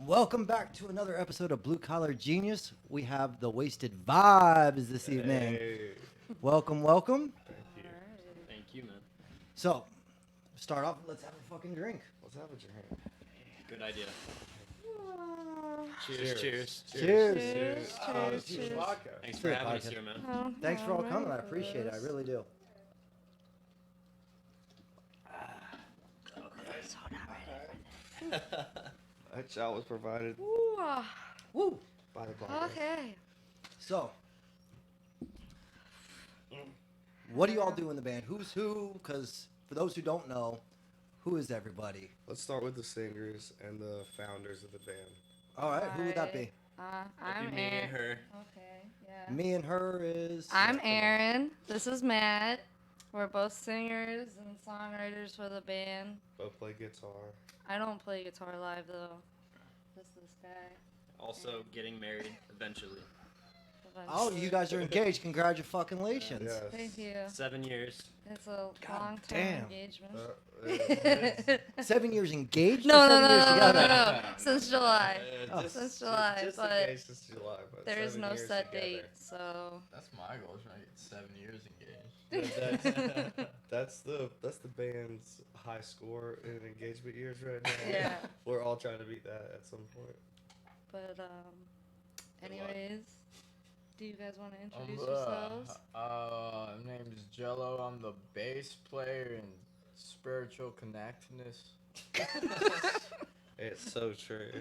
Welcome back to another episode of Blue Collar Genius. We have the Wasted Vibes this evening. Hey. Welcome, welcome. Thank you. Thank you, man. So, start off, let's have a fucking drink. Let's have a drink. Good idea. Cheers. Cheers. Cheers. Cheers. Cheers. Vodka. Thanks Cheers, for having us podcast. here, man. Oh, Thanks for all no, coming. I no, appreciate it. I this. really do. That shot was provided Ooh, Woo! by the podcast. okay. So, what do you all do in the band? Who's who? Because for those who don't know, who is everybody? Let's start with the singers and the founders of the band. All right, who would that be? I'm me and Aaron. her. Okay, yeah. Me and her is. I'm Aaron. This is Matt. We're both singers and songwriters for the band. Both play guitar. I don't play guitar live though. Just this guy. Also getting married eventually. Oh, you guys are engaged. Congratulations. Yes. Thank you. 7 years. It's a God long-term damn. engagement. Uh, 7 years engaged? No, or no, 7 no, years no, no, together? no, no. Since July. Oh. Since July, just but engaged since July, but there is 7 no years set together. date, so. That's my goal, trying to get 7 years engaged. That's the band's high score in engagement years right now. Yeah. We're all trying to beat that at some point. But anyways, do you guys want to I'm, introduce yourselves? My name is Jello. I'm the bass player in Spiritual Connectedness. It's so true.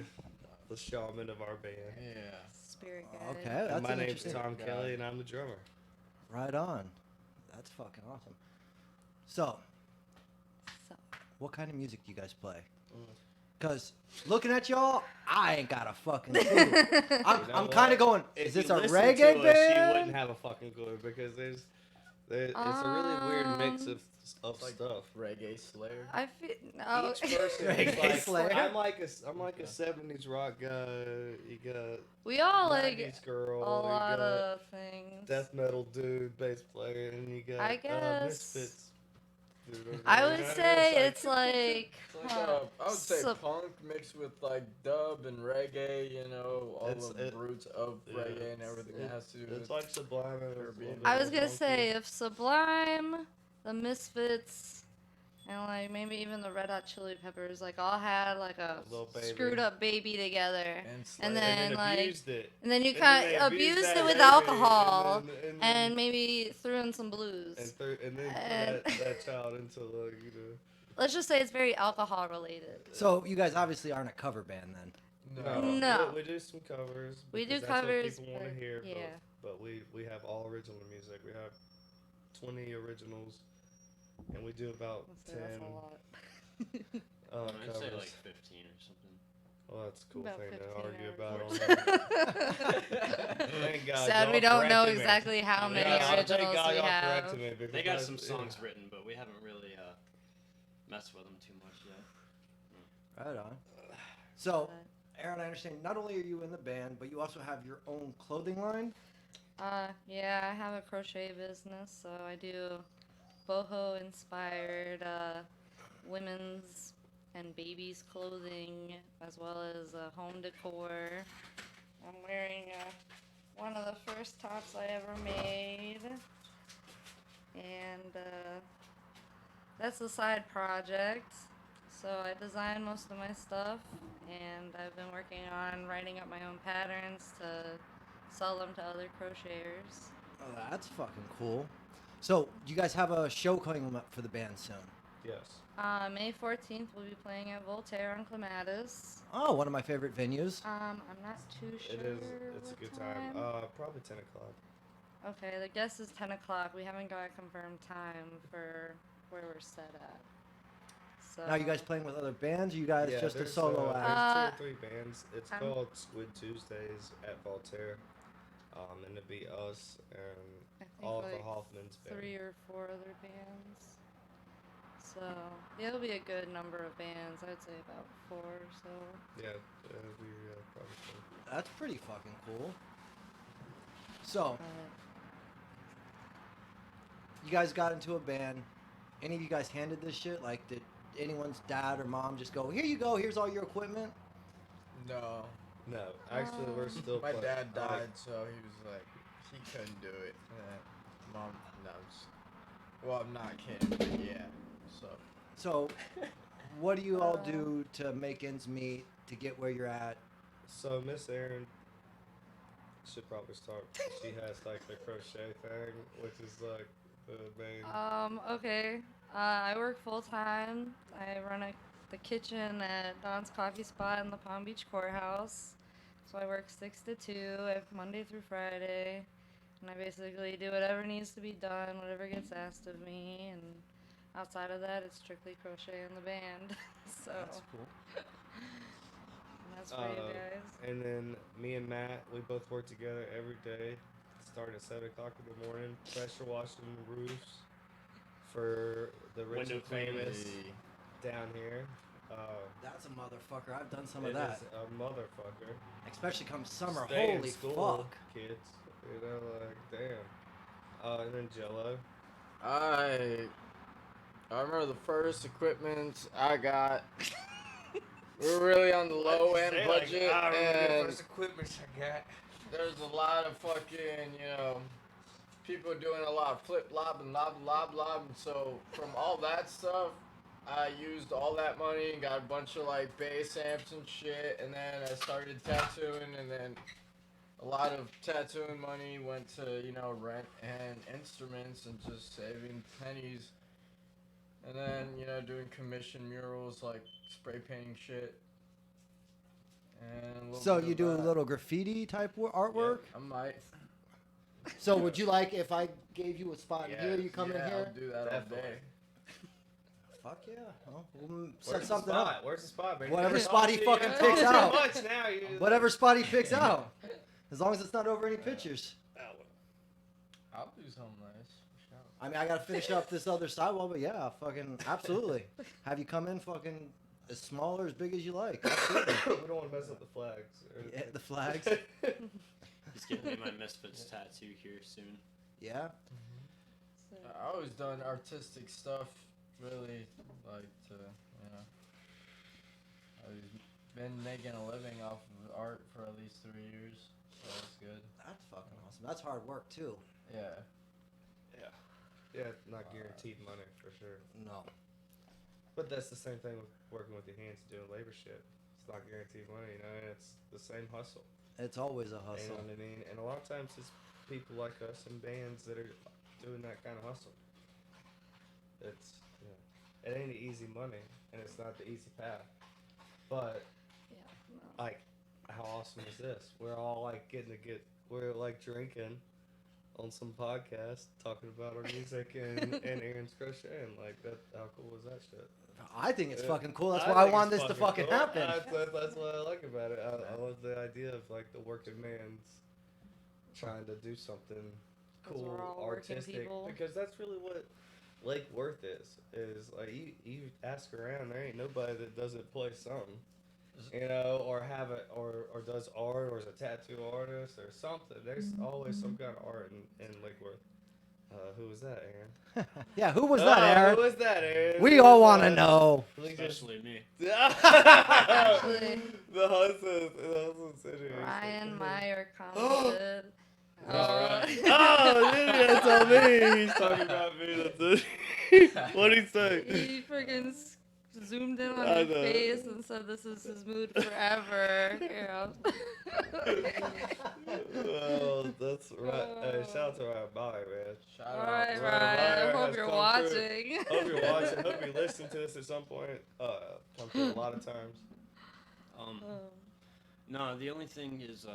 The shaman of our band. Yeah. Spirit guide. Okay, And that's my an name's interesting. Tom guy. Kelly, and I'm the drummer. Right on. That's fucking awesome. So, So, what kind of music do you guys play? Mm. Because looking at y'all, I ain't got a fucking clue. I'm, You know I'm kind of what? going, If is this you a listen reggae to us, band? You wouldn't have a fucking clue because there's it's a really weird mix of Like stuff. Reggae Slayer. I feel no. Each person Reggae is Slayer. I'm like a 70s rock guy. You got we all 90s like girl. a you lot got of things. death metal dude, bass player, and you got I guess- Misfits. Dude, I over would there. say it's like. It's like huh, I would say so- punk mixed with like dub and reggae, you know, all It's- the roots of yeah, reggae and everything that has to do It's with like Sublime. and a Caribbean. little bit I was more gonna funky. say if Sublime, the Misfits, and like maybe even the Red Hot Chili Peppers, like all had like a Little baby. screwed up baby together, and and Slayer. then like. abused it. And then you And kind then of they abused that it with baby, alcohol and and maybe threw in some blues. and then and- that child into like Let's just say it's very alcohol related. So, you guys obviously aren't a cover band then. No. We do some covers. We do because that's covers, What people want but- to hear. yeah. But we have all original music. We have 20 originals, and we do about Let's say 10 that's a lot. I'd covers. say like 15 or something. Well, that's a cool About thing 15 to argue or about. Thank God. Sad y'all we don't know corrected me. exactly how many Yeah, I'll originals thank God we y'all have. corrected me because They got that's- some yeah. songs written, but we haven't really messed with them too much yet. Right on. So, Aaron, I understand not only are you in the band, but you also have your own clothing line. Yeah, I have a crochet business, so I do boho inspired women's and babies clothing as well as home decor. I'm wearing one of the first tops I ever made, and that's a side project. So I design most of my stuff, and I've been working on writing up my own patterns to sell them to other crocheters. Oh, that's fucking cool. So, you guys have a show coming up for the band soon. Yes. May 14th, we'll be playing at Voltaire on Clematis. Oh, one of my favorite venues. I'm not too sure. It is. It's a what good time. Probably 10 o'clock. Okay, the guess is 10 o'clock. We haven't got a confirmed time for where we're set at. So Now, you guys playing with other bands, or you guys Yeah, just a there's, solo act? There's 2 or 3 bands. It's I'm- called Squid Tuesdays at Voltaire. And it'd be us and I think Oliver like Hoffman's band. 3 or 4 other bands. So yeah, it'll be a good number of bands. I'd say about 4 or so. Yeah, it'd be probably fun. That's pretty fucking cool. So, But you guys got into a band. Any of you guys handed this shit? Like, did anyone's dad or mom just go, here you go, here's all your equipment? No. No, actually, we're still. My playing. dad I like- died, so he was like, he couldn't do it. Mom, no, well, I'm not kidding, but yeah. So, what do you all Uh. do to make ends meet to get where you're at? So Miss Erin should probably start. She has like the crochet thing, which is like the main. Okay. I work full time. I run the kitchen at Don's Coffee Spot in the Palm Beach Courthouse. So I work 6 to 2, Monday through Friday. And I basically do whatever needs to be done, whatever gets asked of me. And outside of that, it's strictly crochet in the band. So That's cool. that's for you guys. And then me and Matt, we both work together every day. Start at 7 o'clock in the morning. Pressure washing roofs for the rich Window and famous Hey. down here. That's a motherfucker. I've done some It of that. is a motherfucker. Especially come summer. Stay in Holy school, fuck. kids. You know, like damn. And then Jello. I remember the first equipment I got. We were really on the low end budget, and equipment I got. there's a lot of fucking, people doing a lot of flip lob and lob. And so from all that stuff, I used all that money and got a bunch of like bass amps and shit. And then I started tattooing, and then a lot of tattooing money went to rent and instruments and just saving pennies. And then doing commission murals like spray painting shit. And a little So bit you of do a that. little graffiti type artwork? I might. So would you like if I gave you a spot in here, Yeah, you come in yeah, here? I'll do that Definitely. all day. Fuck yeah. Well, we'll set Where's the something spot? up. Where's the spot, man? Whatever You spot he talk fucking too picks out. much now. You Whatever spot he picks out. As long as it's not over any pictures. I'll do something nice. Shout. I mean, I gotta finish up this other sidewall, but yeah, fucking absolutely. Have you come in fucking as small or as big as you like. Absolutely. We don't want to mess up the flags. Yeah, the flags. He's getting me my Misfits tattoo here soon. Yeah. So, I always done artistic stuff. Really like to, I've been making a living off of art for at least 3 years, so that's good. That's fucking awesome. That's hard work too. Yeah. Yeah, not guaranteed money for sure. No. But that's the same thing with working with your hands, doing labor shit. It's not guaranteed money, and it's the same hustle. It's always a You hustle. know what I mean? And a lot of times it's people like us and bands that are doing that kind of hustle. It's it ain't easy money, and it's not the easy path. But yeah. No. like, how awesome is this? We're all like we're like drinking on some podcast talking about our music and Aaron's crocheting. Like that, how cool was that shit? I think it's Yeah. fucking cool. That's why I think want it's this to fucking cool. happen. That's what I like about it. I love the idea of like the working man's trying to do something 'Cause cool, we're all working artistic, people. because that's really what Lake Worth is like. You ask around, there ain't nobody that doesn't play something, or have it, or does art, or is a tattoo artist or something. There's always some kind of art in Lake Worth. Who was that, Aaron? Yeah, who was that, Aaron? Who was that, Aaron? We Who all was want to that? know. Especially me. Actually, The husband situation. Ryan Meyer commented. Alright. Oh, did he tell me? He's talking about me. That's it. What'd he say? He freaking zoomed in on I your know. face and said this is his mood forever. Yeah. Well, that's right. Shout out to Ryan Meyer, man. Shout All out. right, Ryan Ryan. Meyer I hope has you're come watching. Hope you're watching. Hope you're listening to this at some point. Come through a lot of times. No, the only thing is,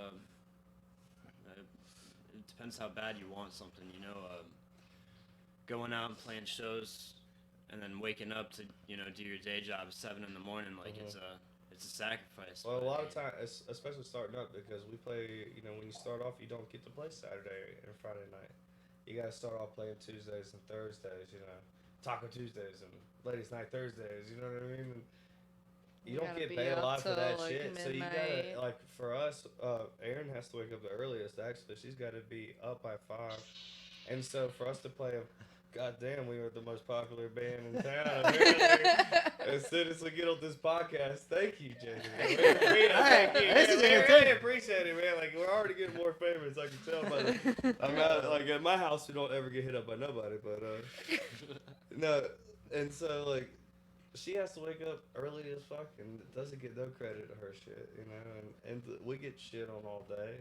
it depends how bad you want something, going out and playing shows, and then waking up to, do your day job at 7 in the morning, like it's a sacrifice. Well, a but lot of times, especially starting up, because we play, when you start off, you don't get to play Saturday and Friday night. You got to start off playing Tuesdays and Thursdays, Taco Tuesdays and Ladies Night Thursdays, you know what I mean? And you don't gotta get be paid a up lot for till, that like, shit. So you midnight. gotta, like, for us, Erin has to wake up the earliest, actually. She's got to be up by 5. And so for us to play goddamn, we were the most popular band in town. Apparently. As soon as we get on this podcast, thank you, Jamie. Thank you. This is We really entertaining. appreciate it, man. Like, we're already getting more famous. I can tell by the. I'm not, like, at my house, we don't ever get hit up by nobody, but, no. And so, like, she has to wake up early as fuck and doesn't get no credit to her shit, you know? And we get shit on all day.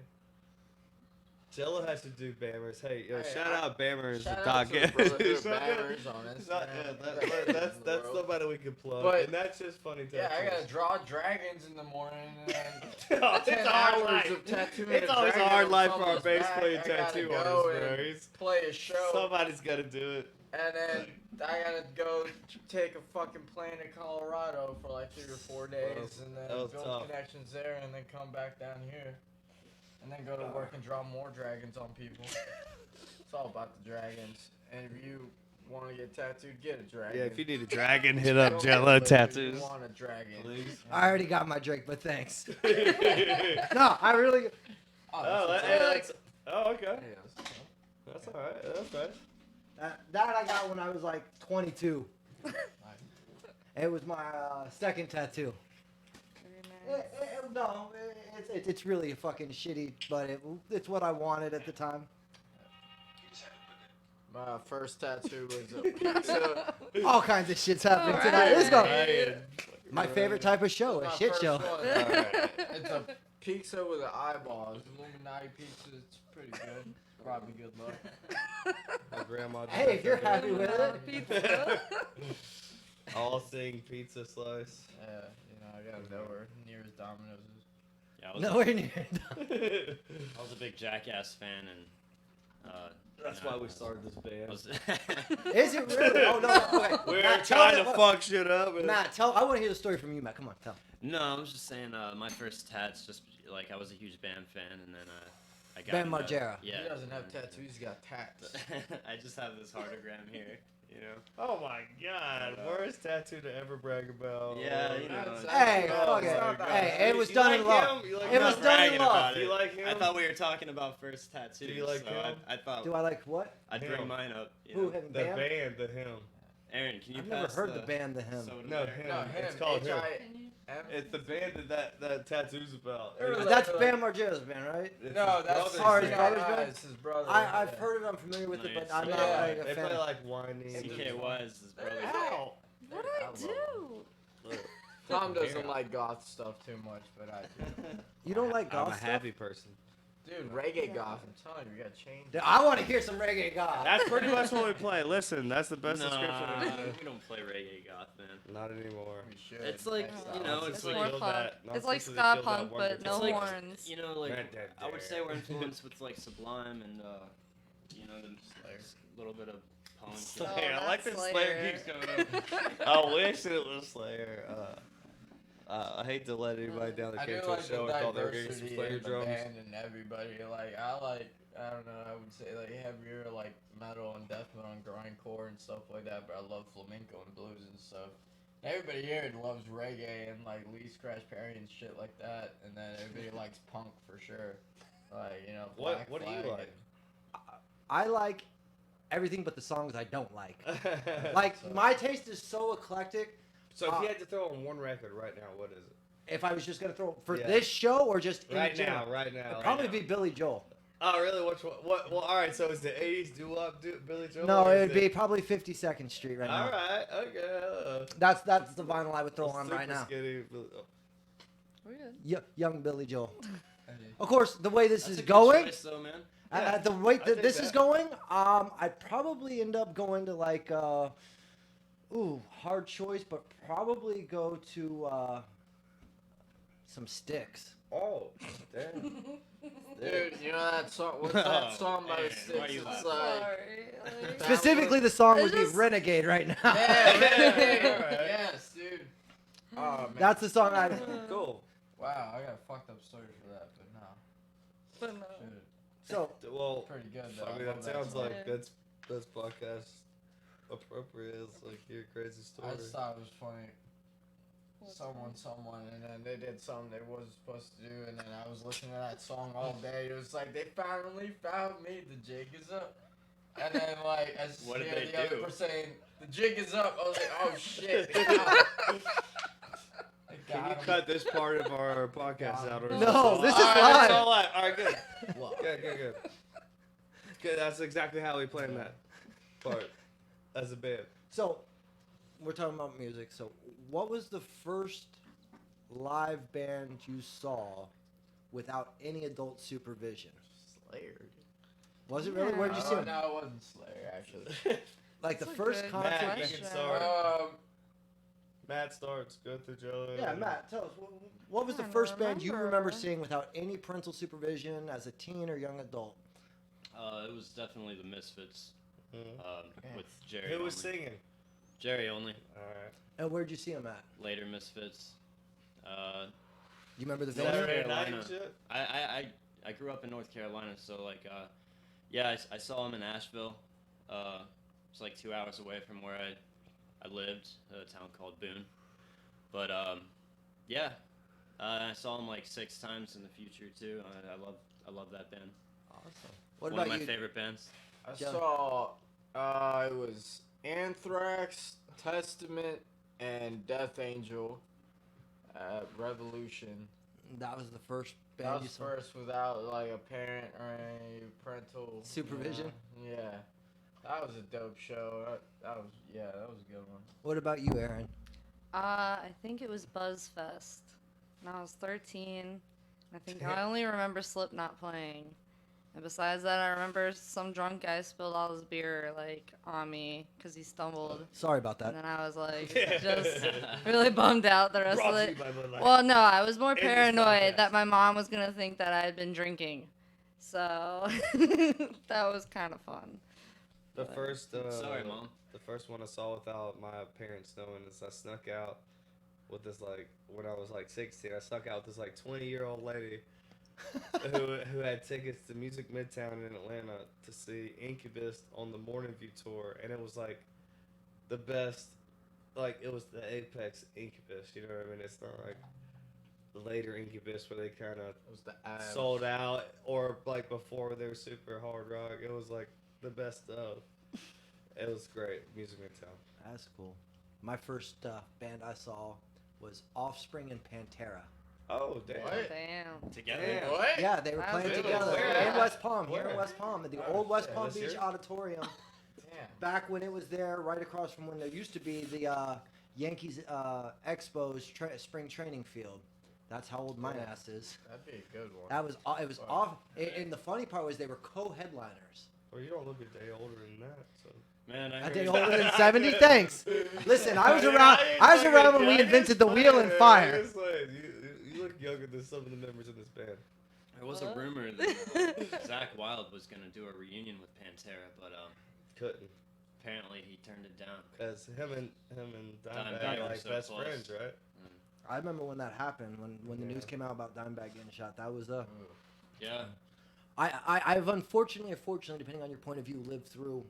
Jello has to do Bammers. Hey, yo, Hey, shout out Bammers. Shout the out to the podcast. Brotherhood of Shout out- Bammers on It's not- Instagram. yeah, that's somebody we can plug. But- and that's just funny. Yeah, I gotta tattoos. draw dragons in the morning and Oh, it's 10 a hard hours life. of tattooing It's a always a dragon hard on life for our someone's bass back. playing I gotta tattoo go artists, and bro. He's- play a show. Somebody's got to do it. And then I gotta go take a fucking plane to Colorado for like 3 or 4 days, and that then was build tough. connections there, and then come back down here, and then go to work and draw more dragons on people. It's all about the dragons. And if you want to get tattooed, get a dragon. Yeah, if you need a dragon, hit Don't up get Jello it, if Tattoos. You want a dragon? Please. I already got my drink, but thanks. oh, No, I really. that's, oh, okay. yeah, that's cool. That's all right. That's right. That I got when I was like 22. It was my second tattoo. Very nice. No, it's really fucking shitty, but it's what I wanted at the time. My first tattoo was a pizza. All kinds of shit's happening All tonight. right. Let's go. Ryan. My favorite type of show, a My shit first show. one. Alright. It's a pizza with an eyeball. It's Illuminati pizza. It's pretty good. Probably good luck. My grandma. did Hey, that if you're for me. happy with it. Pizza. All sing pizza slice. Yeah, you know, I gotta know where nearest Domino's is. Yeah, I was, Nowhere near. I was a big Jackass fan, and That's why we started this band. was Is it really? Oh no. Okay. We're Matt, trying tell to me- fuck shit up. And Matt, tell. I want to hear the story from you, Matt. Come on, tell. No, I was just saying, my first tats, just like I was a huge band fan, and then I got Bam into- Margera. Yeah. He doesn't have tattoos. He's got tats. I just have this heartogram here, you know. oh my god, worst tattoo to ever brag about. Yeah, you know. That's- Hey, Oh, fuck it's it. not that Hey, bad. it was You done like in love. him? You like It him? was Not done in bragging love. about Do you it. like him? I thought we were talking about first tattoos. Do you like so him? I thought Do I like what? I'd Him. bring mine up. You Who? know. Him? The Bam? band, the him. Aaron, can you I've pass never heard the band The Him. soda No, there? him. No, him. It's called him. H-I-M. It's the band that tattoo's about. Or like- That's Bam Margera's band, right? It's No, his that's brother's Oh, his band. brother's band? It's his brother. I've yeah. heard of it. I'm familiar with it, but Nice. I'm not Yeah. like a They fan. play like whiny. CK was his brother. Ow! What I I love do? Tom doesn't like goth stuff too much, but I do. You don't like I'm goth a stuff? happy person. Dude, reggae goth, I'm telling you, you gotta change. Dude, I want to hear some reggae goth. That's pretty much what we play. Listen, that's the best Nah, description. we don't play reggae goth, man. Not anymore. We should. It's like, next you time. know, It's it's more like, killed fun. that- not It's like since they ska killed that punk, one but guitar. no It's like, horns. you know, like Red Dead I would say we're Redemption. influenced with like Sublime and you know, the little bit of punk. Slayer. Oh, I like that's that Slayer Slayer. keeps coming up. I wish it was Slayer. I hate to let anybody down that I came do to a like show the and thought they were getting some diversity Slayer in the drums. band and everybody. Like, I don't know, I would say like heavier like metal and death metal and grindcore and stuff like that, but I love flamenco and blues and stuff. Everybody here loves reggae and like Lee Scratch Perry and shit like that, and then everybody likes punk for sure. Like, you know, What Black do you Flag like? I like everything but the songs I don't like. like, Like, my taste is so eclectic. so if you had to throw on one record right now, what is it? If I was just going to throw for Yeah. this show or just in Right general, now, right it'd now. probably right now. be Billy Joel. Oh, really? Which one? What? Well, all right. So is the '80s doo-wop Billy Joel? No, or it is would be probably 52nd Street right now. All right. Okay. That's the vinyl I would throw on right Super now. skinny. We're good. Young Billy Joel. and- Of course, the way this That's is a good going, choice, though, man. Yeah, the way I that think this is that. going, I'd probably end up going to like, hard choice, but probably go to some Sticks. Oh, damn. Dude, you know that song? What's that song by the Man, why Sticks? you It's laughing? like. Sorry. Like, That Specifically, the song It's would be just- Renegade right now. Yeah, Alright. yes, dude. Oh man. That's the song I. Cool. Wow, I got fucked up stories for that, but no. but no. Shit, So Well, pretty good though. I mean, love that sounds song. like that's podcast appropriate. It's like your crazy story. I just thought it was funny. Someone, and then they did something they wasn't supposed to do, and then I was listening to that song all day. It was like they finally found me. The jig is up. And then like as What did yeah, they the other do? person saying the jig is up, I was like, oh shit. Can you cut this part of our podcast out? Or is No, all this live? is Alright, live. It's all live. All right, good. Good. Good. That's exactly how we planned that part as a band. So, we're talking about music. So, what was the first live band you saw without any adult supervision? Slayer. Was it really? Where'd you see Oh, them? no, it wasn't Slayer actually. Like the That's a first good concert? Matt, you question. can start. um, Matt starts. Go through Jello. Yeah, Matt, tell us. What was the I don't first band you remember remember. seeing without any parental supervision as a teen or young adult? It was definitely the Misfits. Mhm. With Jerry. Who was only. singing? Jerry only. All right. And where'd you see them at? Later Misfits. You remember the North venue? Saturday night Carolina. and shit. I grew up in North Carolina, so like yeah, I saw him in Asheville. It's like 2 hours away from where I lived, a town called Boone. But yeah, I saw him like 6 times in the future too. I love that band. Awesome. What One about of my you? favorite bands. I John. saw it was Anthrax, Testament, and Death Angel at Revolution. That was the first That band you was saw. first without like a parent or any parental Supervision? Yeah. That was a dope show. That was that was a good one. What about you, Aaron? I think it was Buzzfest. And I was 13. And I think I only remember Slipknot playing. And besides that, I remember some drunk guy spilled all his beer like on me because he stumbled. Sorry about And that. then I was like just really bummed out the rest Brought of to it. you by Bud Light. Well, no, I was more In this paranoid podcast. that my mom was gonna think that I had been drinking. So that was kind of fun. The first. Sorry, Mom. The first one I saw without my parents knowing is I snuck out with this like when I was like 16. I snuck out with this like 20-year-old lady who had tickets to Music Midtown in Atlanta to see Incubus on the Morning View tour, and it was like the best. Like it was the apex Incubus. You know what I mean? It's not like the later Incubus where they kind of It was the sold out, or like before they were super hard rock. It was like the best of. It was great. Music Midtown. That's cool. My first band I saw was Offspring and Pantera. Oh damn! What? Damn. Together. Damn. What? Yeah, they were That playing was together cool. Where in at? West Palm, here Where? in West Palm, at the Oh, old West shit, Palm this Beach year? Auditorium. Damn. Back when it was there, right across from when there used to be the Yankees Expos spring training field. That's how old my ass is. That'd be a good one. That was it was Wow. off. And the funny part was they were co-headliners. Well, you don't look a day older than that. So. Man, I I heard think older than 70. Thanks. Listen, I was around. ain't I was fucking around when we young. invented the wheel and Yeah, fire. it's like, you look younger than some of the members of this band. There was a What? rumor that Zach Wild was gonna do a reunion with Pantera, but Couldn't, apparently he turned it down. cause him and Dimebag Dimebag were are like so best close. friends, right? I remember when that happened. When the Yeah. news came out about Dimebag getting shot. That was Yeah. I've unfortunately or fortunately, depending on your point of view, lived through,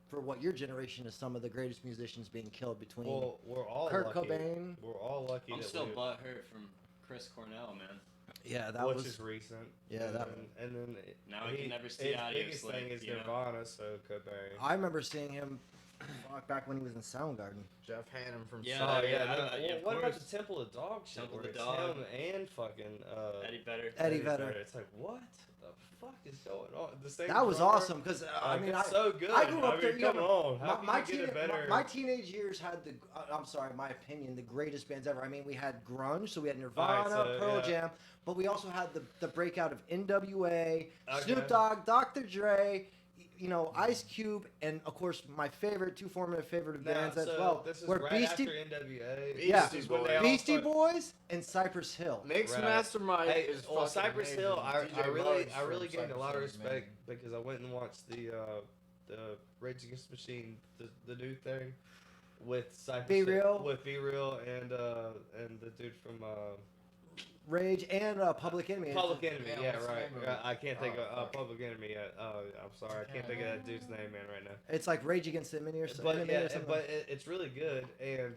for what your generation is, some of the greatest musicians being killed between Well, we're all Kurt lucky. Cobain. We're all lucky I'm that still we, butthurt from Chris Cornell, man. Yeah, that which was is recent. Yeah, and that- then, and then Now I can never see his Audio biggest Slave, thing is you know? Nirvana, so Cobain. I remember seeing him back when he was in Soundgarden. Jeff Hannum from Yeah, Oh Sonic. yeah, I- no, I- well, of what about course. the Temple of Dog shit? Temple Where of it's Dog. him and fucking Eddie Vedder. Eddie Vedder. It's like what the fuck is going on? The same That was drummer? awesome because I Like, mean it's so good. I grew up I there. mean, You come know, on, how my, can you get a better? my teenage years had the I'm sorry, my opinion, the greatest bands ever. I mean, we had grunge, so we had Nirvana, so, Pearl yeah. Jam, but we also had the breakout of NWA, Okay. Snoop Dogg, Dr. Dre. You know, Ice Cube, and of course my favorite, two formative favorite Now, bands as so well This is were right Beastie, after NWA. Yeah. This is when they all Beastie started- Boys and Cypress Hill. Mix Right. Mastermind Hey, is well, fucking Cypress amazing. Hill, I DJ really, Muggs I really from gained a lot of Cypress Hill is respect amazing. because I went and watched the Rage Against the Machine, the new thing with Cypress Be Hill- Real. with Be Real and the dude from Rage and Public Enemy. Public Enemy. Yeah, Yeah, what's the right. name of it? I can't think Oh, of fuck. Public Enemy yet. I'm sorry, I can't think of that dude's name, man, right now. It's like Rage Against the Enemy or something. But yeah, or something. but it's really good, and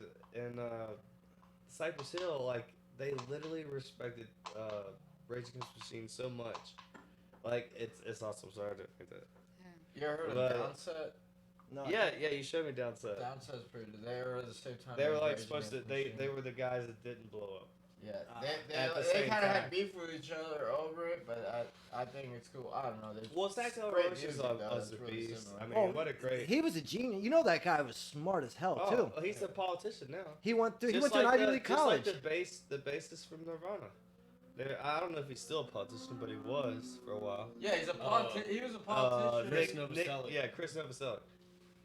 Cypress Hill, like they literally respected Rage Against the Machine so much, like it's awesome. Sorry, I didn't think that. You ever heard But- of Downset? No. Yeah, you showed me Downset. Downset's pretty. They were at the same time. They were as like Rage supposed to. Against the They Machine. were the guys that didn't blow up. Yeah, at the they same kind of time. had beef with each other over it, but I think it's cool. I don't know. There's Well, Zach De La great Rocha's music, on though, Us that's the really Beast. similar. I mean, Oh, what a great. He was a genius. You know that guy was smart as hell too. Oh, he's a politician now. He went to Just an Ivy the- League just college. like the bassist from Nirvana. I don't know if he's still a politician, but he was for a while. Yeah, he was a politician. Chris Novoselic. Yeah, Chris Novoselic.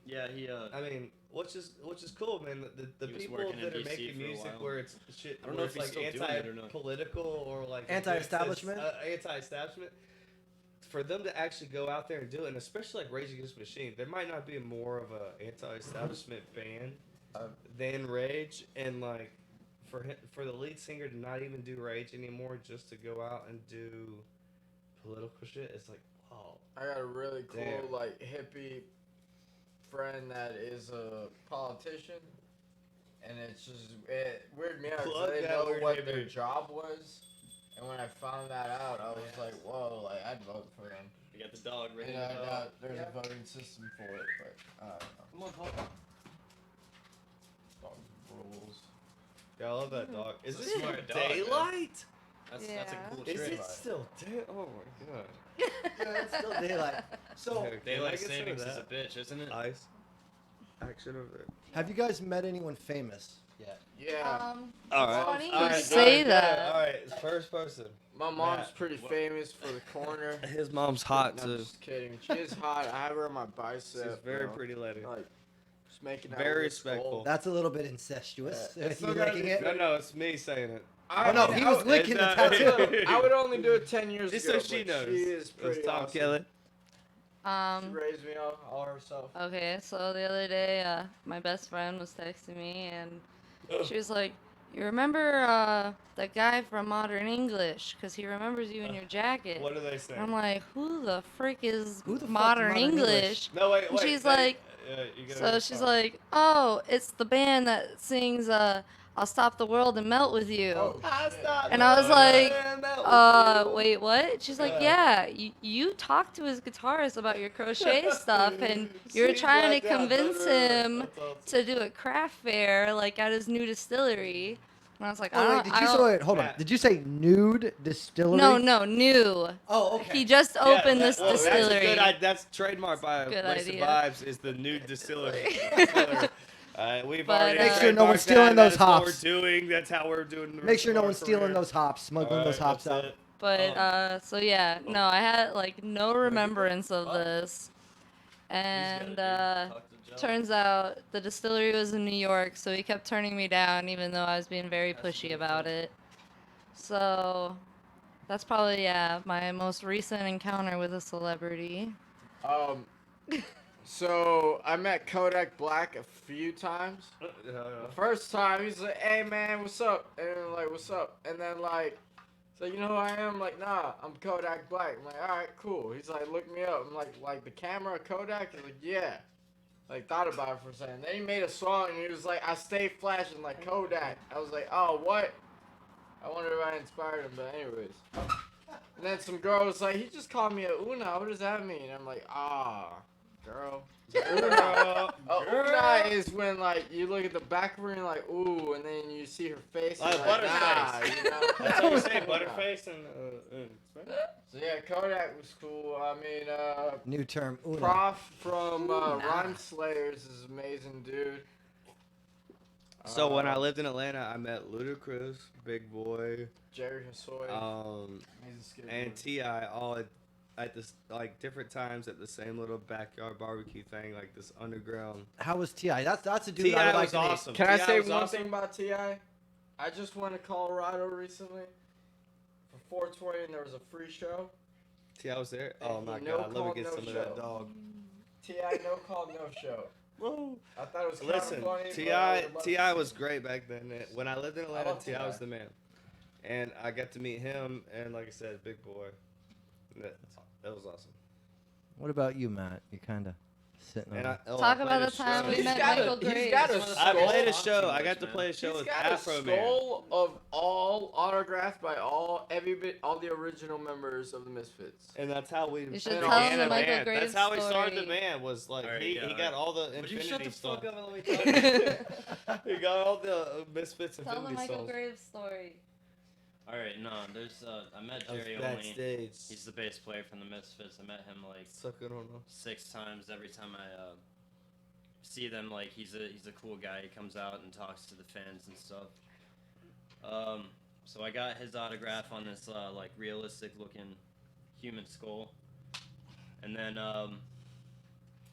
Yeah, he. I mean, which is cool, man. The He was people working in that are DC making for a music while. where it's shit, I don't where know if it's he's like still doing it or not. anti-political or like Anti-establishment? anti-establishment. For them to actually go out there and do it, and especially like Rage Against the Machine, there might not be more of a anti-establishment band than Rage, and like for the lead singer to not even do Rage anymore, just to go out and do political shit, it's like, wow. I got a really cool Damn. like hippie friend that is a politician, and it weirded me out because Plug I didn't that know weird what their hippie. job was, and when I found that out, I was like, whoa, like I'd vote for them. You got the dog ready. You know, to go. there's a voting system for it, but I don't know. Come on, Paul. Dog rules. Yeah, I love that dog. Is It's a this smart dog, man. daylight? That's Yeah. a cool Is trick. it still day? Oh my god. Yeah, it's still daylight. So, Okay, can I Daylight get some of savings is a that? bitch, isn't it? Ice. Action over there. have you guys met anyone famous yet? Yeah, All right. Funny All you right, say good, that. All right, first person. my mom's Matt, pretty what- famous for the corner. His mom's hot No, too. just kidding. She is hot. I have her on my bicep. She's a very bro. pretty lady. Like, just making out Very with a skull. respectful. That's a little bit incestuous. Yeah, If it's you not licking that- it. No, it's me saying it. I Oh no, mean, he I was would- licking the It's not- tattoo. I would only do it 10 years Just ago. so she but knows. She is It was pretty Tom awesome. Kelly. She raised me all herself. Okay, so the other day, my best friend was texting me, and she was like, "You remember that guy from Modern English? Cause he remembers you in your jacket." What do they say? I'm like, "Who the frick is Who the fuck's Modern Modern English?" English? No, wait. And she's they- like- you gotta So she's respond. like, "Oh, it's the band that sings "I'll Stop the World and Melt with You." Oh, And I was like, wait. Wait, what? She's like, Yeah. yeah, you talked to his guitarist about your crochet stuff, and you were trying to convince him to do a craft fair, like, at his new distillery. And I was like, Oh, wait, did you say, wait, hold on. Matt. Did you say nude distillery? No, new. Oh, okay. He just opened this That's, distillery. that's trademarked by Good Place of idea. Vibes is the nude distillery. We've But, already Make sure no one's trademarked stealing that. those That is what hops. We're doing. That's how we're doing. the Make sure rest no of one's our stealing career. those hops, smuggling Alright, those hops that's out. it. But so yeah, no, I had like no remembrance of Oh. this, and Talk to Joe. turns out the distillery was in New York, so he kept turning me down, even though I was being very pushy about it. So that's probably my most recent encounter with a celebrity. So I met Kodak Black a few times. The first time he's like, "Hey man, what's up?" And I'm like, "What's up?" And then like, so you know who I am? I'm like, "Nah, I'm Kodak Black." I'm like, "All right, cool." He's like, "Look me up." I'm like the camera Kodak? He's like, "Yeah." Like thought about it for a second. Then he made a song and he was like, "I stay flashing like Kodak." I was like, "Oh, what?" I wonder if I inspired him, but anyways. And then some girl was like, "He just called me a Una. What does that mean?" And I'm like, "Ah, girl." Una is when like you look at the back of her and you're like, ooh, and then you see her face. And Like you're like, nah, Butterface. you know? That's what you say, Una. Butterface and. So yeah, Kodak was cool. I mean, New term, Una. Prof from Rhyme Slayers is amazing, dude. So when I lived in Atlanta, I met Ludacris, Big Boy, Jerry Hosoi, amazing and skateboarder. Ti all at this like different times at the same little backyard barbecue thing, like this underground. How was T.I.? That's a dude Ti I would like was to meet. awesome. Can I T.I. say was one awesome. thing about T.I.? I just went to Colorado recently for 420 and there was a free show. Ti was there. And Oh my he no god, let me call, get no some of show. that dog. T.I. no call, no show. Whoa. I thought it was kind Listen, of funny. but I Ti would love Ti to was see great back then. When I lived in Atlanta, love Ti was T.I. the man, and I got to meet him and like I said, Big Boy. That was awesome. What about you, Matt? You kind of Sitting And on. Talk about the time we He's met got Michael a- he's Graves. got a That's I one of the played a best show. talk I too got much, to man. play a show He's with got Afro a Man. skull of all autographed by all the original members of the Misfits. And that's how we You should tell began him the a Michael band. Graves That's how we started the story. band. Was like Alright, he yeah, got all the Would you shut Infinity the songs. fuck up and let me talk? He got all the Misfits Tell the Infinity Michael songs. Graves story. All right, no, there's I met I was Jerry only. backstage. He's the bass player from the Misfits. I met him like Sucking on them. 6 times. Every time I see them, like he's a cool guy. He comes out and talks to the fans and stuff. So I got his autograph on this like realistic looking human skull, and then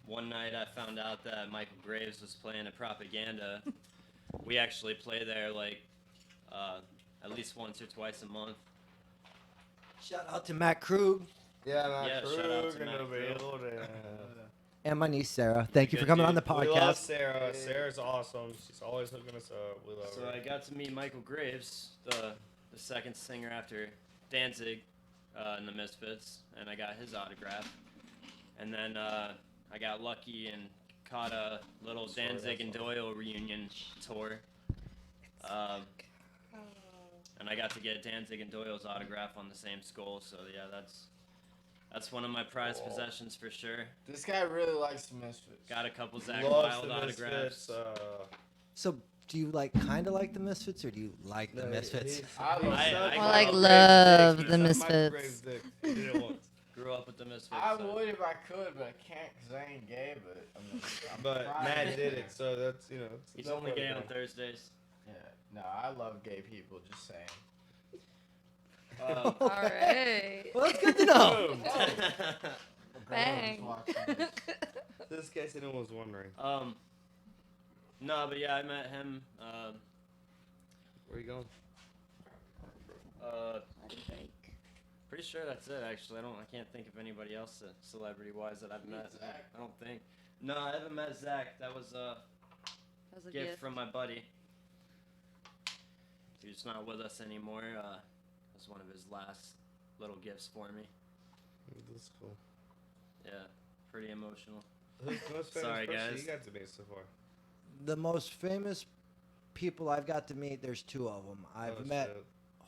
one night I found out that Michael Graves was playing at Propaganda. We actually play there like at least once or twice a month. Shout out to Matt Krug Yeah, Matt Yeah, shout out to Krug and Matt the Krug. building. and my niece Sarah. Thank you for good coming on the dude. We love podcast. Sarah. Sarah's awesome. She's always hooking us up. We love So her. I got to meet Michael Graves, the second singer after Danzig in the Misfits, and I got his autograph. And then I got lucky and caught a little Sorry, Danzig and that's all. Doyle reunion tour. And I got to get Danzig and Doyle's autograph on the same skull. So yeah, that's one of my prized Cool. possessions for sure. This guy really likes the Misfits. Got a couple Zach Loves Wild the autographs. Misfits, So, do you like kind of like the Misfits, or do you like the no, Misfits? he's- I he's love sucked them. Michael More like Graves' love dick. He the sucked Michael Misfits. Graves' dick. He did it once. Grew up with the Misfits. I so- would if I could, but I can't because I ain't gay. But I'm But trying. Matt did it, so that's, you know. it's He's no only gay on problem. Thursdays. Yeah, no, I love gay people. Just saying. Uh, Alright. Well, that's good to know. Boom. Bang. Just in case anyone was wondering. No, but yeah, I met him. Where are you going? Pretty sure that's it. Actually, I can't think of anybody else celebrity-wise that I've met. Zach? I don't think. No, I haven't met Zach. That was a That was a gift gift. from my buddy. He's not with us anymore. That's one of his last little gifts for me. That's cool. Yeah, pretty emotional. Who's the most famous Sorry, person guys. you got to meet so far? The most famous people I've got to meet, there's 2 of them. I've Oh, met shit.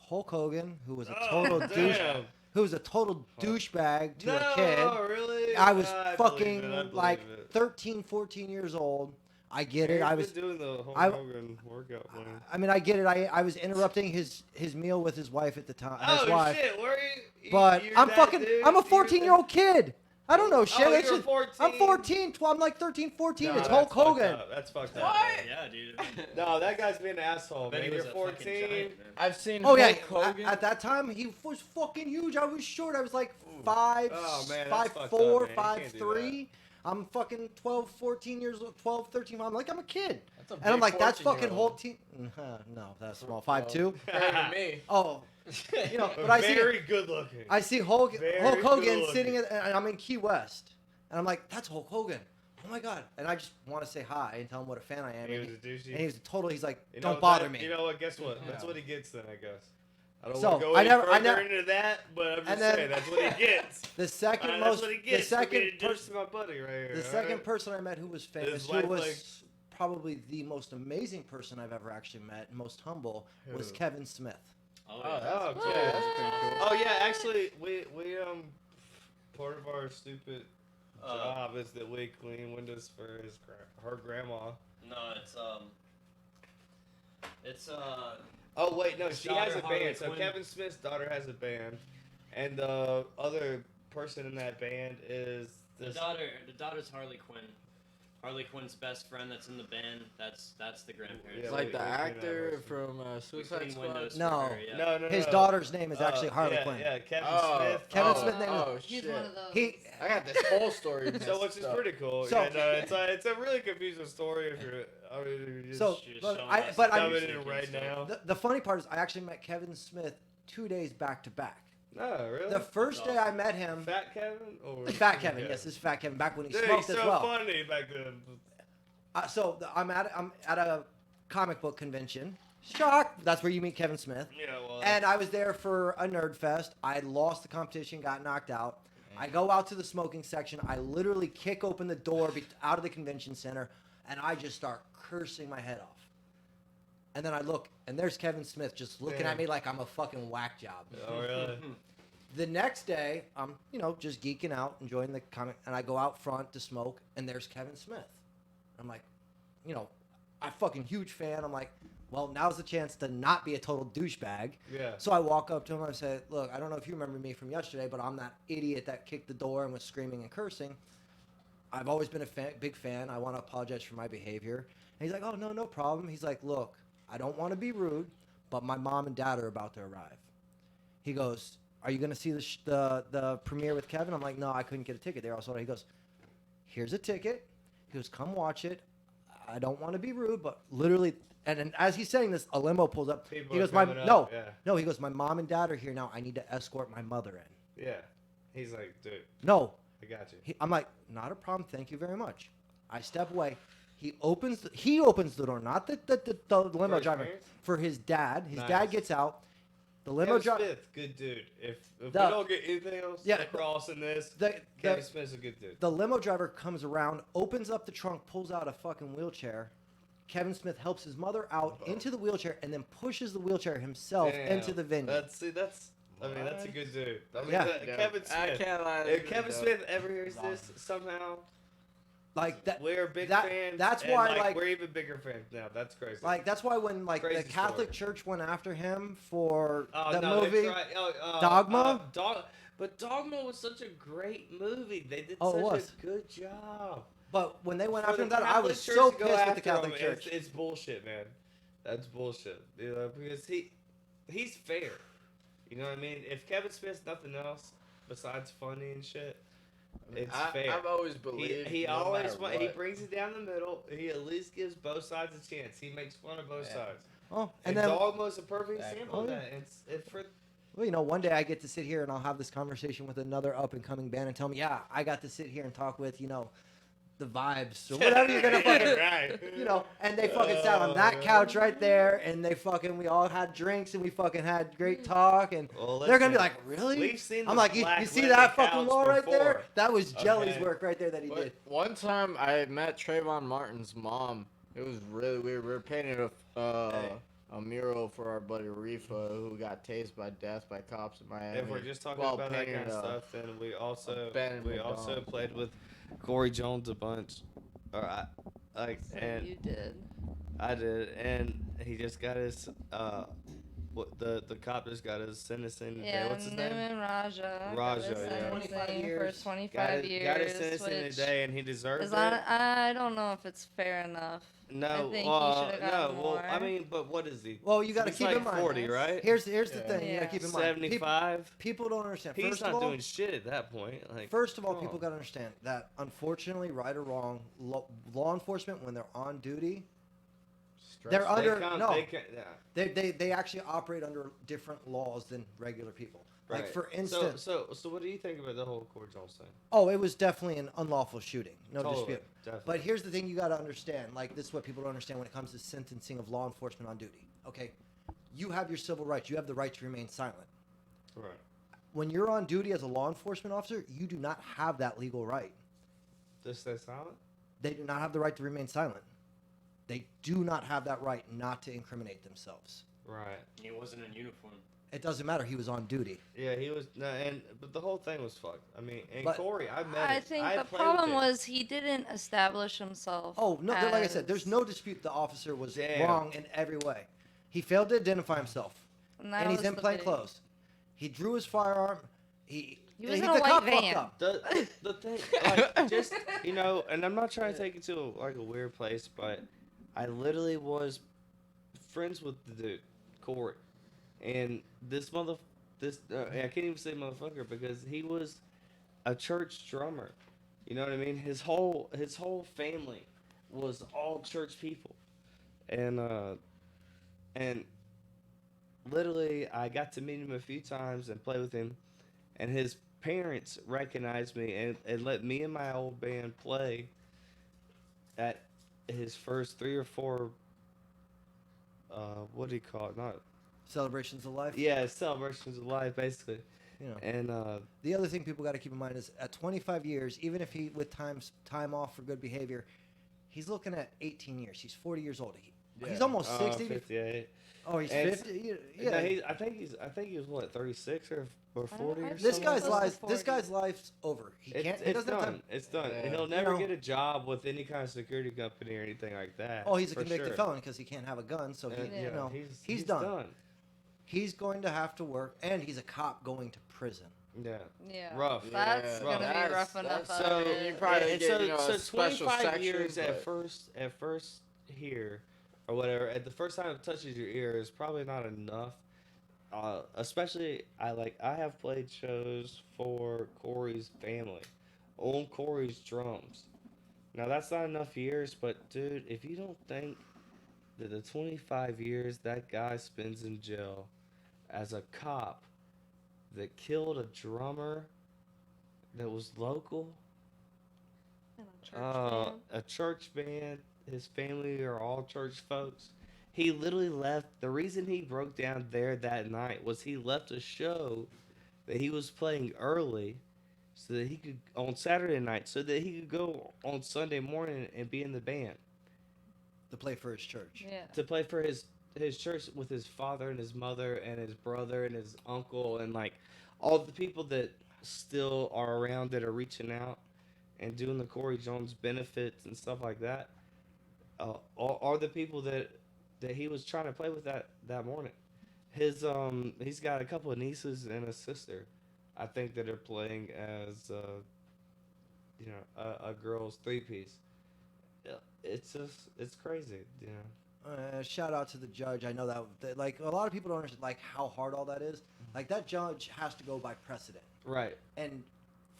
Hulk Hogan, who was a Oh, total douche, damn. who was a total douchebag to No, a kid. really? I was believe fucking it, I believe like it. 13, 14 years old. I get it. Aaron's I been was. doing the Hulk I- Hogan workout plan. I mean, I get it. I was interrupting his meal with his wife at the time. His Oh wife. shit! Where are you? But you're I'm that fucking. dude? I'm a You're 14-year-old kid. I don't know shit. Oh, It's you're just- 14. I'm 14. I'm like 13, 14. No, it's that's Hulk fucked Hogan. up. That's fucked up. What? Yeah, dude. No, that guy's being an asshole, Bet he man. was You're a fucking 14. giant, man. I've seen Oh yeah. Hulk Hogan. At that time, he was fucking huge. I was short. I was like 5, Oh, man, that's 5'4", fucked up, man. You can't do 5'3". I'm fucking 12, 14 years old, 12, 13. I'm like, I'm a kid. That's a And I'm big like, that's fucking 14-year-old. whole team. No, that's small. 5'2". Bigger than me. Oh, you know, but I see. Very good looking. I see Hulk Very Hogan good-looking. sitting and I'm in Key West, and I'm like, that's Hulk Hogan. Oh my god! And I just want to say hi and tell him what a fan I am. He And, was a douchey. and he's totally. He's like, You know don't bother that- me. You know what? Guess what? That's Yeah. what he gets then, I guess. I don't So, want to go I any never- I further never- into that, but I'm just And then- saying that's what he gets. The second That's most. what he The gets. for being second a douche person. to my buddy right here. The second person I met who was famous, who wife, was like- probably the most amazing person I've ever actually met, and most humble, was Who? Kevin Smith. Oh, Oh, yeah. that's Oh, cool. yeah. That's pretty cool. Oh yeah, actually, we part of our stupid Uh, job is that we clean windows for her grandma. No, it's Oh wait, no, His she has daughter, a Harley band. So Quinn. Kevin Smith's daughter has a band, and the other person in that band is the this. daughter's Harley Quinn. Harley Quinn's best friend that's in the band. That's the grandparents. Yeah, Like the we- we actor know. from We Suicide clean Squad. windows No. for her, yeah. No, His no. daughter's name is actually Harley yeah, Quinn. Yeah, Kevin Oh, Smith. Kevin oh, Smith name is- Oh He's shit! one of those. He. I got this whole story. So which messed is up. pretty cool. So- Yeah, it's a really confusing story if you're. I mean, if you just So, She was but showing I- us but the I- coming music in and right stuff. now. The funny part is, I actually met Kevin Smith 2 days back to back. No, really. The first day I met him, Fat Kevin or Fat Kevin, yes, this is Fat Kevin, back when he Dude, smoked he's as so well. funny back then. I'm at a comic book convention. Shock! That's where you meet Kevin Smith. Yeah, well. And I was there for a Nerd Fest. I lost the competition, got knocked out. I go out to the smoking section. I literally kick open the door out of the convention center, and I just start cursing my head off. And then I look, and there's Kevin Smith just looking at me like I'm a fucking whack job. Oh, really? The next day, I'm, just geeking out, enjoying the comic, and I go out front to smoke, and there's Kevin Smith. I'm like, I'm fucking huge fan. I'm like, well, now's the chance to not be a total douchebag. Yeah. So I walk up to him and I say, look, I don't know if you remember me from yesterday, but I'm that idiot that kicked the door and was screaming and cursing. I've always been a big fan. I want to apologize for my behavior. And he's like, oh, no problem. He's like, look, I don't want to be rude, but my mom and dad are about to arrive. He goes, are you going to see the premiere with Kevin? I'm like, no, I couldn't get a ticket there. Also, he goes, here's a ticket. He goes, come watch it. I don't want to be rude, but literally, and as he's saying this, a limo pulls up. People He are goes, coming up, yeah. he goes, my mom and dad are here now. I need to escort my mother in. Yeah. He's like, dude, No. I got you. I'm like, not a problem. Thank you very much. I step away. He opens the door, not the limo For his driver, parents? for his dad. His Nice. dad gets out. The limo Kevin driver. Smith, good dude. If we The- don't get anything else Yeah, across in this, The, Kevin the, Smith's a good dude. the limo driver comes around, opens up the trunk, pulls out a fucking wheelchair. Kevin Smith helps his mother out into the wheelchair and then pushes the wheelchair himself Damn. into the venue. That's I mean, that's a good dude. I mean, Yeah. Kevin I Smith. can't lie. If Kevin Smith ever hears this somehow, Like that. we're big that- fans. that's and, why, like- we're even bigger fans now. That's crazy. Like that's why when the Crazy Catholic story. Church went after him for oh, the no, they movie, tried- Dogma? But Dogma was such a great movie. They did Oh, it such was. a good job. but when they went For after the him, that I Catholic was Church so to go pissed with the after Catholic him, Church. It's bullshit, man. That's bullshit. Because he's fair. You know what I mean? If Kevin Smith's nothing else besides funny and shit, it's fair. I've always believed. He no always matter he what. brings it down the middle. He at least gives both sides a chance. He makes fun of both Yeah. sides. Oh, And and then Dogma's a perfect Exactly. example of Oh, yeah. that. It's for well, one day I get to sit here and I'll have this conversation with another up and coming band and tell me, yeah, I got to sit here and talk with the Vibes or whatever you're gonna fucking right. and they fucking sat on that Oh, couch right there, and we all had drinks and we fucking had great talk, and Well, they're gonna be listen, like, really? we've seen I'm the like, you black see leather that fucking couch wall right there? before. That was Jelly's Okay. work right there that he But did. one time I met Trayvon Martin's mom. It was really weird. We were painting a mural for our buddy Rifa, who got tased by death by cops in Miami. If we're just talking while about that painting kind of a- stuff, then we also abandoned McDonald's. played with Corey Jones a bunch. Or So and you did. I did, and he just got his the cop just got his sentencing today. Yeah, What's his name? Newman Raja. Raja, got his yeah. 25 sentencing years. For 25 years. Got his sentencing which today, and he deserves is it. I don't know if it's fair enough. No, I think he well, should've no, gotten well, I more. mean, but what is he? Well, you got to He's keep like in mind. 40, right? Here's the Yeah. thing. You got to Yeah. keep in mind. People, 75. people don't understand. He's First not of all, doing shit at that point. Like, First of all, come people on. got to understand that unfortunately, right or wrong, law enforcement when they're on duty, they're Stress- under They no, yeah. they actually operate under different laws than regular people. Like Right. for instance, so what do you think about the whole Corey Jones thing? oh, it was definitely an unlawful shooting, no Totally, dispute. definitely. But here's the thing you got to understand. Like this is what people don't understand when it comes to sentencing of law enforcement on duty. Okay, you have your civil rights. You have the right to remain silent. Right. When you're on duty as a law enforcement officer, you do not have that legal right. Just stay silent. They do not have the right to remain silent. They do not have that right not to incriminate themselves. Right. He wasn't in uniform. It doesn't matter. He was on duty. Yeah, he was. No, but the whole thing was fucked. I mean, and But- Corey, I met. I him. think I the played with problem him. was he didn't establish himself. Oh no! Like I said, as- there's no dispute. The officer was Damn. wrong in every way. He failed to identify himself, and, that and he's was in the plain big- clothes. He drew his firearm. He was in the a white cop fucked van. up. The thing, like, just and I'm not trying to take it to like a weird place, but I literally was friends with the dude, Corey, and I can't even say motherfucker because he was a church drummer. You know what I mean? His whole family was all church people, and literally I got to meet him a few times and play with him, and his parents recognized me and let me and my old band play at his first 3 or 4 what do you call it? Not Celebrations of life. yeah, celebrations of life basically. you know. And The other thing people got to keep in mind is at 25 years, even if he with time off for good behavior, he's looking at 18 years. He's 40 years old. He's Yeah. almost 60. 58. Oh, he's And 50. Yeah, Yeah. I think he was what 36 or I don't 40 know. or This something. guy's Close to life. This 40. guy's life's over. He can't. He It's doesn't have done. time. It's done. Yeah. And he'll You never know- get a job with any kind of security company or anything like that. Oh, he's a for convicted sure. felon because he can't have a gun. So he, And, you yeah, know, he's he's done. He's going to have to work, and he's a cop going to prison. Yeah. Yeah. Rough. That's Yeah, gonna that's- be rough enough. that's- out of So it. you probably and get, so, you know, so a special 25 section, years at but- first here or whatever. At the first time it touches your ear is probably not enough. Especially I have played shows for Corey's family, on Corey's drums. Now that's not enough years, but dude, if you don't think that the 25 years that guy spends in jail as a cop that killed a drummer that was local, In a church band. a church band, his family are all church folks. He literally left. The reason he broke down there that night was he left a show that he was playing early so that he could, on Saturday night, so that he could go on Sunday morning and be in the band To play for his church. Yeah. to play for his church with his father and his mother and his brother and his uncle and like all the people that still are around that are reaching out and doing the Corey Jones benefits and stuff like that are the people that he was trying to play with that morning. His he's got a couple of nieces and a sister, I think, that are playing as a girl's 3-piece. It's just it's crazy, you know. Shout out to the judge. I know that like a lot of people don't understand like how hard all that is. Like that judge has to go by precedent. Right. And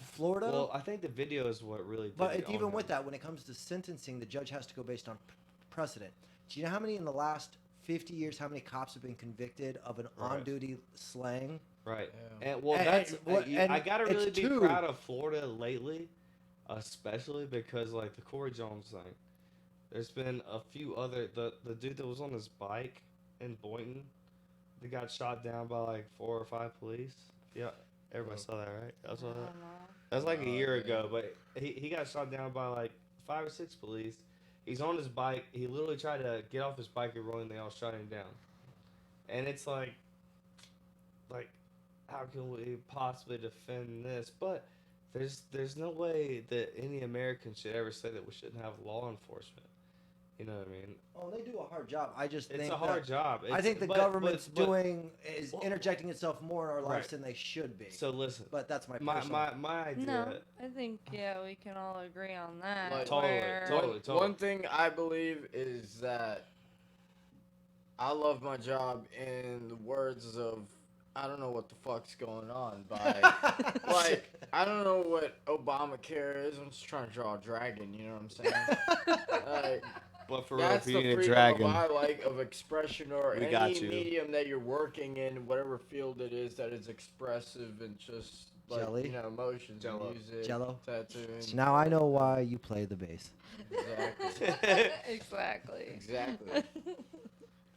Florida. Well, I think the video is what really. Did But it on even him. with that, when it comes to sentencing, the judge has to go based on precedent. Do you know how many in the last 50 years, how many cops have been convicted of an Right. on-duty slang? Right. Yeah. And well, And- that's and I gotta it's really be two. proud of Florida lately, especially because like the Corey Jones thing. There's been a few other the dude that was on his bike in Boynton, that got shot down by like 4 or 5 police. Yeah, everybody saw that, right? That's I what don't that. know. That's like a Oh, year yeah. ago, but he got shot down by like 5 or 6 police. He's on his bike. He literally tried to get off his bike and roll, and they all shot him down. And it's like, how can we possibly defend this? But there's no way that any American should ever say that we shouldn't have law enforcement. You know what I mean? Oh, they do a hard job. I just It's think a hard that- job. I think the but- government's but- is Well- interjecting itself more in our lives Right. than they should be. So listen, But that's my my personal. my idea. No, I think we can all agree on that. Like- Totally, where- totally. One thing I believe is that I love my job in the words of I don't know what the fuck's going on by like I don't know what Obamacare is. I'm just trying to draw a dragon. You know what I'm saying? Like, But for real, that's if the you need a freedom dragon, of I like of expression or We any got you. medium that you're working in, whatever field it is that is expressive and just like Jelly? you know emotions, Jello. music, Jello? tattooing. So now I know why you play the bass. Exactly. Exactly. Exactly.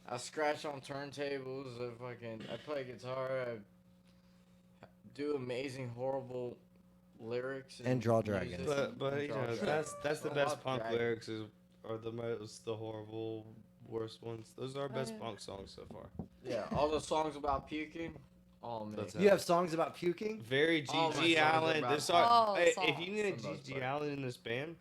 I scratch on turntables. I play guitar. I do amazing, horrible lyrics And draw music, dragons. but and you draw know dragons. that's the I best love punk dragons. lyrics are the horrible worst ones. Those are our best yeah. punk songs so far. Yeah, all the songs about puking, all me. That's You have songs about puking? Very All my G.G. songs are Allen. about This punk. All hey, if you songs. need a For the most G.G. part. Allen in this band,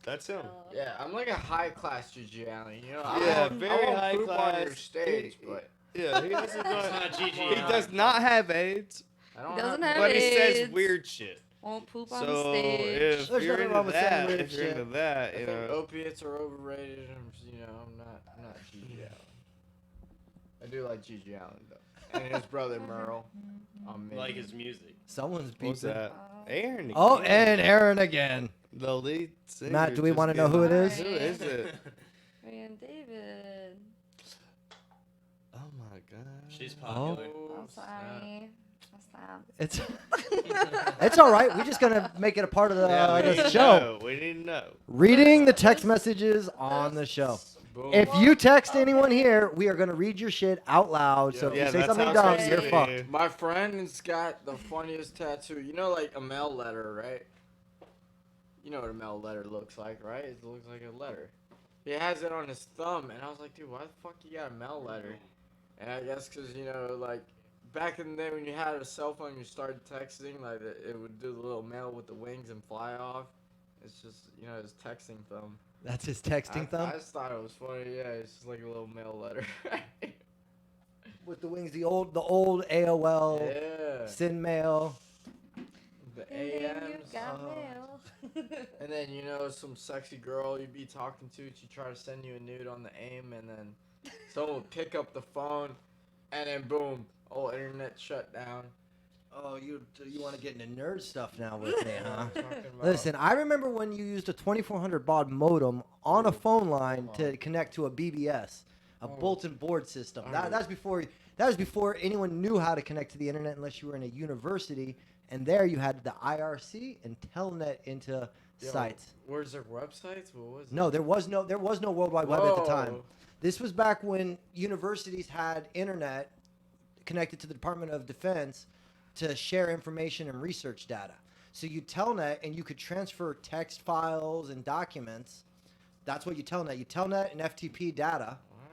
that's him. Yeah, I'm like a high class Gigi Allen. You know, Yeah, I won't, very I won't high poop on your class. stage, but Yeah, he doesn't. not G.G. He Allen. does not have AIDS, I don't doesn't have. have but he says AIDS. weird shit. Won't poop on So stage. if There's you're nothing into wrong with saying that, weird if you're shit. into that, I you think know, opiates are overrated. I'm not Gigi Allen. I do like Gigi Allen though, and his brother Merle. Like his music. Someone's what's beeping. that? Aaron. Oh, again. and Aaron again. The lead singer. Matt, do we just wanna know getting- who it is? Who is it? And David. Oh my god. She's popular. I'm sorry. That's not. It's it's all right. We're just gonna make it a part of the Yeah, we need this to show. know. We need to know. Reading the text messages on the show. Boom. If you text anyone here, we are gonna read your shit out loud. So if Yeah, you say that's something how dumb, it's you're supposed to fucked. be. My friend's got the funniest tattoo. You know, like a mail letter, right? You know what a mail letter looks like, right? It looks like a letter. He has it on his thumb, and I was like, dude, why the fuck you got a mail letter? And I guess because, you know, like, back in the day when you had a cell phone, you started texting, like, it would do the little mail with the wings and fly off. It's just, you know, his texting thumb. That's his texting thumb I just thought it was funny. Yeah, it's just like a little mail letter. with the wings. The old AOL Yeah. send mail. The You AMs. got uh, mail. And then, you know, some sexy girl you'd be talking to, she'd try to send you a nude on the AIM, and then someone would pick up the phone, and then boom, oh, internet shut down. Oh, you want to get into nerd stuff now with me, huh? Talking about- Listen, I remember when you used a 2400 baud modem on a phone line to connect to a BBS, a bulletin board system. That's before anyone knew how to connect to the internet unless you were in a university, and there you had the IRC and Telnet into Yo, sites. Where's their websites? What was it? No, there was no World Wide Web at the time. Whoa. This was back when universities had internet connected to the Department of Defense to share information and research data. So you Telnet and you could transfer text files and documents. That's what you Telnet. You Telnet and FTP data, What?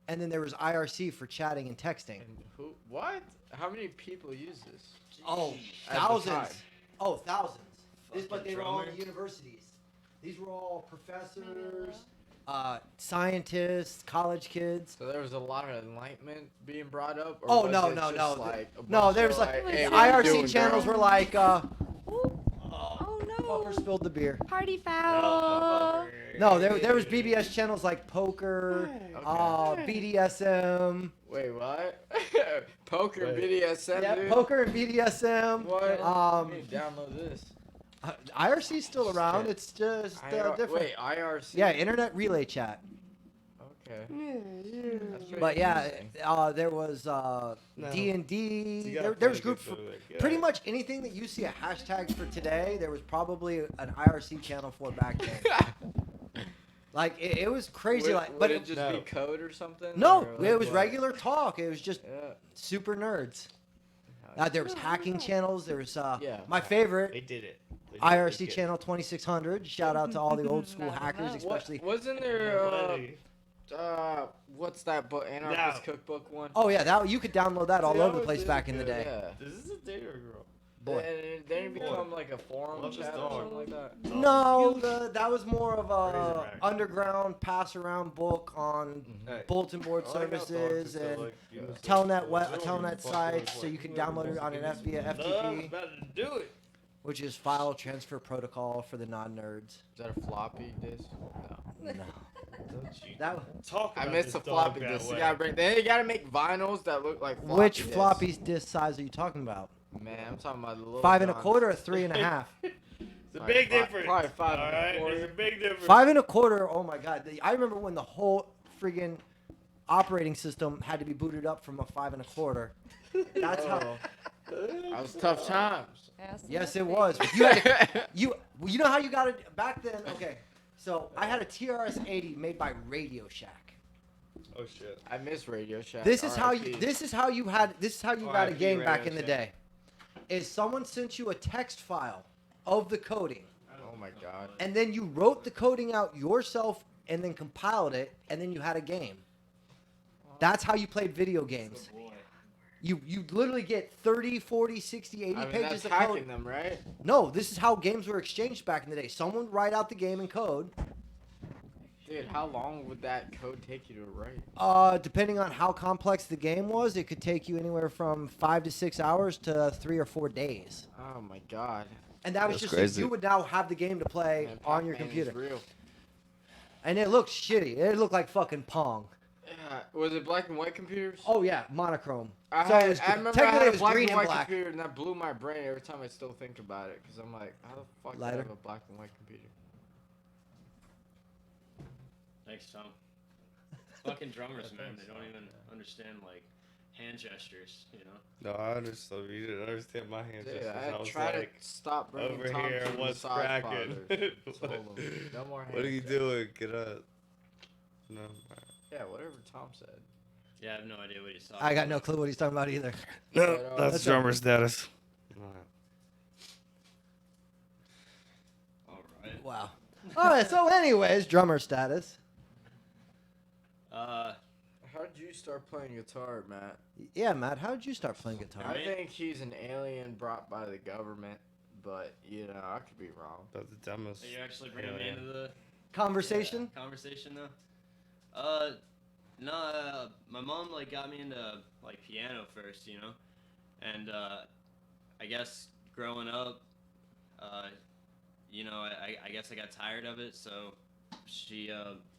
and then there was IRC for chatting and texting. And who? What? How many people use this? Oh, At the thousands. time. Oh, thousands. But Fucking they were all in drummers. the universities. These were all professors, scientists, college kids. So there was a lot of enlightenment being brought up. Or Oh was no it no just no! Like a No, bunch there of was like hey, the what you IRC doing, channels girl? were like, Oh no. fucker spilled the beer. Party foul. No, there was BBS channels like poker, BDSM. Wait, what? Poker Wait. BDSM, Yeah, dude. poker and BDSM. What? I need to download this. IRC's still around. Shit. It's just IR different. Wait, IRC. Yeah, internet relay chat. Okay. That's pretty But yeah, interesting. there was No. D&D. You gotta There was play groups good for for that guy. pretty much anything that you see a hashtags for today. There was probably an IRC channel for back then. Like it was crazy. Would, like, would but it just be No. code or something? no, or like it was what? regular talk. It was just Yeah. super nerds. There was hacking channels. There was Yeah. my favorite They did it. They did IRC it. channel 2600. Shout out to all the old school No, hackers, no. especially. Wasn't there Buddy. what's that book? Anarchist No. cookbook one. Oh yeah, that you could download that all See, that over the was place really back in the good, day. Yeah. Is this a date or a girl? Boy. And then it become like a forum Love this chat or dog. something like that. No, that was more of a Razorback. underground pass around book on Hey. bulletin board I like how dogs services are still, and like, you know, telnet so- web, so telnet fucking sites, so like- you can download it on an via Love's FTP, about to do it. which is file transfer protocol for the non-nerds. Is that a floppy disk? No. No, Don't you that talk I about missed this the dog floppy that disk. You way. gotta bring. Then you gotta make vinyls that look like floppy which disks. floppy disk size are you talking about? Man, I'm talking about the little 5 and a Johns. quarter or 3 and a half? It's a Like big fi- difference. probably 5 All and a right, quarter. there's a big difference. 5 and a quarter. Oh my god! I remember when the whole friggin' operating system had to be booted up from a 5 and a quarter. That's how. Oh, that was tough times. Yes, it was. You had to, you know how you got it back then. Okay, so I had a TRS-80 made by Radio Shack. Oh shit. I miss Radio Shack. This is how RIP. you. This is how you got a RIP game back Radio in the Shack. day. Is someone sent you a text file of the coding, Oh my god. and then you wrote the coding out yourself, and then compiled it, and then you had a game. That's how you played video games. You literally get 30, 40, 60, 80 I mean, pages that's of hacking code. them, right? No, this is how games were exchanged back in the day. Someone would write out the game in code. Dude, how long would that code take you to write? Depending on how complex the game was, it could take you anywhere from 5 to 6 hours to 3 or 4 days. Oh my god. And that was That's just crazy. you would now have the game to play Man, on your Pac-Man is computer. Real. And it looked shitty. It looked like fucking Pong. Yeah. Was it black and white computers? Oh yeah, monochrome. I, So had, it was, I remember I technically had it a was black green and and white black. computer, and that blew my brain every time I still think about it. Because I'm like, how the fuck do I Lighter? have a black and white computer? Thanks, Tom. Fucking drummers, man. They don't even understand like hand gestures, you know. No, I understand. You didn't understand my hand Dude, gestures. I was try like, to stop bringing over Tom here, to the what's massage cracking? parlors. Told him, no more What are you hand doing? Get up. No. Yeah, whatever Tom said. Yeah, I have no idea what he's talking I got no about. clue what he's talking about either. No, But, that's That's drummer status. All right. Wow. All right. So, anyways, drummer status. How'd you start playing guitar, Matt? Yeah, Matt. How did you start playing guitar? I Me? think he's an alien brought by the government, but you know I could be wrong. That's the dumbest. Are you actually bringing me Yeah. into the Conversation. conversation though? No, my mom like got me into like piano first, you know, and I guess growing up, you know, I guess I got tired of it, so she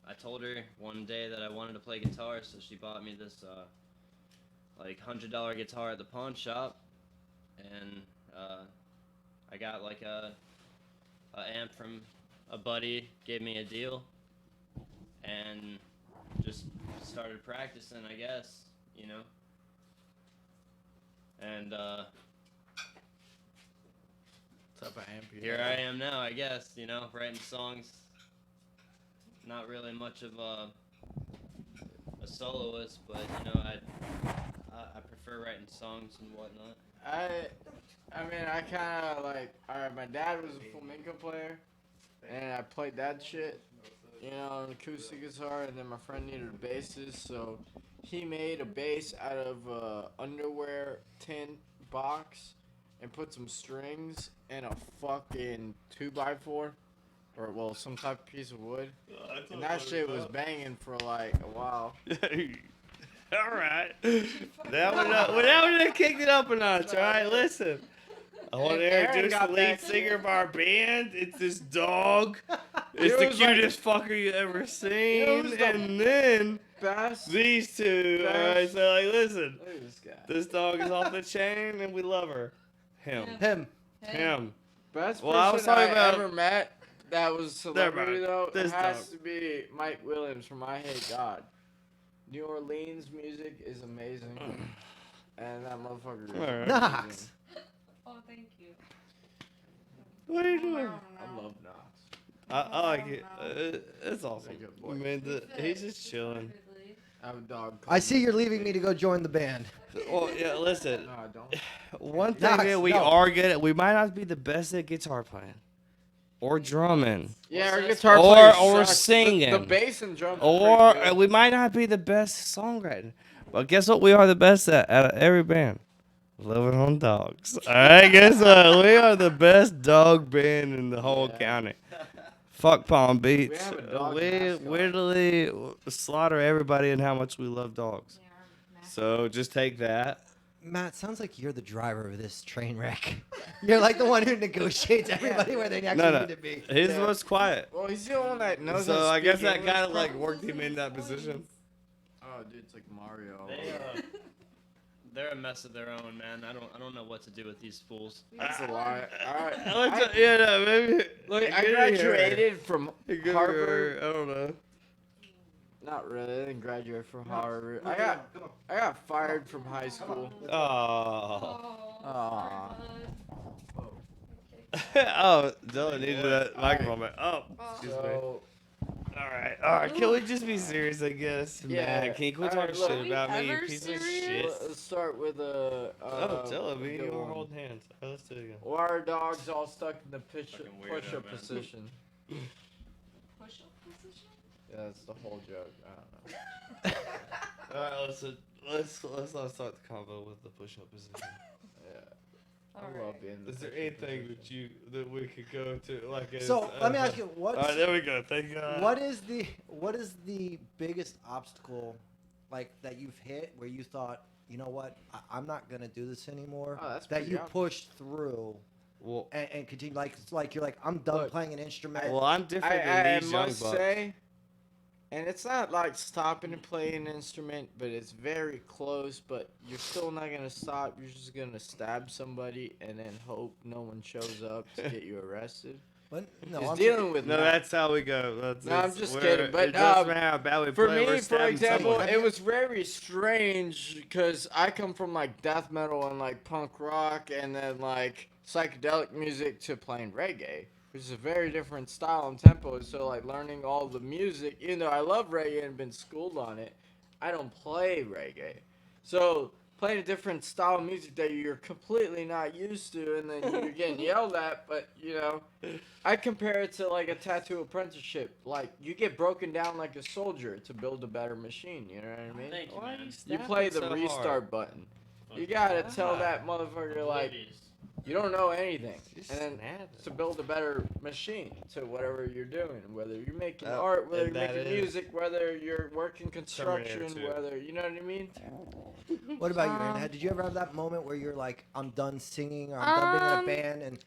I told her one day that I wanted to play guitar, so she bought me this like $100 guitar at the pawn shop, and I got like a amp from a buddy, gave me a deal, and just started practicing, I guess, you know. And What's up, amp? here I am now, I guess, you know, writing songs. Not really much of a soloist, but you know, I prefer writing songs and whatnot. I mean, I kind of like. Alright, my dad was a flamenco player, and I played that shit, you know, an acoustic guitar. And then my friend needed a bassist, so he made a bass out of underwear tin box and put some strings and a fucking 2x4, or well, some type of piece of wood. And that shit was banging for like a while. All right. Now we done kicked it up a notch. All right, listen. I want to Aaron introduce the got lead back singer here. of our band. It's this dog. It's It the was like- cutest fucker you ever seen. was the And then Best. these two. All right, so like, listen. Look at this guy. This dog is off the chain, and we love her. Him. Him. Best Well, I was person talking I about- ever met that was celebrity mind. though This has dog. to be Mike Williams from I Hate God. New Orleans music is amazing, and that motherfucker. Is Alright. Knox. amazing. Oh, thank you. What are you doing? I love Knox. I like it. It's awesome. Very good boy. I mean, he's just chilling. I have a dog. I called see you're leaving me to go join the band. Well, yeah, listen. No, I don't. One thing Knox, that we no. are good at, we might not be the best at guitar playing or drumming Yeah, our that? guitar Or- player or sucks. singing. The bass and drums. or are we might not be the best songwriting. But guess what we are the best at out of every band? Living on Dogs. All right, guess what? We are the best dog band in the whole Yeah. county. Fuck Palm Beach. We have a dog We mascot. literally slaughter everybody in how much we love dogs. So just take that. Matt, sounds like you're the driver of this train wreck. You're like the one who negotiates everybody where they actually No. need to be. He's Yeah. the most quiet. Well, he's the only one that knows. So how to I guess speak that kind of English like worked him in that position. Oh, dude, it's like Mario. They're a mess of their own, man. I don't know what to do with these fools. That's a lie. Alright. Yeah, no, maybe. Look, I Good to hear. graduated from Good to Harvard. hear. I don't know. Not really. I didn't graduate from Harvard. I got fired from high school. Oh. Aw. Oh, Dylan needed that microphone. Back. Oh, excuse me. So, All right. Can we just be serious? I guess. Yeah. Man, can you quit Alright, talking look. shit about me, you Ever piece of serious? shit? let's start with a. Oh, Dylan, me and good you were one. holding hands. All right, let's do it again. Why are dogs all stuck in the Fucking weirdo, push-up man. position? Push-up position? Yeah, that's the whole joke. I don't know. All right, let's not start the convo with the push-up position. Yeah. I Alright. love being in the Is there push-up anything position. that we could go to like? So let me ask you, All right, there we go. Thank God. what is the biggest obstacle, like that you've hit where you thought, you know what, I'm not gonna do this anymore. Oh, that's that pretty you obvious. pushed through Well, and continue. Like it's like you're like, I'm done Look, playing an instrument. well, I'm different I than these young must bucks. say, and it's not like stopping to play an instrument, but it's very close. But you're still not gonna stop. You're just gonna stab somebody and then hope no one shows up to get you arrested. But no, He's I'm dealing with No, that. that's how we go. That's, No, I'm it's- just we're- kidding, but, it doesn't um, matter how bad we For play. we're me, for stabbing example, someone. it was very strange because I come from like death metal and like punk rock and then like psychedelic music to playing reggae, which is a very different style and tempo. So like learning all the music, even though I love reggae and been schooled on it, I don't play reggae. So playing a different style of music that you're completely not used to, and then you're getting yelled at. But I compare it to like a tattoo apprenticeship. Like you get broken down like a soldier to build a better machine. You know what I mean? Thank you, Why man. You play the restart button. You gotta tell that motherfucker like you don't know anything, and then to build a better machine to whatever you're doing, whether you're making art, whether you're and that making is music, whether you're working construction, Terminator 2. whether you know what I mean. What about you, Aaron? Did you ever have that moment where you're like, I'm done singing, or I'm done being in a band, and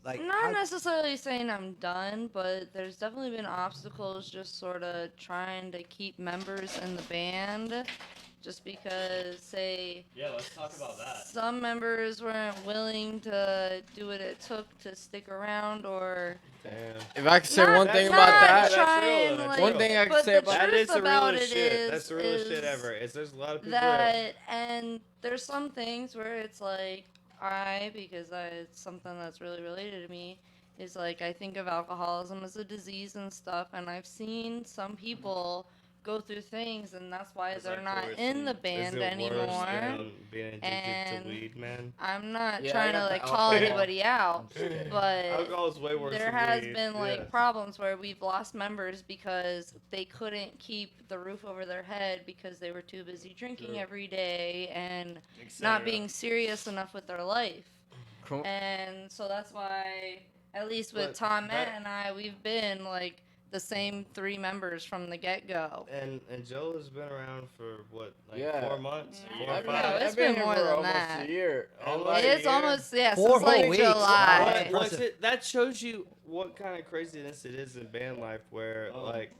like, Not necessarily saying I'm done, but there's definitely been obstacles just sort of trying to keep members in the band. Just because, say, Yeah, let's talk about that. some members weren't willing to do what it took to stick around, or Damn. If I could say Not- one thing not about that, trying, that's like, one thing I could but say the about That truth is the about realest it shit. is- That's the realest shit is ever. There's a lot of people that, and there's some things where it's like, because it's something that's really related to me, is like, I think of alcoholism as a disease and stuff, and I've seen some people go through things, and that's why It's they're like not worse in the than- band Is it anymore. worse than being addicted And to weed, man? I'm not Yeah, I trying to got the like call alcohol. anybody out, I'm just kidding. but Alcohol is way worse there than has weed. been like yes. problems where we've lost members because they couldn't keep the roof over their head because they were too busy drinking True. every day and Etc. not being serious enough with their life. Cool. And so that's why, at least with But Tom, Matt, that- and I, we've been like the same 3 members from the get-go. And Joe has been around for what, like Yeah. 4 months, Yeah. 4 or I've been, 5. No, it's I've been been here more for than almost that. a year. And, Almost like, a It's year? almost, yeah, 4 since whole like weeks. Wow. July. That's What's impressive. it? That shows you what kind of craziness it is in band life, where like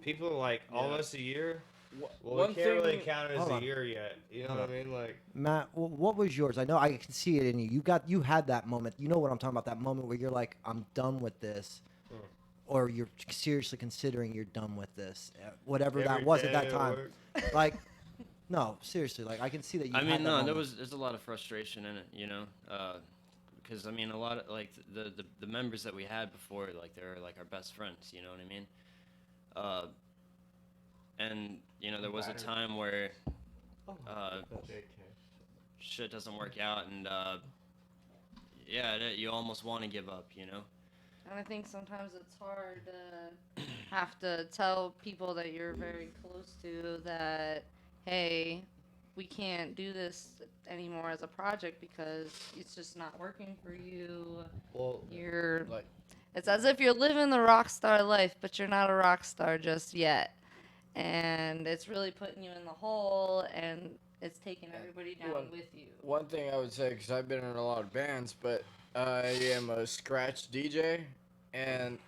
people like almost a year. Well, one we can't really thing- count it as Hold a on. year yet. You know Hold what I mean? Like, Matt, what was yours? I know I can see it in you. You had that moment. You know what I'm talking about? That moment where you're like, I'm done with this, or you're seriously considering you're done with this, whatever that every was at day that at time. work. Like, no, seriously. Like I can see that you. I had mean, that no, moment. there's a lot of frustration in it, you know, because I mean, a lot of like the members that we had before, like they're like our best friends, you know what I mean? And you know, there was a time where shit doesn't work out, and you almost want to give up, you know. And I think sometimes it's hard to have to tell people that you're very close to that, hey, we can't do this anymore as a project because it's just not working for you. Well, You're, Like- it's as if you're living the rock star life, but you're not a rock star just yet. And it's really putting you in the hole, and it's taking everybody down One- with you. One thing I would say, because I've been in a lot of bands, but I am a scratch DJ, and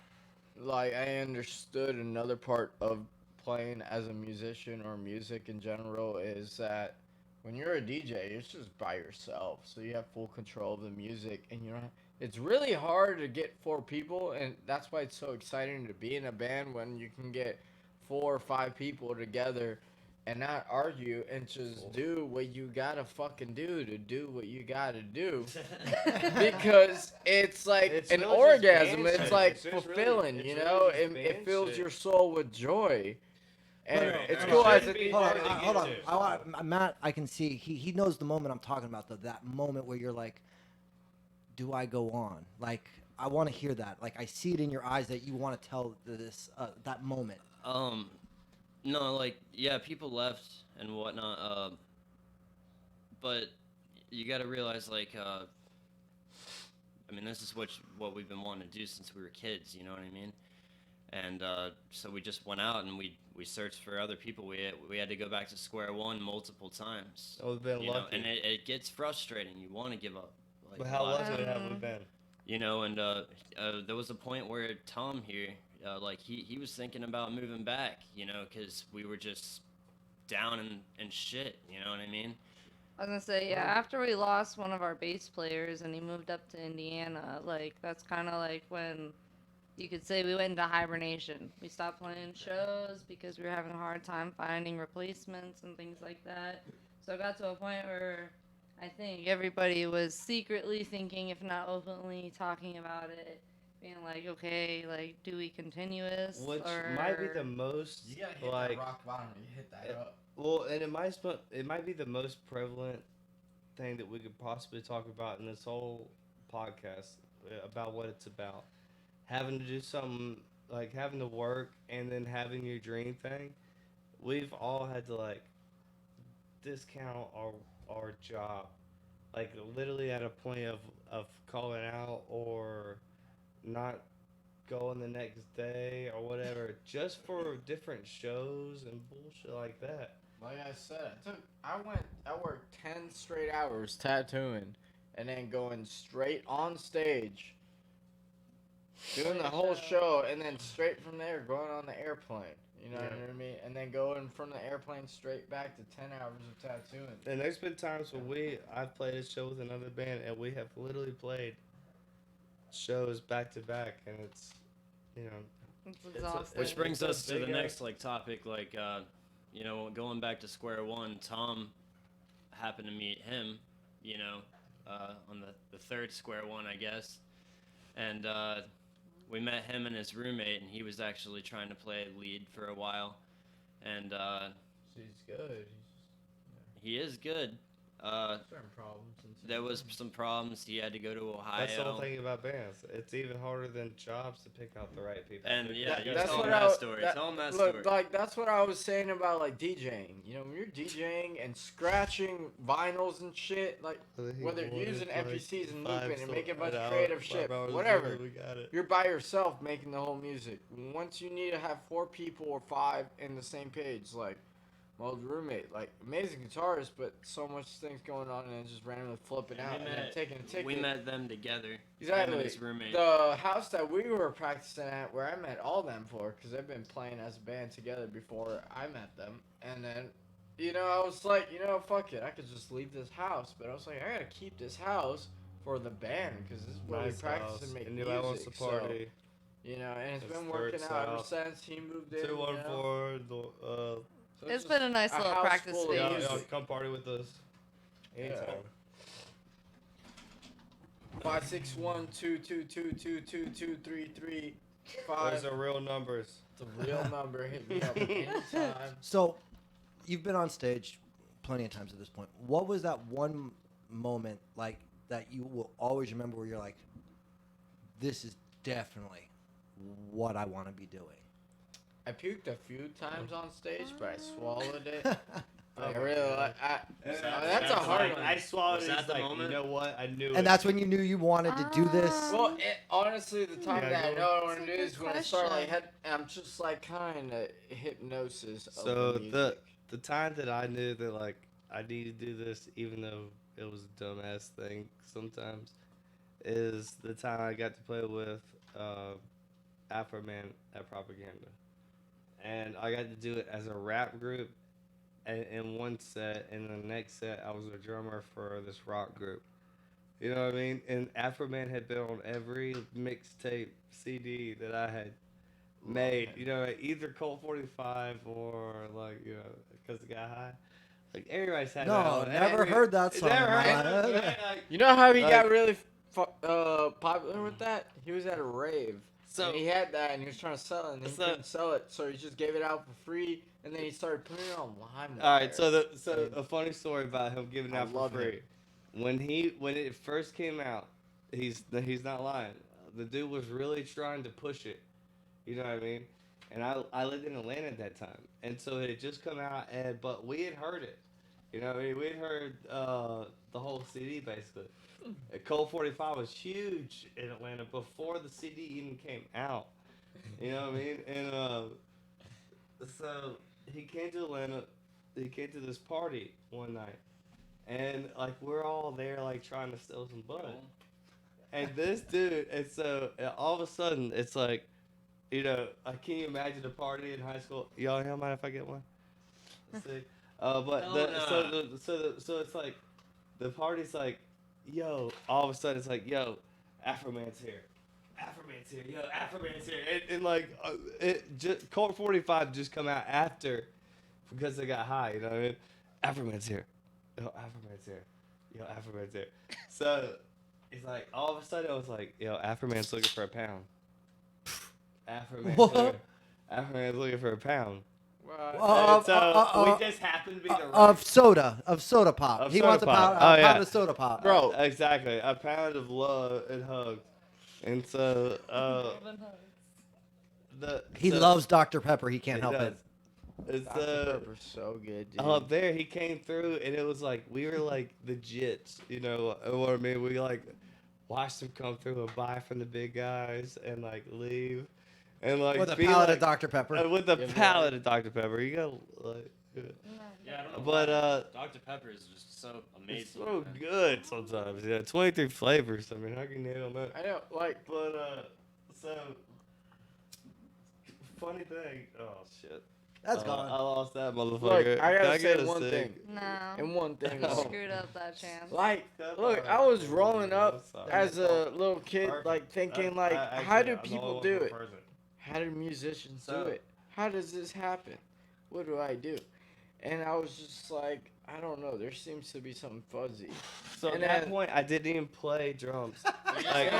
like I understood another part of playing as a musician or music in general is that when you're a DJ, it's just by yourself, so you have full control of the music, and you know it's really hard to get 4 people, and that's why it's so exciting to be in a band when you can get 4 or 5 people together and not argue and just do what you gotta fucking do to do what you gotta do. Because it's like It's an really just orgasm. band It's shit. like It's just really- fulfilling, it's you really know? just It band fills shit. your soul with joy. And No, no, it's no, cool no. as Shouldn't a be Hold on, hard to get hold on. to. I want Matt. I can see he knows the moment I'm talking about. Though that moment where you're like, "Do I go on?" Like I want to hear that. Like I see it in your eyes that you want to tell this that moment. No, like yeah, people left and whatnot. But you got to realize, like, I mean, this is what we've been wanting to do since we were kids. You know what I mean? And so we just went out and we searched for other people. We had to go back to square one multiple times. Oh, we've been You know, lucky. and it gets frustrating. You want to give up. Like, But how a lot. lucky have we been? You know, and there was a point where Tom here, like he was thinking about moving back, you know, because we were just down and shit. You know what I mean? I was gonna say, yeah, after we lost one of our bass players and he moved up to Indiana, like, that's kind of like when you could say we went into hibernation. We stopped playing shows because we were having a hard time finding replacements and things like that. So it got to a point where I think everybody was secretly thinking, if not openly talking about it, being like, okay, like, do we continue this? Which or... might be the most You gotta hit like that rock bottom. You hit that up. well, and it might be the most prevalent thing that we could possibly talk about in this whole podcast about what it's about. Having to do something like having to work and then having your dream thing. We've all had to like discount our job, like literally at a point of calling out or not going the next day or whatever, just for different shows and bullshit like that. Like I said, I worked 10 straight hours tattooing, and then going straight on stage, doing the whole show, and then straight from there going on the airplane. You know what I mean? And then going from the airplane straight back to 10 hours of tattooing. And there's been times when I've played a show with another band and we have literally played shows back to back, and it's, you know, It's It's a- exhausting. Which brings It's a us to the big next like topic, like you know, going back to square one. Tom happened to meet him, you know, on the third square one, I guess, and we met him and his roommate, and he was actually trying to play lead for a while, and She's good. he is good. Certain problems. And There was some problems. He had to go to Ohio. that's the whole thing about bands. It's even harder than jobs to pick out the right people. And yeah, That- you that's tell what him I- that story. that- Tell him that Look, story. like that's what I was saying about like DJing. You know, when you're DJing and scratching vinyls and shit, like whether you're using MPCs and looping and making a bunch of creative shit, whatever. We got it. You're by yourself making the whole music. Once you need to have 4 people or 5 in the same page, like my old roommate, like amazing guitarist, but so much things going on and then just randomly flipping out and then taking a ticket. We met them together. Him Exactly. and his roommate. The house that we were practicing at, where I met all them for, because they've been playing as a band together before I met them. And then, you know, I was like, you know, fuck it, I could just leave this house. But I was like, I gotta keep this house for the band, because this is where we practice and make and music. I wants to party. So, you know, and it's It's been third working out ever south. since he moved in. 214. So It's just been a nice a little house practice full of space. Yeah, music. yeah, come party with us. Anytime. 561-222-222335. Those are real numbers. It's a real number. Hit me up anytime. So, you've been on stage plenty of times at this point. What was that one moment like that you will always remember where you're like, this is definitely what I want to be doing? I puked a few times on stage, but I swallowed it. I really like. That's a hard one. I swallowed Was it. that It's the like, moment? you know what? I knew it. And that's when you knew you wanted to do this? Well, honestly, the time Yeah, that I go know on. what I want to do That's a is good when I start like question. I'm just like kind of hypnosis of So the music. the time that I knew that like I need to do this, even though it was a dumbass thing sometimes, is the time I got to play with Afro Man at Propaganda, and I got to do it as a rap group, in one set, and the next set I was a drummer for this rock group. You know what I mean? And Afro Man had been on every mixtape CD that I had made, you know, either Colt 45 or like, you know, because it got high. Like everybody's had that. No, on never every- heard that song. Never heard man. it, man, like, You know how he got Like- really popular with that? He was at a rave. So- and he had that, and he was trying to sell it, and he So- couldn't sell it, so he just gave it out for free, and then he started putting it on LimeWire. all right, so a funny story about him giving it I out for love free. it. When it first came out, he's not lying. The dude was really trying to push it. You know what I mean? And I lived in Atlanta at that time, and so it had just come out, but we had heard it. You know, what I mean? We had heard the whole CD basically. Colt 45 was huge in Atlanta before the CD even came out. You know what I mean? And so he came to Atlanta. He came to this party one night, and like we're all there, like trying to steal some bud. And this dude, and so all of a sudden, it's like, you know, can you imagine a party in high school? Y'all mind if I get one? Let's see. But Hell the, nah. so it's like, the party's like, yo. All of a sudden, it's like, yo, Afro Man's here. Afro Man's here. Yo, Afro Man's here. And like, Colt 45 just come out after, because they got high. You know what I mean? Afro Man's here. Yo, Afro Man's here. Yo, Afro Man's here. So He's like, all of a sudden, it was like, yo, Afro Man's looking for a pound. What? Afro Man's looking for a pound. Well, And so we just happened to be the right. Of soda pop. Of He soda wants a pop. pound, Oh, a yeah. pound of soda pop. Bro. Exactly. A pound of love and hugs. And so, He so loves Dr. Pepper. He can't help does. it. It's Dr. Pepper's so good, dude. up there, he came through, and it was like we were like the jits, you know what I mean? We like watched him come through and buy from the big guys and like leave, and like With a be pallet like, of Dr. Pepper. with a Yeah, man. pallet of Dr Pepper. You gotta like, Yeah, I don't know. but Dr. Pepper is just so amazing. it's so man. good sometimes. Yeah, 23 flavors. I mean, how can you nail that? I know, like, But so funny thing. Oh shit. That's I gone. lost that motherfucker. look, I gotta Can say a one cig? thing. No. And one thing, You Oh. though. screwed up that chance. Like, That's look, alright. I was rolling up Sorry. as a little kid, Perfect. like thinking, like, Actually, how do I'm the people only do one it? person. How do musicians So- do it? How does this happen? What do I do? And I was just like, I don't know. There seems to be something fuzzy. So at And that then- point, I didn't even play drums. You're just, Like,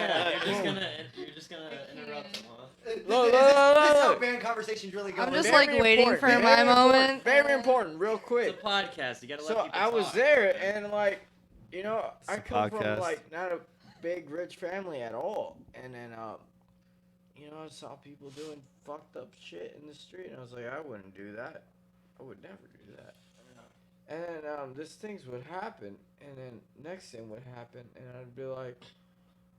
you're just gonna interrupt him, huh? Look, This look, is how look. band conversations really go. I'm just Very like waiting for important, my very important, moment. Very important, real It's quick. a podcast. You gotta let So people I was talk. there, and like, you know, I a come from podcast. like not a big rich family at all, and then you know, I saw people doing fucked up shit in the street, and I was like, I wouldn't do that. I would never do that. And then this things would happen, and then next thing would happen, and I'd be like,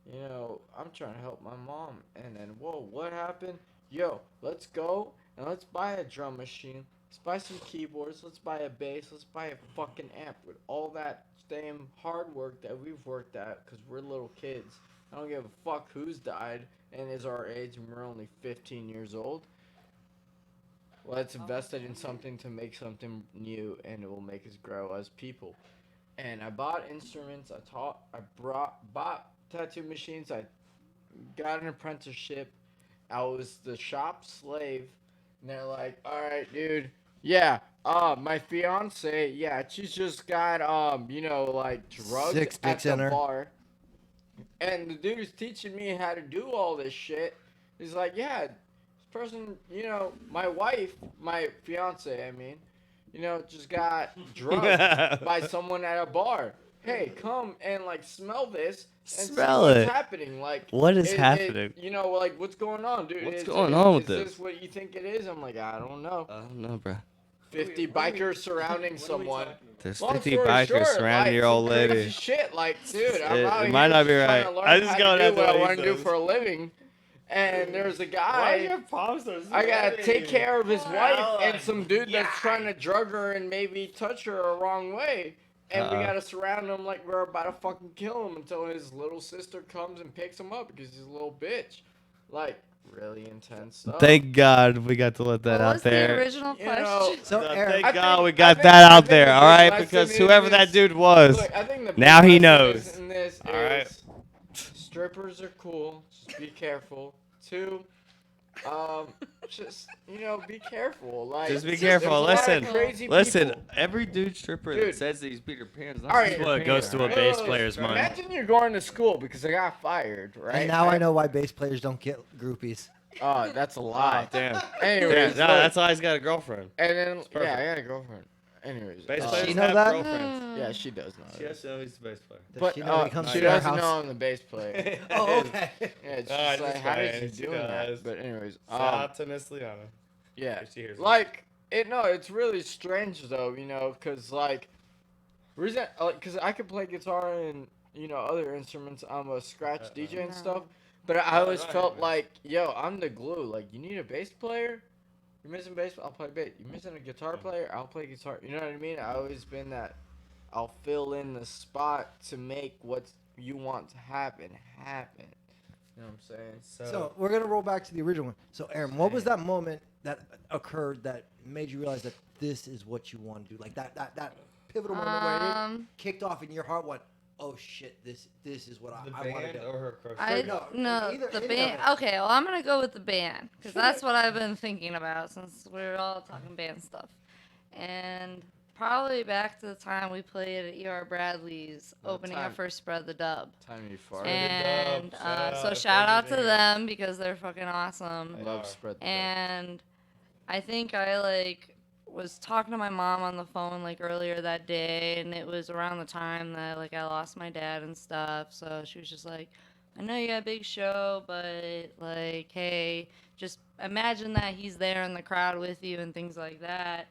you know, I'm trying to help my mom, and then whoa, what happened? Yo, let's go and let's buy a drum machine. Let's buy some keyboards. Let's buy a bass. Let's buy a fucking amp with all that damn hard work that we've worked at because we're little kids. I don't give a fuck who's died and is our age and we're only 15 years old. Let's invest it in something to make something new and it will make us grow as people. And I bought instruments. Bought tattoo machines. I got an apprenticeship. I was the shop slave. And they're like, all right, dude. Yeah, my fiance, yeah, she's just got, you know, like drugged Six at dicks the in her. bar. And the dude's teaching me how to do all this shit. He's like, yeah, this person, you know, my wife, my fiance, I mean, you know, just got drugged by someone at a bar. Hey, come and like smell this and Smell see what's it. happening. Like, What is happening? you know, like what's going on, dude? What's Is going on with is this? this what you think it is? I'm like, I don't know. I don't know, bro. 50 bikers surrounding someone. There's Long 50 story bikers short, surrounding like, your old some crazy lady. Shit, like, dude, I'm It- out it here might not be just trying right. to learn I just how going to after do what what I he want to do says. for a living. And there's a guy. palms so I gotta take care of his wife Wow. and some dude that's trying to drug her and maybe touch her a wrong way. And we Uh-uh. gotta surround him like we're about to fucking kill him until his little sister comes and picks him up because he's a little bitch. Like, really intense stuff. Thank God we got to let that What out was the there. original You know, question? So, So Aaron, thank I God think- we I got think- that I out think there, the all big right? lesson Because in whoever that this- dude was, Look, I think the big now he lesson knows. In this All right. is strippers are cool. Just be careful. 2, just you know, be careful. Like, just be there's careful. a lot of Listen, crazy listen. people. Every dude stripper Dude. that says that he's Peter Pan's not All right. Peter Well, it goes Pan, to a all right? bass player's mind. Imagine you're going to school because I got fired, right? and now I know why bass players don't get groupies. Oh, that's a Oh, lie. damn. Anyways, Damn, no, that's why he's got a girlfriend. and then perfect. yeah, I got a girlfriend. Anyways, Bass Does players she know have that? girlfriends. yeah, she does know. She has to know he's the bass player. Does But she know he comes she to their doesn't house? know I'm the bass player. Oh, okay. Yeah, it's Oh, just like, just how fine, is she he doing does. that? But anyways, Shout out to Miss Liana. yeah, If she hears it. like it's really strange though, you know, cause like, reason, cause I could play guitar and you know other instruments. I'm a scratch DJ and No. stuff, but I always Right, felt man. like, yo, I'm the glue. Like, you need a bass player. You're missing bass. I'll play bass. You're missing a guitar player. I'll play guitar. You know what I mean? I always been that. I'll fill in the spot to make what you want to happen happen. You know what I'm saying? So we're gonna roll back to the original one. So Aaron, what was that moment that occurred that made you realize that this is what you want to do? Like that pivotal moment where it kicked off in your heart. What? Oh shit! This is what The I want to band do. or her crush? I No, no either- the any of band. it. Okay, well I'm gonna go with the band because that's what I've been thinking about since we're all talking band stuff. And Probably back to the time we played at E.R. Bradley's, That opening time. up for Spread the Dub. Time you fart. And Dub. Shout so out shout out Spread to the them because they're fucking awesome. They Love are. spread the dub. And I think I like was talking to my mom on the phone like earlier that day, and it was around the time that like I lost my dad and stuff. So she was just like, I know you got a big show, but like, hey, just imagine that he's there in the crowd with you and things like that.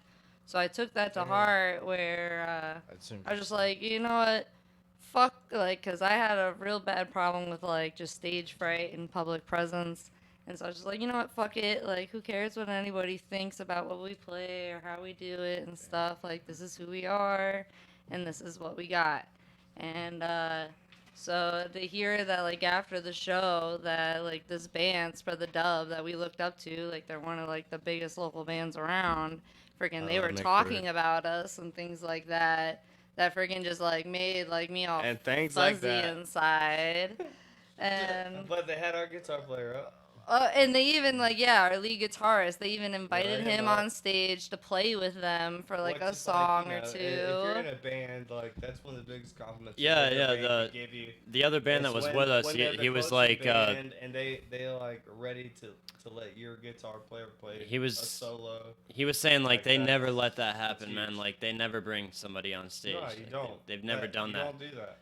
So I took that to Mhm. heart, where I was just like, you know what, fuck, like, cause I had a real bad problem with like just stage fright in public presence. And so I was just like, you know what, fuck it. Like, who cares what anybody thinks about what we play or how we do it and stuff. Like, this is who we are, and this is what we got. And so to hear that, like, after the show, that, like, this band, Spread the Dub, that we looked up to, like, they're one of, like, the biggest local bands around, freaking, they were Nick talking Rude. about us and things like that. That freaking just, like, made, like, me all And things fuzzy like that. inside. And But they had our guitar player up. and they even like our lead guitarist. They even invited Right, him like- on stage to play with them for like Which a is song you or know, two. If you're in a band, like that's one of the biggest compliments. Yeah, a yeah, band the- can give you. The other band that It's was when- with us, when he, they're the he was closest like, band, and they like ready to let your guitar player play. He was- a solo. he was saying like Like they that. never let that happen, huge. man. Like they never bring somebody on stage. No, you Like, don't. They've never done you that. Don't do that.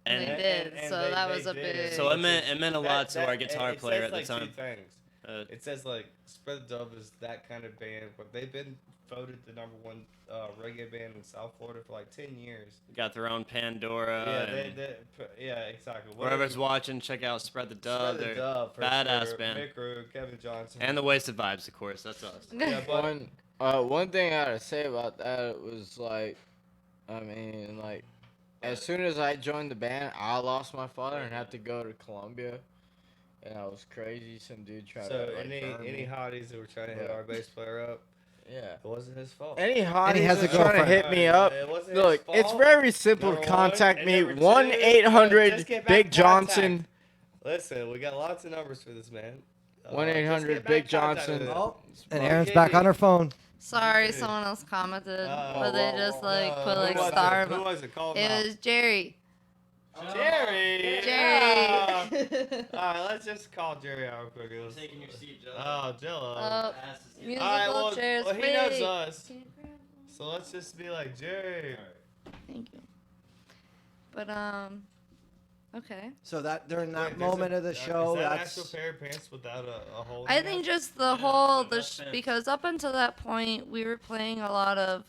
And they did, so that was a did. big- So it meant Which is- a lot to our guitar it player says, at the like, time. Two things. It says like Spread the Dub is that kind of band, but they've been voted the #1 reggae band in South Florida for like 10 years. Got their own Pandora. yeah, and yeah, exactly. whoever's watching, check out Spread the Dub. Spread the They're Dub for badass sure. band. Mick Rude, Kevin Johnson, And the Wasted Vibes, of course. That's us. yeah, but One thing I gotta say about that was like, I mean, like, as soon as I joined the band, I lost my father and had to go to Colombia, and I was crazy. Some dude tried so to like, burn any me. hotties that were trying to hit Yeah. our bass player up, Yeah. it wasn't his fault. Any hotties he has that's a trying to girlfriend. hit me up, It wasn't look, his it's fault. very simple Number to one, contact and me. number two, 1-800 just get back Big in Johnson. contact. Listen, we got lots of numbers for this man. 1-800 just get back Big in contact Johnson. with him. Oh, and Well, Aaron's JD. back on her phone. Sorry, Dude. someone else commented, Oh, but they just like put who like was it? star. Who was it? Call him It out. was Jerry. Jerry. Jerry. Alright, let's just call Jerry out real quick. Let's- Taking your seat, Joe. Oh, Jello. Oh, musical Alright, chairs. well, he Wait. knows us. Can you grab- So let's just be like, Jerry. Thank you. But okay. So that during that Wait, there's moment of the is show, that that's actual pair of pants without a hole in I it? think just the Yeah, whole the best fans. because up until that point we were playing a lot of.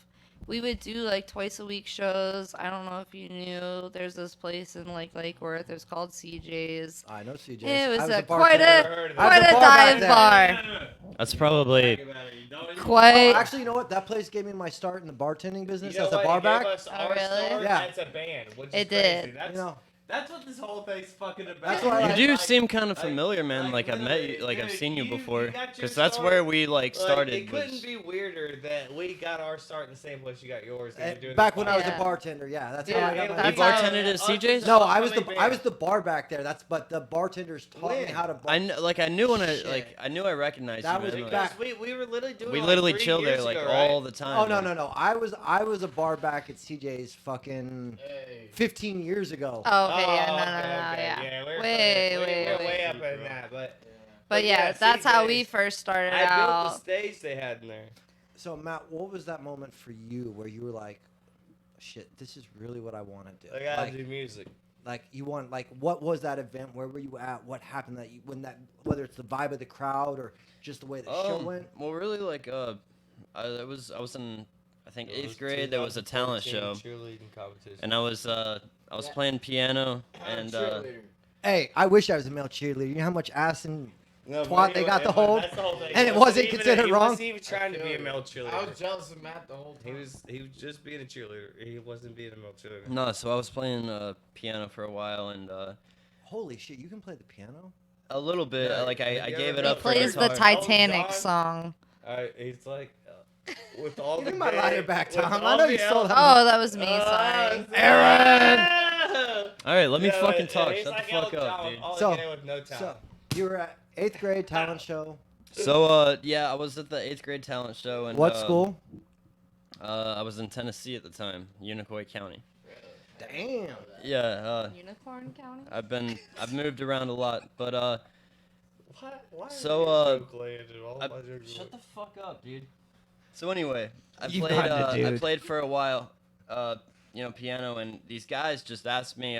We would do like twice a week shows. I don't know if you knew. There's this place in like Lake Worth. It's called CJ's. I know CJ. It was I a quite Never a heard of I was that. quite a a bar back dive then. bar. That's probably. Quite. Oh, actually, you know what? That place gave me my start in the bartending business You know as a what? bar It gave back. us Oh, our really? start Yeah. as a band, which is It crazy. did. That's, You know, that's what this whole thing's fucking about. That's why You I- do Like- seem kind of like- familiar, man. like Like I've met you, literally, like I've dude, seen you you before. got your Because that's start- where we like Like, started. it couldn't was- be weirder that we got our start in the same place you got yours. and and you're doing back this when I was a Yeah. bartender, yeah, that's how Yeah, I got and my. That's You how- bartended at CJ's? No, I was the Upcoming I was band. the bar back there. That's but the bartenders taught me When? how to. I knew when I Shit. I knew I recognized That you. was man, like- back- We were literally doing. we it, literally like 3 chill there years like ago, all right? the time. Oh no man. no no! I was a bar back at CJ's fucking Hey. 15 years ago. Oh, okay, yeah, Oh, no, okay, no, no, okay, yeah. we're Way, we're way, way way. up in that, but But yeah, that's how we CJ's. first started I built the out. stage they had in there. So Matt, what was that moment for you where you were like, "Shit, this is really what I want to do"? I gotta do music. Like you want like what was that event? Where were you at? What happened that you when that whether it's the vibe of the crowd or just the way the show went? Well, really, like, I was in, I think, 8th grade. There was a talent show, Cheerleading competition. and I was playing piano, and Cheerleader. Hey, I wish I was a male cheerleader. You know how much ass and No, twat but they it- got it to was- hold? that's the whole thing. And it He wasn't even- considered he wrong? wasn't even trying to be a male I cheerleader. was jealous of Matt the whole time. He was just being a cheerleader. He wasn't being a male cheerleader. no, so I was playing piano for a while, and holy shit, you can play the piano? a little bit, Yeah, like I yeah, gave it he up He for plays the guitar. Titanic John- song. He's like, with all Give the me my gay- lighter back, with Tom. I all know the you stole L- that. Oh, that was me. Sorry. Aaron! All right, let me Yeah, fucking but talk. he's Shut like the fuck Elton up, John, dude. all So- gay with no So talent. you were at 8th grade talent show. So yeah, I was at the 8th grade talent show, and What school? I was in Tennessee at the time, Unicoi County. Damn. Yeah, Unicorn County. I've moved around a lot, but Why So, joke landed? All I- my jokes shut were- the fuck up, dude. So anyway, You got it, I dude. played for a while, piano, and these guys just asked me,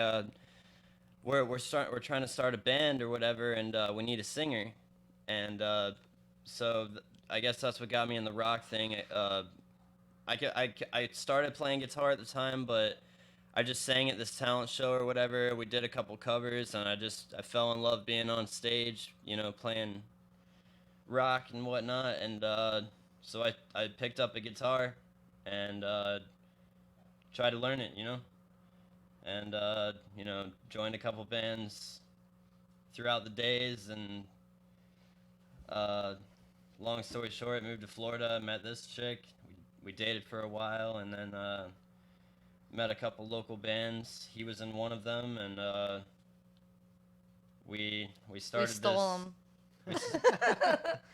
we're trying to start a band or whatever, and we need a singer, and I guess that's what got me in the rock thing. I started playing guitar at the time, but I just sang at this talent show or whatever. We did a couple covers, and I fell in love being on stage, playing rock and whatnot. And so I picked up a guitar and tried to learn it, and joined a couple bands throughout the days. And long story short, moved to Florida, met this chick. We dated for a while, and then met a couple local bands. He was in one of them, and we started We stole them.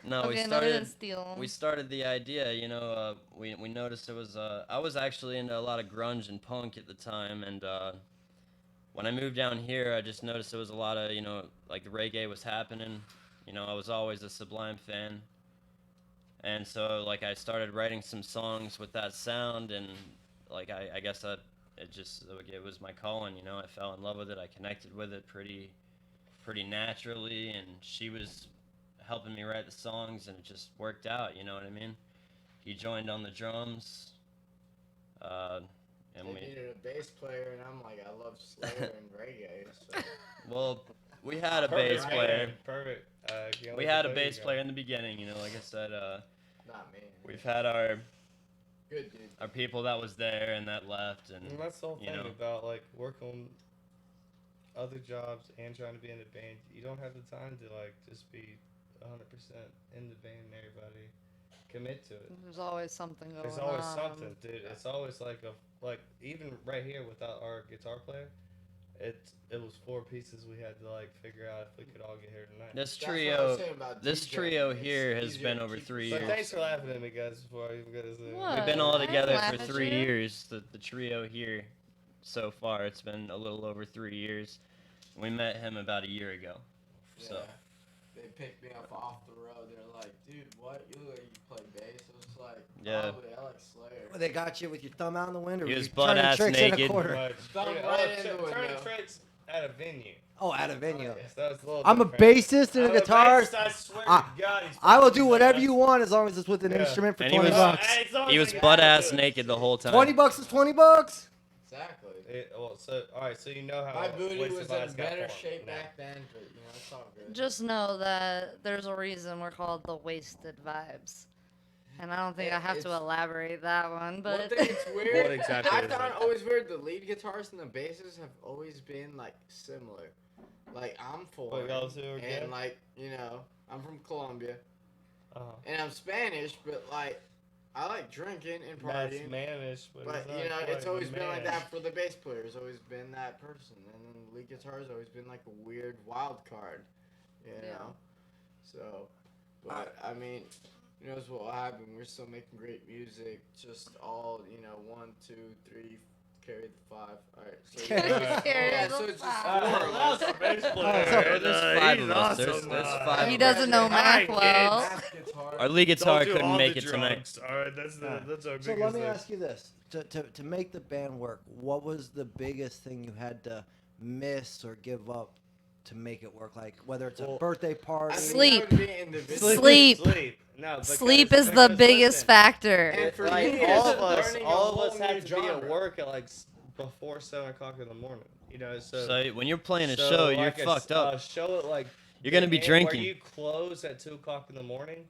No, Okay, no, we didn't steal 'em. we started the idea. We noticed it was. I was actually into a lot of grunge and punk at the time, and when I moved down here, I just noticed there was a lot of like the reggae was happening. I was always a Sublime fan, and so like I started writing some songs with that sound, and like I guess it was my calling. I fell in love with it. I connected with it pretty naturally, and she was helping me write the songs, and it just worked out. You know what I mean? He joined on the drums, and They we needed a bass player, and I'm like, I love Slayer and reggae. So. well we had a Perfect, bass player. man, Perfect. Can't We wait had to a play bass you player guys. in the beginning. Like I said, Not me. we've had our Good dude. people that was there and that left, and And that's the whole you thing know. about like working other jobs and trying to be in a band. You don't have the time to like just be 100% in the band and everybody commit to it. There's always something going on. There's always something, dude. It's always like even right here without our guitar player, it was 4 pieces we had to like figure out if we could all get here tonight. this That's what I was trio, saying about this DJing. trio It's here has easier been to over keep 3 But years. thanks for laughing at me, guys. Before I even got to say. What? We've been all I didn't together laugh for at 3 you. years. The trio here, so far, it's been a little over 3 years. We met him about a year ago. So Yeah. They picked me up off the road. They're like, dude, what? You look like you play bass. I was like, Yeah. probably, I like Slayer. They got you with your thumb out in the window. He were was you turning butt-ass tricks in a naked. quarter? Thumb Turning right in the turning window. tricks at a venue. Oh, at a venue. yeah. So it's a little I'm a different. bassist and a I'm a guitarist. bassist, I swear I- to God, he's I will fucking do whatever badass. you want as long as it's with an Yeah. instrument for And he 20 was- bucks. Hey, it's always he was like, butt yeah, ass dude. naked the whole time. 20 bucks is 20 bucks. Exactly. Alright, so you know how My booty Wasted was Vibes in got better formed shape now. back then, but it's all good. Just know that there's a reason we're called the Wasted Vibes. And I don't think I have to It's- elaborate that one, One but thing it's weird. What exactly I is found it? always weird. The lead guitarists and the basses have always been like similar. Like I'm foreign, y'all two are gay? and like I'm from Colombia, Uh-huh. and I'm Spanish, but like I like drinking and That's partying. manish, but But it's not it's quite always been like manish. that for the bass player. It's always been that person, and then the lead guitar has always been like a weird wild card, you Yeah. know. So, but I mean, who knows what will happen? We're still making great music. Just all 1, 2, 3, carry the 5. All right. So Carry the yeah, five. so it's just Ah, 4 of that's us. our bass Oh, player. so there's 5 of us. There's awesome, 5 He of doesn't know Hi, math well. Math guitar. Our lead guitar Don't do couldn't all make the it tonight. drugs. All right, that's our So biggest let me thing. ask you this: to make the band work, what was the biggest thing you had to miss or give up to make it work? Like whether it's a Well, birthday party. I think Sleep. that would be individual. Sleep. No, because, Sleep is the because biggest listen, factor. And for like, me, all it's of us, learning a all of whole us had new to be at genre. work at like before 7 o'clock in the morning. So, So when you're playing a so, show, like, you're fucked up. A show at like You're gonna be and drinking. Where you close at 2 o'clock in the morning,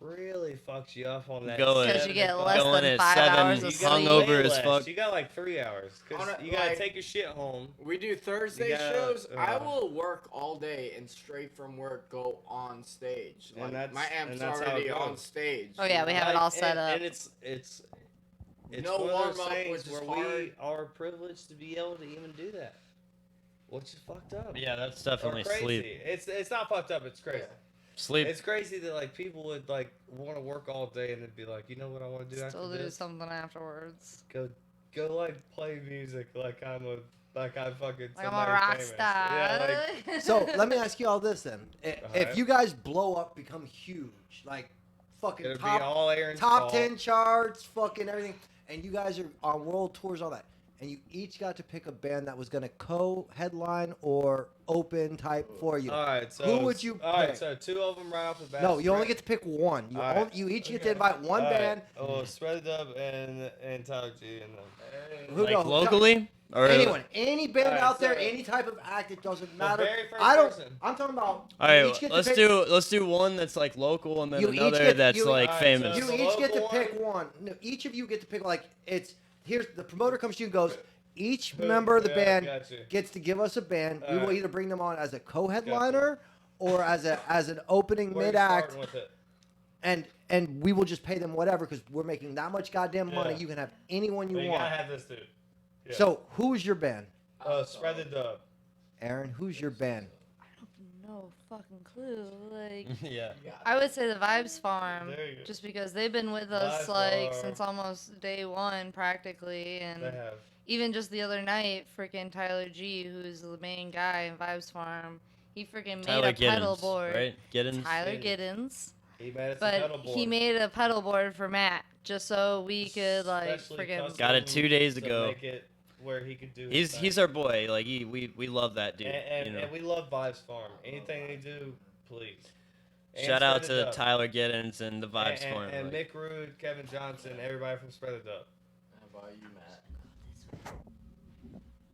really fucks you up on that. Going- 'Cause you get 7 less o'clock. Going than at 5 7, hours of You got sleep. hungover way as less. fuck. You got like 3 hours because On a- you gotta like- take your shit home. We do Thursday gotta, shows. I uh, will work all day and straight from work go on stage. And Like that's- my and amp's that's how it already on goes. stage. Oh, yeah, we have it Like, all set up. And it's No one of those warm-up, things which is where hard. we are privileged to be able to even do that, which is fucked up. Yeah, that's Or definitely crazy. sleep. It's not fucked up. It's crazy. Sleep. It's crazy that like people would like want to work all day and then be like, you know what I want to do Still after do this? something afterwards. Go like play music like I'm fucking Like I'm somebody a rock famous. star. Yeah, like So let me ask you all this then: if Alright. you guys blow up, become huge, like fucking it'll be top all Aaron's top fault. 10 charts, fucking everything, and you guys are on world tours, all that, and you each got to pick a band that was gonna co-headline or open type for you. All right, so Who would you All right, pick? so two of them right off the bat. No, you only Spread- get to pick one. You All right. only, you each get to Okay. invite one All right. band. Oh, Spread the Dub and Tyler G and them. Who Like no, locally or anyone, any band Alright, out there, so- any type of act, it doesn't The matter. very first I don't. person. I'm talking about. All you right, each get to let's pick- do one that's like local and then You each another get- that's you- like Alright, famous. so- You the each get to local pick one. No, each of you get to pick like it's here's the promoter comes to you and goes. Each member of the Yeah, band gotcha. gets to give us a band. We will Alright. either bring them on as a co-headliner or as an opening Where you mid-act, starting with it? and we will just pay them whatever because we're making that much goddamn money. Yeah. You can have anyone you But you want. gotta have this dude. Yeah. So who's your band, Spread the Dub. Aaron? Who's your band? No fucking clue. Like, Yeah. I would say the Vibes Farm, There you go. just because they've been with us Vibes like Farm. since almost day one practically, and They have. even just the other night, freaking Tyler G, who's the main guy in Vibes Farm, he freaking made Tyler a pedal Giddens, board. right? Giddens. Tyler Giddens. Giddens, He made us a pedal but board. he made a pedal board for Matt just so we could like Especially freaking. custom Got it 2 days to ago. Make it where he could do. his He's thing. our boy. Like we love that dude. and, you know. and we love Vibes Farm. Anything they do, please. And Shout out Spread the to Dub. Tyler Giddens and the Vibes and, Farm. and like- Mick Rude, Kevin Johnson, everybody from Spread the Dub. How about you, Matt?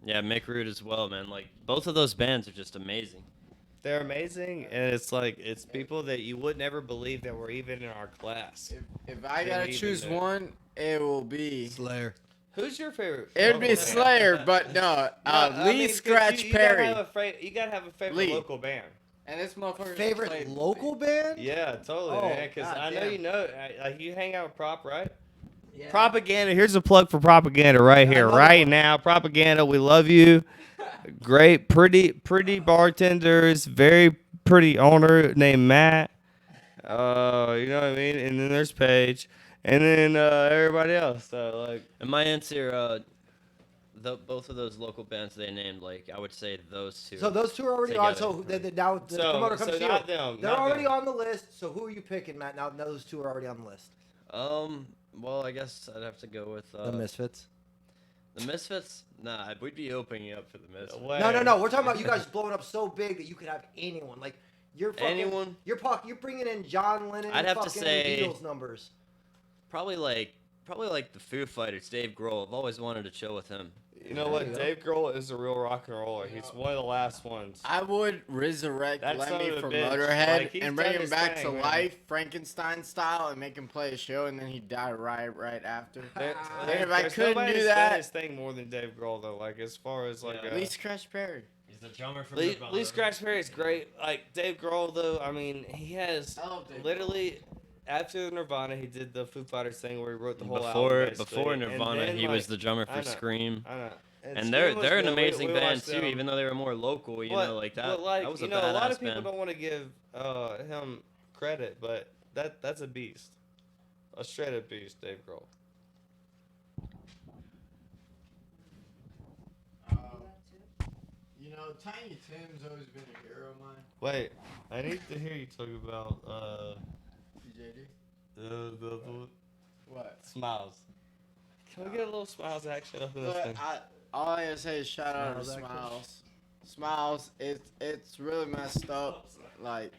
Yeah, Mick Rude as well, man. Like both of those bands are just amazing. They're amazing, and it's like it's people that you would never believe that were even in our class. If I They're gotta leaving choose there. one, it will be. Slayer. Who's your favorite? It would be local band? Slayer, but no, No, I Lee mean, 'cause Scratch you Perry. You gotta have a favorite Lee. local band. And this motherfucker Favorite played- local band? Yeah, totally, Oh, man. Because I know goddamn. you know, like you hang out with Prop, right? Yeah. Propaganda. Here's a plug for Propaganda right here, Another right one. now. Propaganda. We love you. Great, pretty bartenders. Very pretty owner named Matt. You know what I mean? And then there's Paige, and then everybody else. So like, And my answer, both of those local bands they named, like I would say those two. So those two are already on. Together. So now the promoter comes so to you. not them. They're not already them. on the list. So who are you picking, Matt? Now those two are already on the list. Well, I guess I'd have to go with The Misfits. The Misfits. Nah, we'd be opening up for the Misfits. Way. No. We're talking about you guys blowing up so big that you could have anyone. Like you're fucking, Anyone? You're bringing in John Lennon. I'd have to fucking say- Beatles numbers. Probably like the Foo Fighters, Dave Grohl. I've always wanted to chill with him. You know There what? you go. Dave Grohl is a real rock and roller. He's one of the last ones. I would resurrect That son Lemmy of a from bitch. Motorhead Like, he's and bring done him his back thing, to man. life, Frankenstein style, and make him play a show, and then he died right after. There- if I there's couldn't nobody do that's done that- his thing more than Dave Grohl though. Like as far as like Yeah. Lee Scratch Perry. He's the drummer for Lee Scratch Perry is great. Like Dave Grohl though, I mean he has I love Dave literally after Nirvana he did the Foo Fighters thing where he wrote the whole Before album. basically. And Nirvana, then, he was like, the drummer I for know. Scream. I know. And they're Scream was they're an good. We- amazing we band watched too, them. even though they were more local. You know, like that. But like that was a you know, a lot badass of people band. don't want to give him credit, but that's a beast, a straight up beast, Dave Grohl. You know, Tiny Tim's always been a hero of mine. Wait, I need to hear you talk about DJD. the What? smiles. Can we get a little smiles action up in this Look, thing? all I gotta say is shout out to Smiles action. Smiles. Smiles, it's really messed up, like,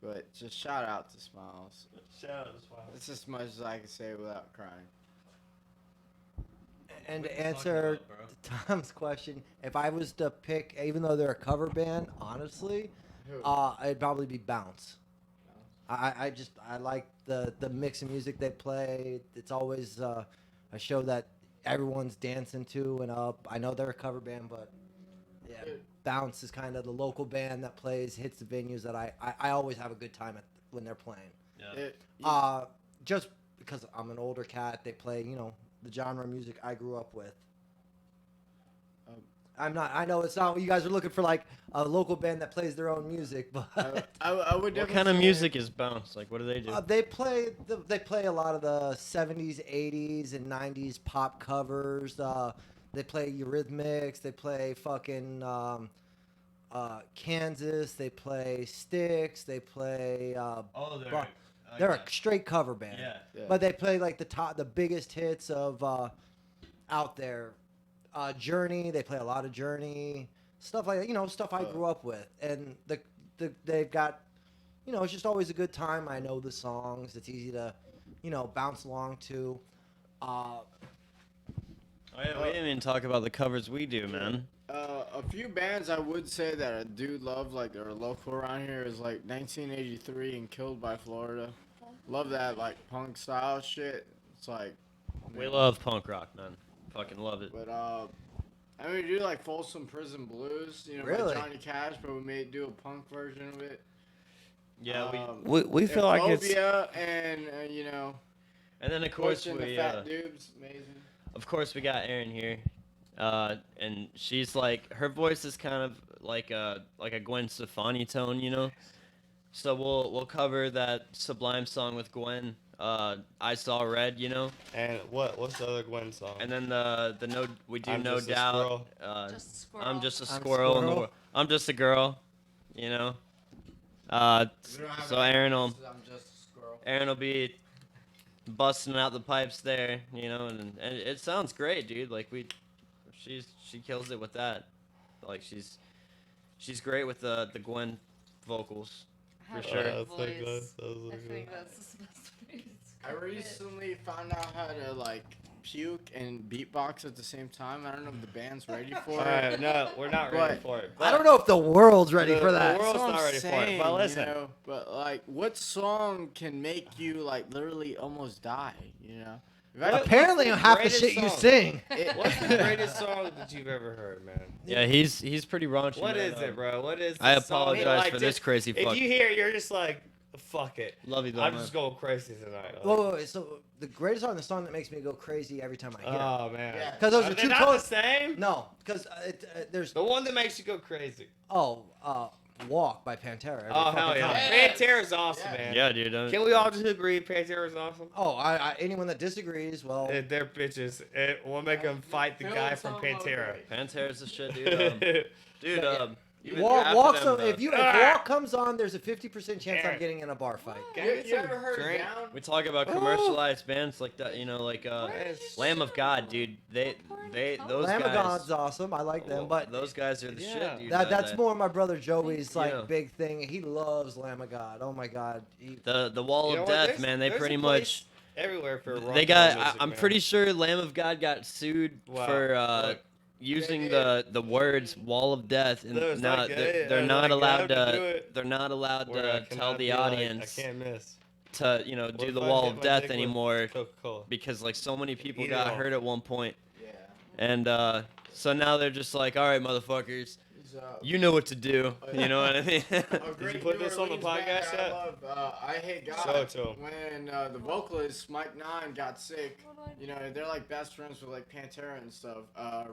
but just shout out to Smiles. Shout out to smiles. That's as much as I can say without crying. And What to you talking answer about, bro? Tom's question, if I was to pick, even though they're a cover band, honestly, Who? it'd probably be Bounce. I like the mix of music they play. It's always a show that everyone's dancing to and up. I know they're a cover band, but yeah, Dude. Bounce is kind of the local band that plays, hits the venues that I always have a good time at when they're playing. Yeah. Just because I'm an older cat, they play, the genre of music I grew up with. I'm not. I know it's not. You guys are looking for like a local band that plays their own music, but I would What definitely kind of say- music is Bounce? Like, what do they do? they play a lot of the 70s, 80s, and 90s pop covers. They play Eurythmics. They play fucking Kansas. They play Styx. They play. Oh, They're a straight cover band. Yeah. But they play like the biggest hits of out there. Journey. They play a lot of Journey stuff like that. You know, stuff I grew up with, and they've got. You know, it's just always a good time. I know the songs. It's easy to, bounce along to. Oh, yeah, we didn't even talk about the covers we do, man. A few bands I would say that I do love, like, are local around here, is like 1983 and Killed by Florida. Love that, like, punk style shit. It's like. We love punk rock, man. Fucking love it. But I mean, we do like Folsom Prison Blues, by Really? Johnny Cash, but we may do a punk version of it. Yeah, We feel like it's. Phobia and and then of course Pushing the we Fat Dubes, amazing. of course we got Erin here, and she's like her voice is kind of like a Gwen Stefani tone, you know. So we'll cover that Sublime song with Gwen, I Saw Red, you know, And what's the other Gwen song? and then the no we do I'm No Just a Doubt. Squirrel. Just a squirrel. I'm just a I'm squirrel. In the squirrel. world. I'm just a girl, you know. We don't have So any Aaron will voices, I'm just a squirrel. Aaron will be busting out the pipes there, you know, and it sounds great, dude. Like she kills it with that. Like she's great with the Gwen vocals. I have for sure. a I good think voice. that's I think that's the best way to I describe it. recently found out how to like puke and beatbox at the same time. I don't know if the band's ready for it. No, we're not ready But- for it. I don't know if the world's ready The- for the that. world's That's what not I'm ready for it, saying, but listen. But like, what song can make you like literally almost die? If I- Apparently, the half the greatest shit you song? sing. What's the greatest song that you've ever heard, man? Yeah, he's pretty raunchy. What man. is it, bro? What is? I the song? apologize Like, for this just- crazy If fuck. you hear it, you're just like, fuck it. Love you, though, I'm man. just going crazy tonight. Like, Wait. So the greatest song, the song that makes me go crazy every time I hear it. oh man. Yeah. 'Cause those are they two not totally- the same. No, because there's The one that makes you go crazy. Walk by Pantera. every Oh fucking hell yeah. time. Yes. Pantera's awesome, Yeah. man. Yeah, dude. Can we all just agree Pantera's awesome? Oh, anyone that disagrees, well, They're bitches. We'll make them fight the Phil guy from Anselmo Pantera. agree. Pantera's the shit, dude. Dude, Yeah. even Walk. half of Walk's them, if Ah! Walk comes on, there's a 50% chance I'm Aaron. getting in a bar fight. Can I You, get you some ever heard drink? Down? we talk about commercialized bands like that, you know, like Lamb of God, dude. They those Lamb of guys. God's awesome. I like them, but those guys are the Yeah. shit, dude. that's more my brother Joey's like Yeah. big thing. He loves Lamb of God. Oh my God. the wall You know of what? death, There's- man. They there's pretty a much place everywhere for rock they and got. roll music, I'm man. pretty sure Lamb of God got sued Wow. for Look. using Yeah, the words "wall of death," and There's now like, they're there's not like, you allowed have to do to. it They're not allowed where I to tell cannot the be like, audience I can't miss. to do What the if I wall hit of my death dick with anymore Coca-Cola. because like so many people Eat it got all. hurt at one point, Yeah. and so now they're just like, all right, motherfuckers, He's, you know what to do. You know what I mean? a Did great you put New this on the Orleans band podcast that I yet? love, I Hate God. Show it to 'em. When the vocalist Mike Nine got sick, they're like best friends with like Pantera and stuff.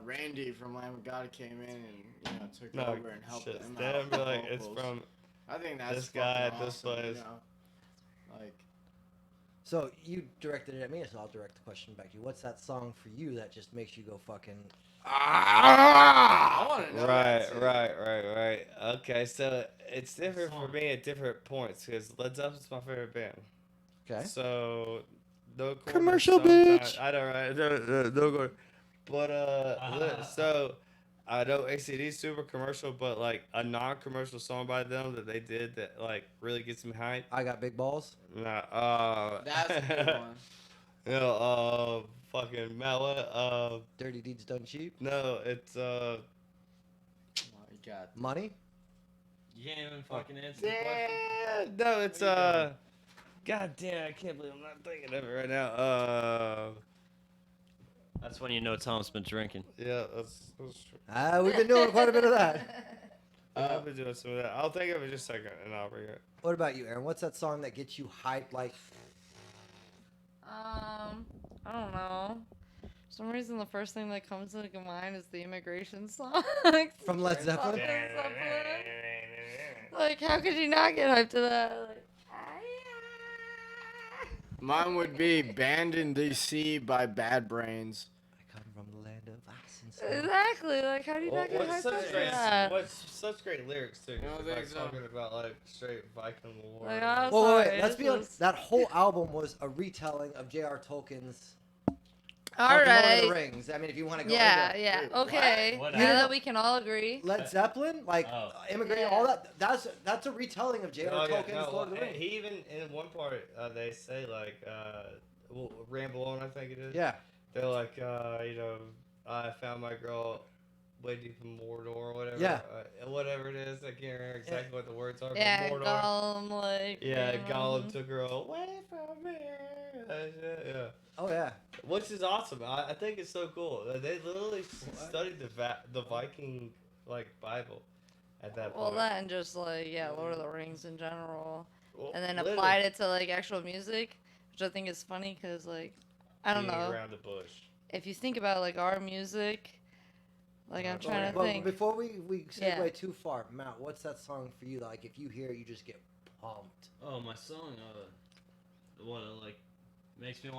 Randy from Lamb of God came in and took No, over and helped shit. them Stand out. and be with like, it's vocals. from I think that's this guy fucking at this awesome, place. Like So you directed it at me, so I'll direct the question back to you. What's that song for you that just makes you go fucking? I want to know. that too. Right. Okay, so it's different for me at different points because Led Zeppelin's my favorite band. Okay. So no corner Commercial, sometimes- bitch. I know, right? No corner. But so I know ACD's super commercial, but like a non-commercial song by them that they did that like really gets me hyped. I got big balls. Nah, That's a good one. fucking Matt, what? Dirty deeds done cheap. No, it's Oh, you got Money. You can't even fucking yeah, no, it's God damn, I can't believe I'm not thinking of it right now. That's when you know Tom's been drinking. Yeah, that's true. We've been doing quite a bit of that. I've been doing some of that. I'll think of it just a second, and I'll bring it. What about you, Aaron? What's that song that gets you hyped? Like, I don't know. For some reason, the first thing that comes to mind is the Immigration song. From Led Zeppelin? Led Zeppelin. Like, how could you not get hyped to that? Like, Mine would be Banned in DC by Bad Brains. I come from the land of ice and snow. exactly. Like, how do you not get hyped up to that? What's such great lyrics too? You don't Like think so? talking about like straight Viking war. Like, I was Wait, sorry, wait, let's this be honest. was- That whole album was a retelling of J.R. Tolkien's All fucking Lord of right. the Rings. I mean, if you want to go Yeah, into yeah. Wait, Okay. what? Now Yeah. that we can all agree. Led Zeppelin, like Oh. Immigrant, Yeah. all that. That's a retelling of J.R. Oh, yeah, Tolkien's no, Lord of the and Rings. he even in one part they say like Ramble On, I think it is. Yeah. They're like I found my girl way deep in Mordor or whatever. Yeah. Whatever it is, I can't remember exactly what the words are. but Yeah, Mordor. Gollum, like. Yeah, Gollum um, took her away from me. That shit, yeah. Oh yeah. Which is awesome. I think it's so cool. They literally studied the Viking like Bible at that Well, point. that and just like Lord of the Rings in general, Well, and then literally applied it to like actual music, which I think is funny because like I don't beating know around the bush. if you think about like our music, like I'm trying to But think. before we segue Yeah. too far, Matt, what's that song for you? Like, if you hear it, you just get pumped. Oh, my song, the one that like makes me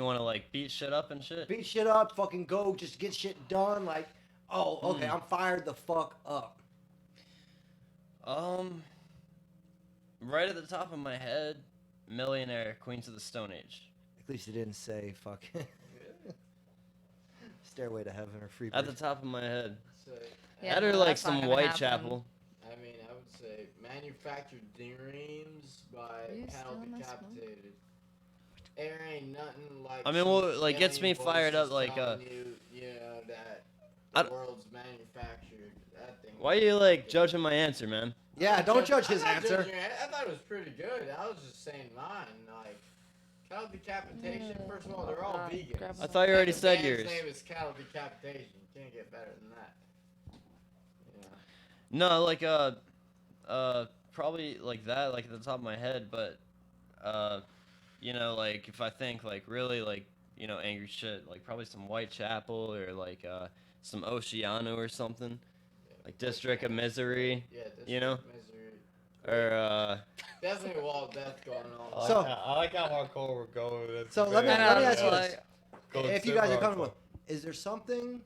wanna like beat shit up and shit. Beat shit up, fucking go, just get shit done. Like, oh, okay, I'm fired the fuck up. Right at the top of my head, Millionaire, Queens of the Stone Age. At least it didn't say fucking Stairway to Heaven or Free At the Bird. top of my head. So, Yeah, That or no, like that's not some gonna Whitechapel. I mean, I would say Manufactured Dreams by You Cattle still must Decapitated. There ain't nothing like. I mean, some what, like, gets alien me fired up, voices like, telling you know, that I the d- world's manufactured. That thing. Why are you like judging my answer, man? Yeah, don't judge his I'm not answer. judging your I thought it was pretty good. I was just saying mine. Like, Cattle Decapitation. First of all, they're all vegans. grab I thought you already And the said band's yours. name is Cattle Decapitation. You can't get better than that. Yeah. No, like probably like that, like at the top of my head, but you know, like if I think like really like, you know, angry shit, like probably some Whitechapel or like some Oceano or something. Like District of Misery. Yeah, District You know? of Misery. Or Definitely Wall of Death going I on. like, So- I like how hardcore we're going. That's So let me very- I know, ask you it's this: Going if you super guys are hardcore. comfortable, is there something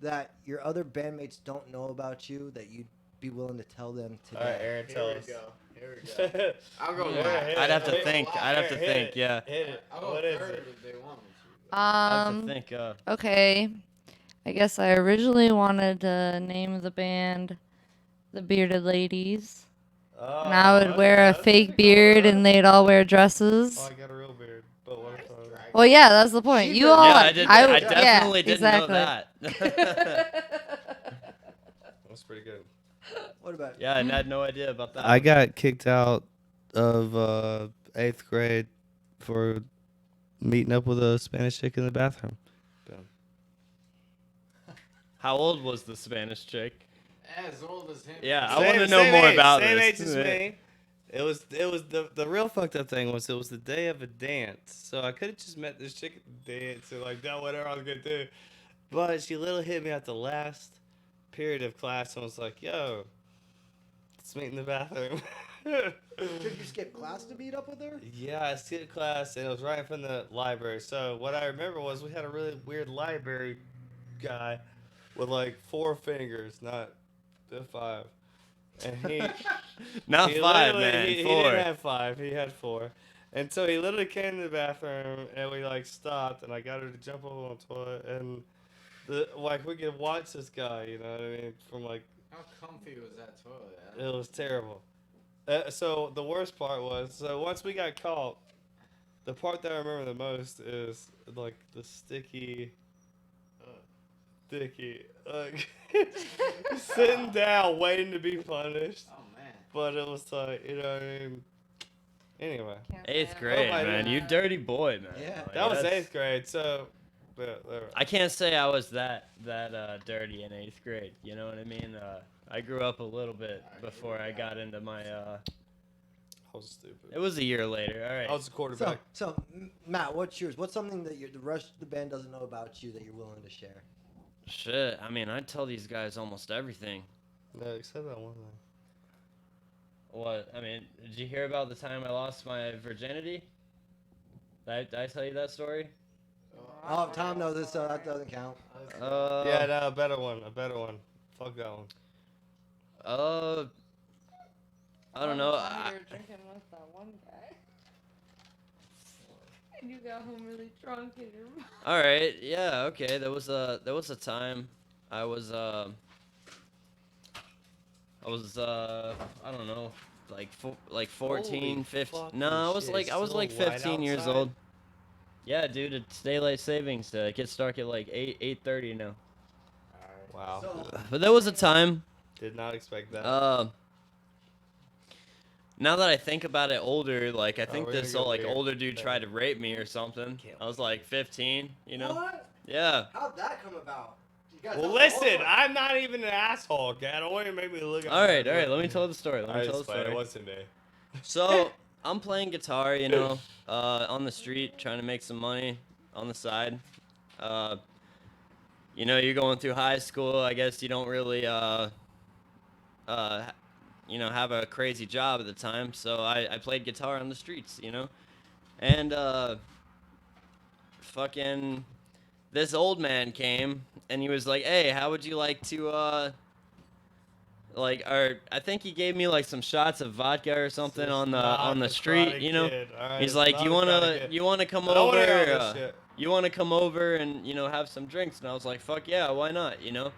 that your other bandmates don't know about you that you'd be willing to tell them All right, today? Aaron, Here tell we us. go. Here we go. I'll go Yeah, last. hit it. I'd have to Hit it. think. I'd have to Hit think. it. Yeah. Hit it. I'll go What is third it? if they want me to. I'd have to Um. think. Okay. I guess I originally wanted to name the band the Bearded Ladies, Oh, and I would okay, wear a that's fake pretty beard, cool. and they'd all wear dresses. Oh, I got a real beard. But what if I... Well, yeah, that's the point. She You did- all, Yeah, I did. I would- definitely yeah, didn't exactly. know that. That's pretty good. What about Yeah, I had no idea about that. I got kicked out of 8th grade for meeting up with a Spanish chick in the bathroom. How old was the Spanish chick? As old as him. Yeah, I want to know more about same this. age as me. It was the real fucked up thing was it was the day of a dance, so I could have just met this chick at the dance and like done whatever I was gonna do, but she literally hit me at the last period of class and was like, "Yo, let's meet in the bathroom." Did you skip class to meet up with her? Yeah, I skipped class and it was right in front of the library. So what I remember was we had a really weird library guy with like 4 fingers, not the 5. And he Not he 5, literally- man. He 4. didn't have 5. He had 4. And so he literally came to the bathroom and we like stopped and I got her to jump over on the toilet and like we could watch this guy, you know what I mean? From like How comfy was that toilet? it was terrible. So the worst part was, so once we got caught, the part that I remember the most is like the sticky, like sitting down waiting to be punished. Oh man. But it was like, you know what I mean? Anyway, Can't say 8th I- grade, Oh, my man. You God. dirty boy, man. Yeah. Like, that was that's- 8th grade. So, yeah, there. I can't say I was that dirty in 8th grade. You know what I mean? I grew up a little bit before I got into my I was stupid. It was a year later. All right. I was a quarterback. Matt, what's yours? What's something that the rest of the band doesn't know about you that you're willing to share? Shit. I mean, I tell these guys almost everything. No, except that one thing. What? I mean, did you hear about the time I lost my virginity? Did I tell you that story? Oh, Tom knows this, so that doesn't count. Yeah, no, a better one. Fuck that one. I don't know. You were drinking with that one guy. And you got home really drunk and you're... All right. Yeah. Okay. There was a time I was I don't know, like 14, Holy 15. fucking No, shit, I was it's like still white 15 years outside? old. Yeah, dude, it's daylight savings. It gets dark at like 8:30 now. Wow. But there was a time. Did not expect that. Now that I think about it older, like I think we're gonna this go like weird. older dude tried to rape me or something. I was like 15, you know? What? Yeah. How'd that come about? You guys Well, know listen, all- I'm not even an asshole, okay? I don't want you to make me look. All right. Let me tell the story. Let me Alright, tell the it's fine. story. What's in there? So I'm playing guitar, you know, on the street, trying to make some money on the side. You know, you're going through high school. I guess you don't really, you know, have a crazy job at the time. So I played guitar on the streets, you know, and fucking this old man came and he was like, "Hey, how would you like to like, or I think he gave me like some shots of vodka or something This on is the not the street, Karate you know." Kid, alright? He's It's like, not "You the wanna Karate Kid. you wanna come I don't wanna over? hear all this shit. You wanna come over and you know have some drinks?" And I was like, "Fuck yeah, why not?" You know.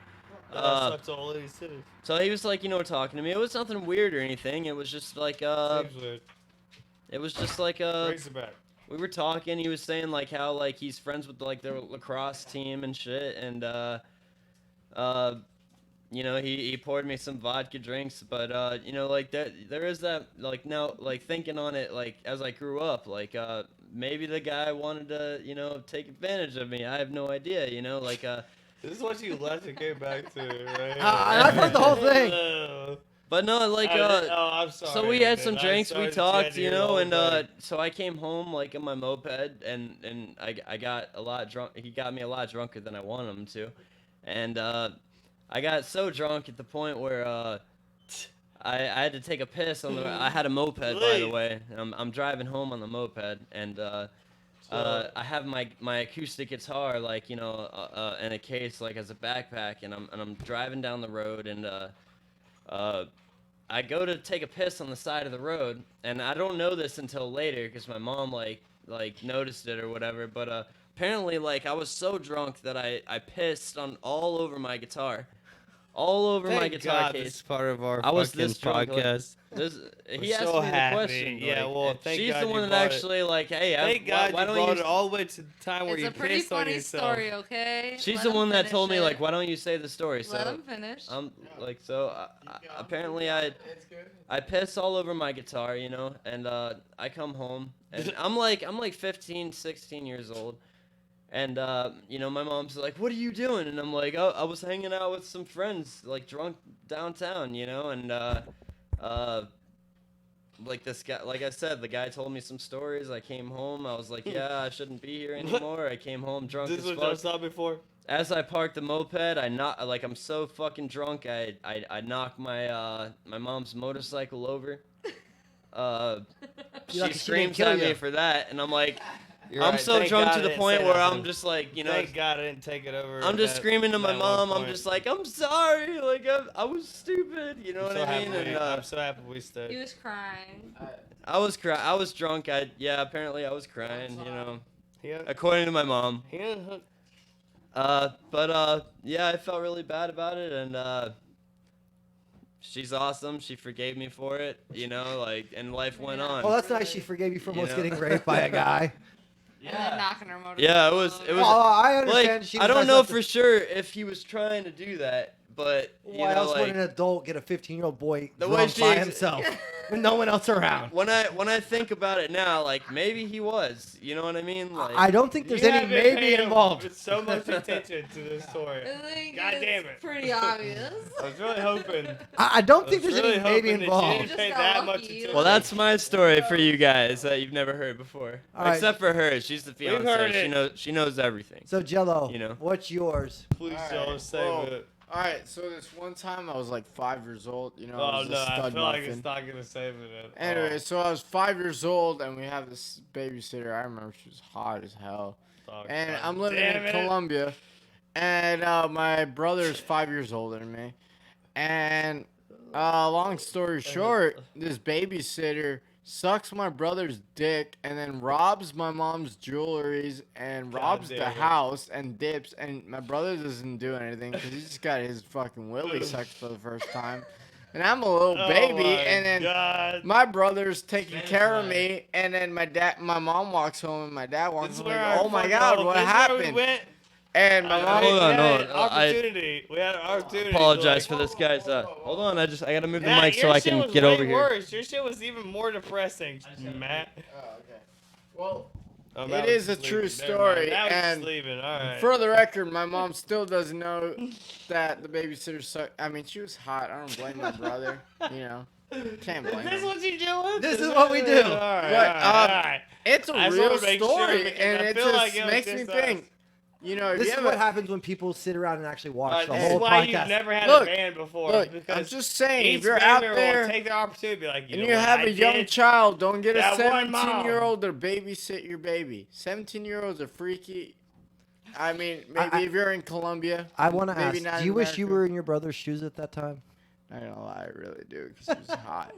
That's all ladies too. So he was like, you know, talking to me. It was nothing weird or anything. It was just like Seems weird. it was just like Razorback. we were talking. He was saying like how like he's friends with like their lacrosse team and shit, and you know, he poured me some vodka drinks, but you know, like there is that like now like thinking on it like as I grew up, like maybe the guy wanted to, you know, take advantage of me. I have no idea, you know, like This is what you left and came back to, right? I've heard the whole thing. but no, like I'm sorry. so we had some man. drinks, I'm we sorry to talked, tell you the know, whole and thing. so I came home like in my moped, and I got a lot drunk. He got me a lot drunker than I wanted him to, and I got so drunk at the point where I had to take a piss on the. I had a moped, by the Leave. way. I'm driving home on the moped, and I have my acoustic guitar like, you know, in a case like as a backpack, and I'm driving down the road, and I go to take a piss on the side of the road, and I don't know this until later because my mom like noticed it or whatever, but apparently like I was so drunk that I pissed on all over my guitar. All over my Thank guitar God case. this is part of our I was fucking this drunk, like, podcast. He We're asked so me happy. the question. Yeah, like, well, and thank she's God the you one that brought it. actually like, hey, Thank God why you don't brought you? it all the way to the time where It's you a pretty pissed on funny yourself. story, okay? She's Let the him one that finish told me it. like, why don't you say the story? Let So him finish. I'm like, so apparently It's good. I piss all over my guitar, you know, and I come home and I'm like 15, 16 years old. And, you know, my mom's like, what are you doing? And I'm like, oh, I was hanging out with some friends, like, drunk downtown, you know? And, like, this guy, like I said, the guy told me some stories. I came home. I was like, yeah, I shouldn't be here anymore. I came home drunk This as is what I fuck. saw before. As I parked the moped, I'm so fucking drunk, I knocked my mom's motorcycle over. You're She lucky she didn't screams kill at ya. me for that, and I'm like, You're I'm right. so Thank drunk God to I the didn't point say where nothing. I'm just like, you know, Thank God I didn't take it over. I'm just at screaming to my that one mom. I'm point. just like, I'm sorry, like I was stupid, you know I'm what so I mean? happy. And I'm so happy we He stayed. was crying. I was drunk. Yeah, apparently I was crying, you know, He according to my mom. unhooked. But yeah, I felt really bad about it, and she's awesome. She forgave me for it, you know, like, and life went on. Well, that's nice. She forgave you for You almost know? getting raped by a guy. And then knocking her motorcycle Yeah, it was. over. Well, I understand. Like, she I was don't nice know enough to- for sure if he was trying to do that, but you Why know, else would like an adult get a 15-year-old boy The way drunk she by ex- himself with no one else around? when I think about it now, like maybe he was. You know what I mean? Like I don't think there's You any have been maybe paying involved. so much attention to this story. I think God it's damn it. pretty obvious. I was really hoping. I don't I think was there's really any maybe hoping that you involved. didn't Just pay got that much lucky. attention. Well, that's my story for you guys that you've never heard before, All right. except for her. She's the We've heard fiance. it. She knows everything. So Jello, You know. what's yours? Please Alright, don't say well, it. All right, so this one time I was like 5 years old. You know, I Oh was no, a I stud feel like muffin. it's not gonna save it at Anyway, all. so I was 5 years old, and we have this babysitter. I remember she was hot as hell. Oh, And God I'm living damn in it. Colombia, and my brother's 5 years older than me. And long story short, this babysitter sucks my brother's dick and then robs my mom's jewelries and God robs the damn it. house and dips. And my brother doesn't do anything because he just got his fucking willy sucked for the first time. And I'm a little Oh baby, my and then God. my brother's taking Spanish care of line. me, and then my mom walks home, and my dad walks This is home. where Like, our oh my fucking- God, oh, what this is where we happened? went. And my mom. Hold on, we had hold an on. opportunity. We had an opportunity. Apologize like, for this guy's. Hold on, I gotta move the Yeah, mic so your I shit can was get way over here. worse. Your shit was even more depressing, Matt. Oh, okay. Well, Oh, It Matt was is a just true leaving. Never story, mind. Matt was just and leaving. All right. for the record, my mom still doesn't know that the babysitter sucked. I mean, she was hot. I don't blame my brother. You know, can't blame Is this him. what you doing? This is what we do. All right. But, all right. It's a I just real wanna make sure story, because and I it feel just like it was makes me just think. us. You know, if This you is have what a- happens when people sit around and actually watch the This whole is why podcast. you've never had Look, a band before. Look, because I'm just saying, each if you're band out member there will take the opportunity to be like, you and know you what have I a young did? child, don't get a That one mom. 17-year-old to babysit your baby. 17-year-olds are freaky. I mean, maybe I- if you're in Colombia, I want to maybe ask, not do in you wish you America. were in your brother's shoes at that time? Not gonna lie, I really do, because he was hot.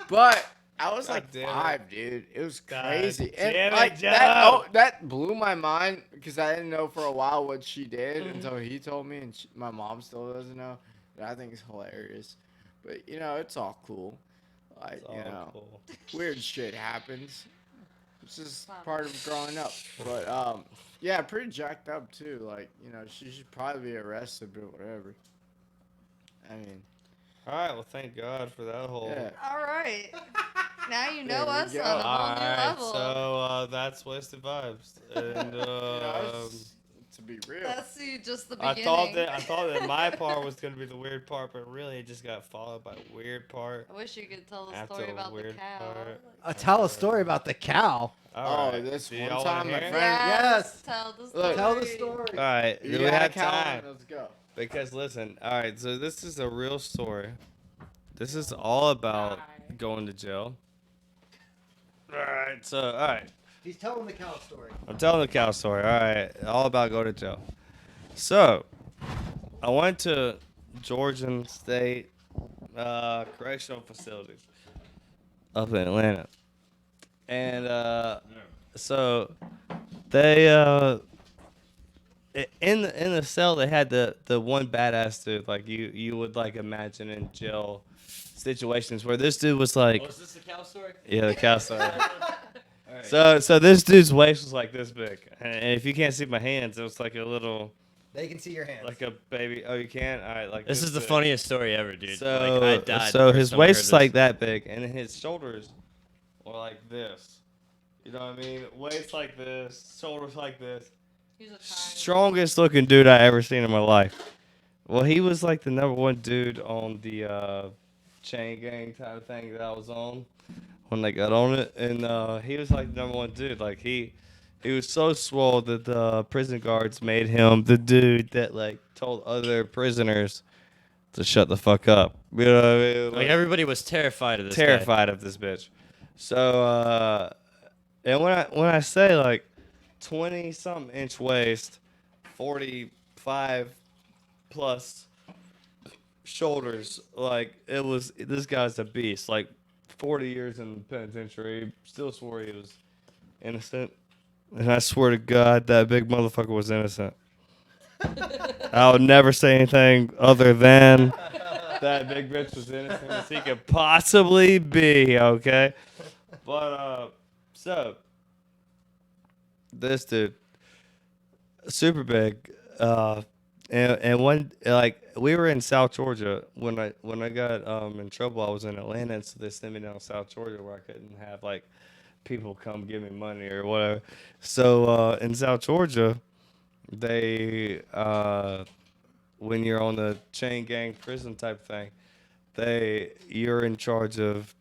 But I was God like damn it. 5, dude. It was God crazy. damn And it, like Joe. that blew my mind because I didn't know for a while what she did Mm-hmm. until he told me, and my mom still doesn't know. And I think it's hilarious. But you know, it's all cool. Like It's all you know, cool. weird shit happens. It's just part of growing up. But yeah, pretty jacked up too. Like you know, she should probably be arrested, but whatever. I mean, All right. Well, thank God for that whole. yeah. All right. Now you There know we us go. on a All whole new right. level. So that's wasted vibes. And You know, to be real. That's just the I beginning. thought that my part was gonna be the weird part, but really it just got followed by a weird part. I wish you could tell the After story a about the weird cow. part. Tell a story about the cow. All Oh, this Do one y'all time wanna my hear it? friend- Yes. Tell the story. Look. Tell the story. All right. You Do we got a have cow? time? Let's go. Because listen, all right. So this is a real story. This is all about going to jail. All right. So all right. He's telling the cow story. I'm telling the cow story. All right, all about going to jail. So, I went to Georgian State Correctional Facility up in Atlanta, and so they in the cell they had the one badass dude like you would like imagine in jail situations where this dude was like is this the cow story? yeah the cow story. All right. So this dude's waist was like this big, and if you can't see my hands, it was like a little, They can see your hands. like a baby. Oh, you can? All right, like this is the big. funniest story ever, dude. So, like, I died. so the his first time I waist heard is like this. that big, and his shoulders were like this. You know what I mean? Waist like this, shoulders like this. He's a tiny. Strongest looking dude I ever seen in my life. Well, he was like the #1 dude on the chain gang type of thing that I was on when they got on it, and he was like the #1 dude. Like he was so swole that the prison guards made him the dude that like told other prisoners to shut the fuck up. You know what I mean? Like everybody was terrified of this. guy. Terrified of this bitch. So and when I say like 20 something inch waist, 45 plus shoulders, like it was this guy's a beast. Like 40 years in the penitentiary, still swore he was innocent. And I swear to God that big motherfucker was innocent. I would never say anything other than that big bitch was innocent as he could possibly be, okay? But, so, this dude, super big, and one like we were in South Georgia when I got in trouble. I was in Atlanta, and so they sent me down to South Georgia where I couldn't have like people come give me money or whatever. So in South Georgia, they when you're on the chain gang prison type thing, you're in charge of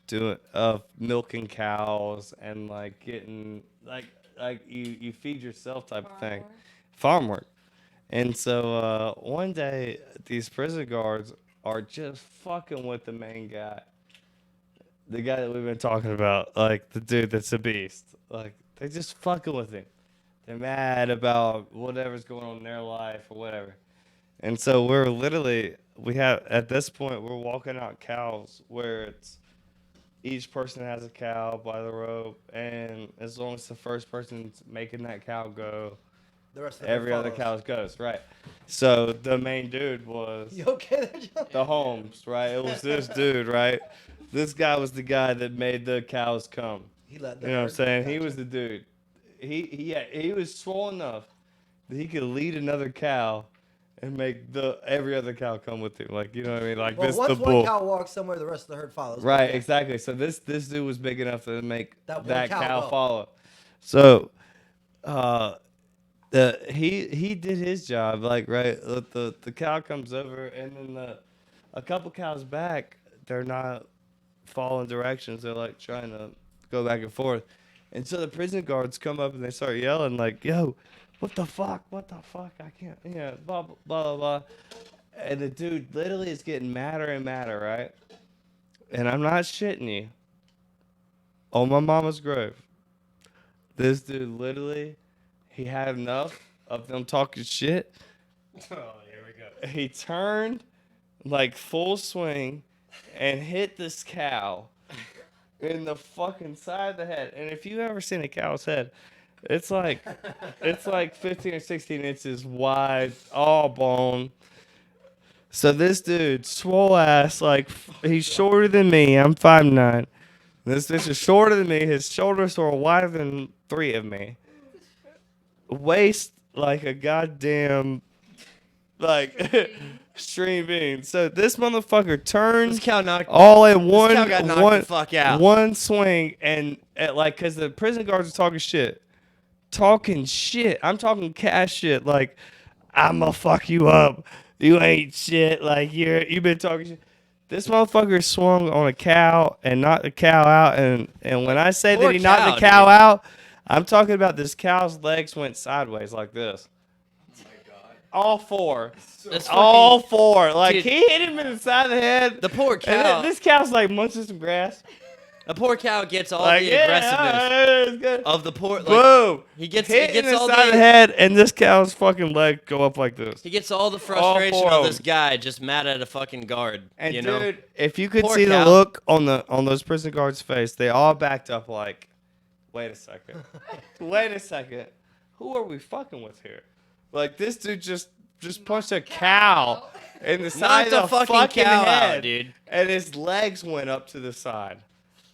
milking cows and like getting like you feed yourself type of thing, farm work. And so one day these prison guards are just fucking with the main guy, the guy that we've been talking about, like the dude that's a beast. Like they just fucking with him. They're mad about whatever's going on in their life or whatever. And so we have at this point we're walking out cows where it's each person has a cow by the rope, and as long as the first person's making that cow go, The rest of the herd every other follows. cow goes, right? So the main dude was You okay there, Joe? the Holmes, right? It was this dude, right? This guy was the guy that made the cows come. He let You know what I'm herd- saying? He Gotcha. was the dude. He was swole enough that he could lead another cow and make every other cow come with him. Like, you know what I mean? Like Well, this once the one bull. cow walks somewhere, the rest of the herd follows. Right, exactly. So this dude was big enough to make That that, one cow cow go. follow. So he did his job, like right. The cow comes over, and then a couple cows back, they're not following directions. They're like trying to go back and forth, and so the prison guards come up and they start yelling like, "Yo, what the fuck? What the fuck? I can't, blah blah blah blah." Blah. And the dude literally is getting madder and madder, right? And I'm not shitting you. On my mama's grave, this dude literally, he had enough of them talking shit. Oh, here we go. He turned like full swing and hit this cow in the fucking side of the head. And if you ever seen a cow's head, it's like 15 or 16 inches wide, all bone. So this dude, swole ass, like he's shorter than me. I'm 5'9". This bitch is shorter than me. His shoulders are wider than 3 of me. Waist like a goddamn like string bean. So this motherfucker turns This cow knocked. all in This cow got knocked the fuck out. one swing, and like, cause the prison guards are talking shit. I'm talking cash shit. Like, I'ma fuck you up. You ain't shit. Like you've been talking shit. This motherfucker swung on a cow and knocked the cow out. And when I say Poor that he knocked the cow, cow dude. out, I'm talking about this cow's legs went sideways like this. All four. This All fucking- four. Like Dude. he hit him in the side of the head. The poor And cow. this cow's like munching some grass. The poor cow gets all Like, the yeah, aggressiveness it's good. of the poor. Like, Boom. he gets Hit in the all side of the head, and this cow's fucking leg go up like this. He gets all the frustration four of of this them. guy just mad at a fucking guard. And you dude, know? if you could Poor see the cow. look on those prison guards' face, they all backed up like, wait a second. Wait a second. Who are we fucking with here? Like this dude just punched a cow in the side Knocked of a the fucking cow head, out, dude. and his legs went up to the side.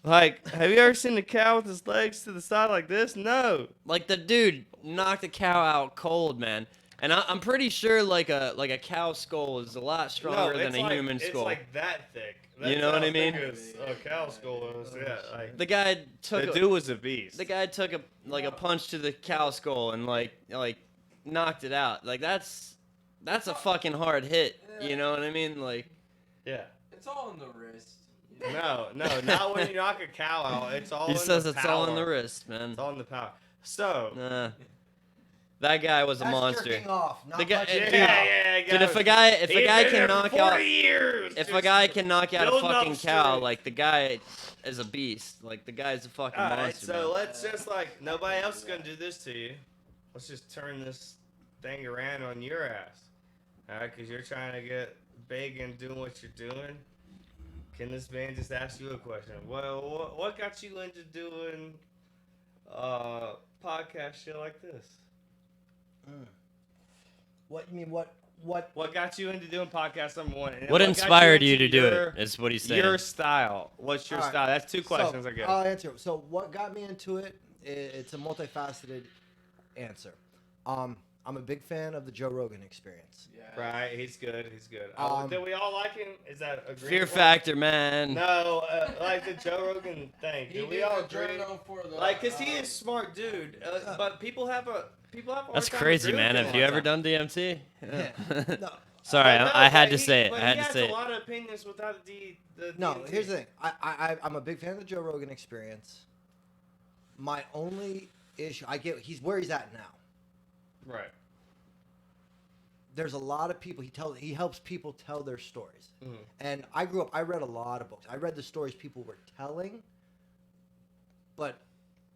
Like, have you ever seen a cow with his legs to the side like this? No. Like the dude knocked the cow out cold, man. And I'm pretty sure like a cow skull is a lot stronger than a human skull. It's like that thick. You know what I mean? A cow skull is. Yeah, like The guy took the a, dude was a beast. the guy took a punch to the cow skull and like knocked it out. Like that's a fucking hard hit. You know what I mean? Like Yeah. It's all in the wrist. No, not when you knock a cow out. It's all. he in says the it's all in the power. wrist, man. It's all in the power. So. Nah. That guy was a That's monster. jerking off, not The guy- punching dude, a cow. Dude, if a guy can knock out years, if a guy can knock out a building up fucking cow, strength. like the guy is a beast. Like the guy's a fucking All right, monster. so man. let's just like nobody else is gonna do this to you. Let's just turn this thing around on your ass, all right? Because you're trying to get big and doing what you're doing. Can this man just ask you a question? Well, what got you into doing podcast shit like this? What you mean? What? What got you into doing podcast number one? And What got inspired you into to do your- it? Is what he's saying. Your style. What's your All right. style? That's two questions, so, I guess. I'll answer. So what got me into it? It's a multifaceted answer. I'm a big fan of the Joe Rogan Experience. Yeah. Right, he's good. He's good. Do we all like him? Is that a Fear Factor, man. No, like the Joe Rogan thing. He Do we did all the agree? journal for the Like, cause he is smart, dude. But people have a hard That's time crazy, agreeing man. with Have him. you ever done DMT? Yeah. No, Sorry, But no, I had but to say it. but I had he to say has it. a lot of opinions without the no. DMT. Here's the thing. I'm a big fan of the Joe Rogan Experience. My only issue, he's where he's at now. Right. There's a lot of people he helps people tell their stories. Mhm. And I read a lot of books. I read the stories people were telling, but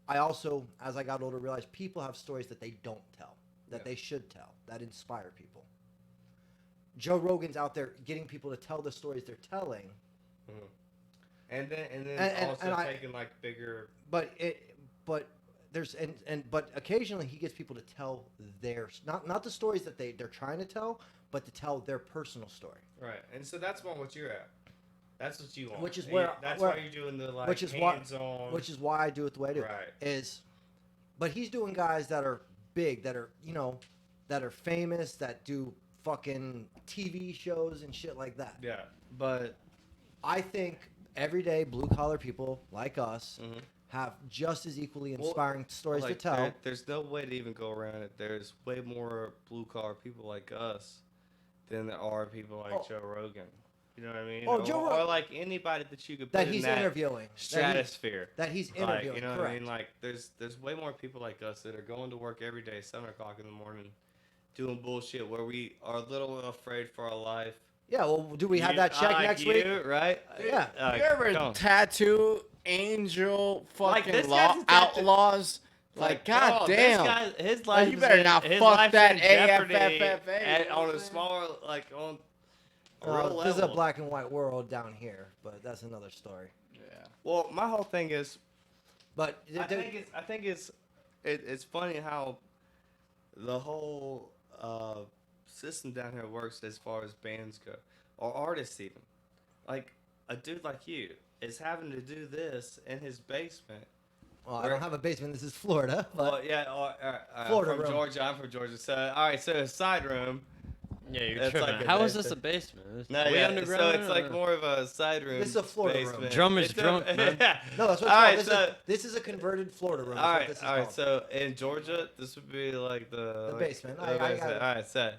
I also, as I got older, realized people have stories that they don't tell, that Yeah. they should tell, that inspire people. Joe Rogan's out there getting people to tell the stories they're telling, And then And- also and I- taking like bigger. but but occasionally he gets people to tell their not the stories that they're trying to tell, but to tell their personal story. Right, and so that's more what you're at. That's what you want. Which is And where- that's where- why you're doing the like which is why- hands-on. Which is why I do it the way I do. Right. But he's doing guys that are big, that are that are famous, that do fucking TV shows and shit like that. Yeah, but I think everyday blue collar people like us Mhm. have just as equally Well, inspiring stories like, to tell. there's no way to even go around it. There's way more blue collar people like us than there are people like Oh. Joe Rogan. You know what I mean? Oh, Joe or Rogan- like anybody that you could put That in he's that interviewing. stratosphere. That he's Like, interviewing. you know correct. what I mean? Like, there's way more people like us that are going to work every day, 7:00 in the morning, doing bullshit where we are a little afraid for our life. Yeah. Well, do we have that check like next you, week? right? Yeah. You ever come on. tattoo angel Like, fucking this guy's a tattoo- outlaws? Like, god damn. This guy, his Like, life you is better in- not his fuck life's that in jeopardy AFFFA, at- you know on what a I'm saying? smaller, like on a real level. This is a black and white world down here, but that's another story. Yeah. Well, my whole thing is, But I think it's funny how the whole system down here works as far as bands go, or artists even. Like a dude like you is having to do this in his basement. well, I don't have a basement. This is Florida. But Well, yeah, Florida from room. Georgia. I'm from Georgia. So, all right, so a side room. Yeah, you're That's tripping. like a How is this a basement. basement? No, Are we yeah, underground? so it's like more of a side room. This is a Florida room. basement. Drummers It's a- drunk, man. yeah. no, that's what All right, it's so called. This is a converted Florida room. is all what right, this is all right. called. So in Georgia, this would be like the basement. the I got basement. it. All right, so,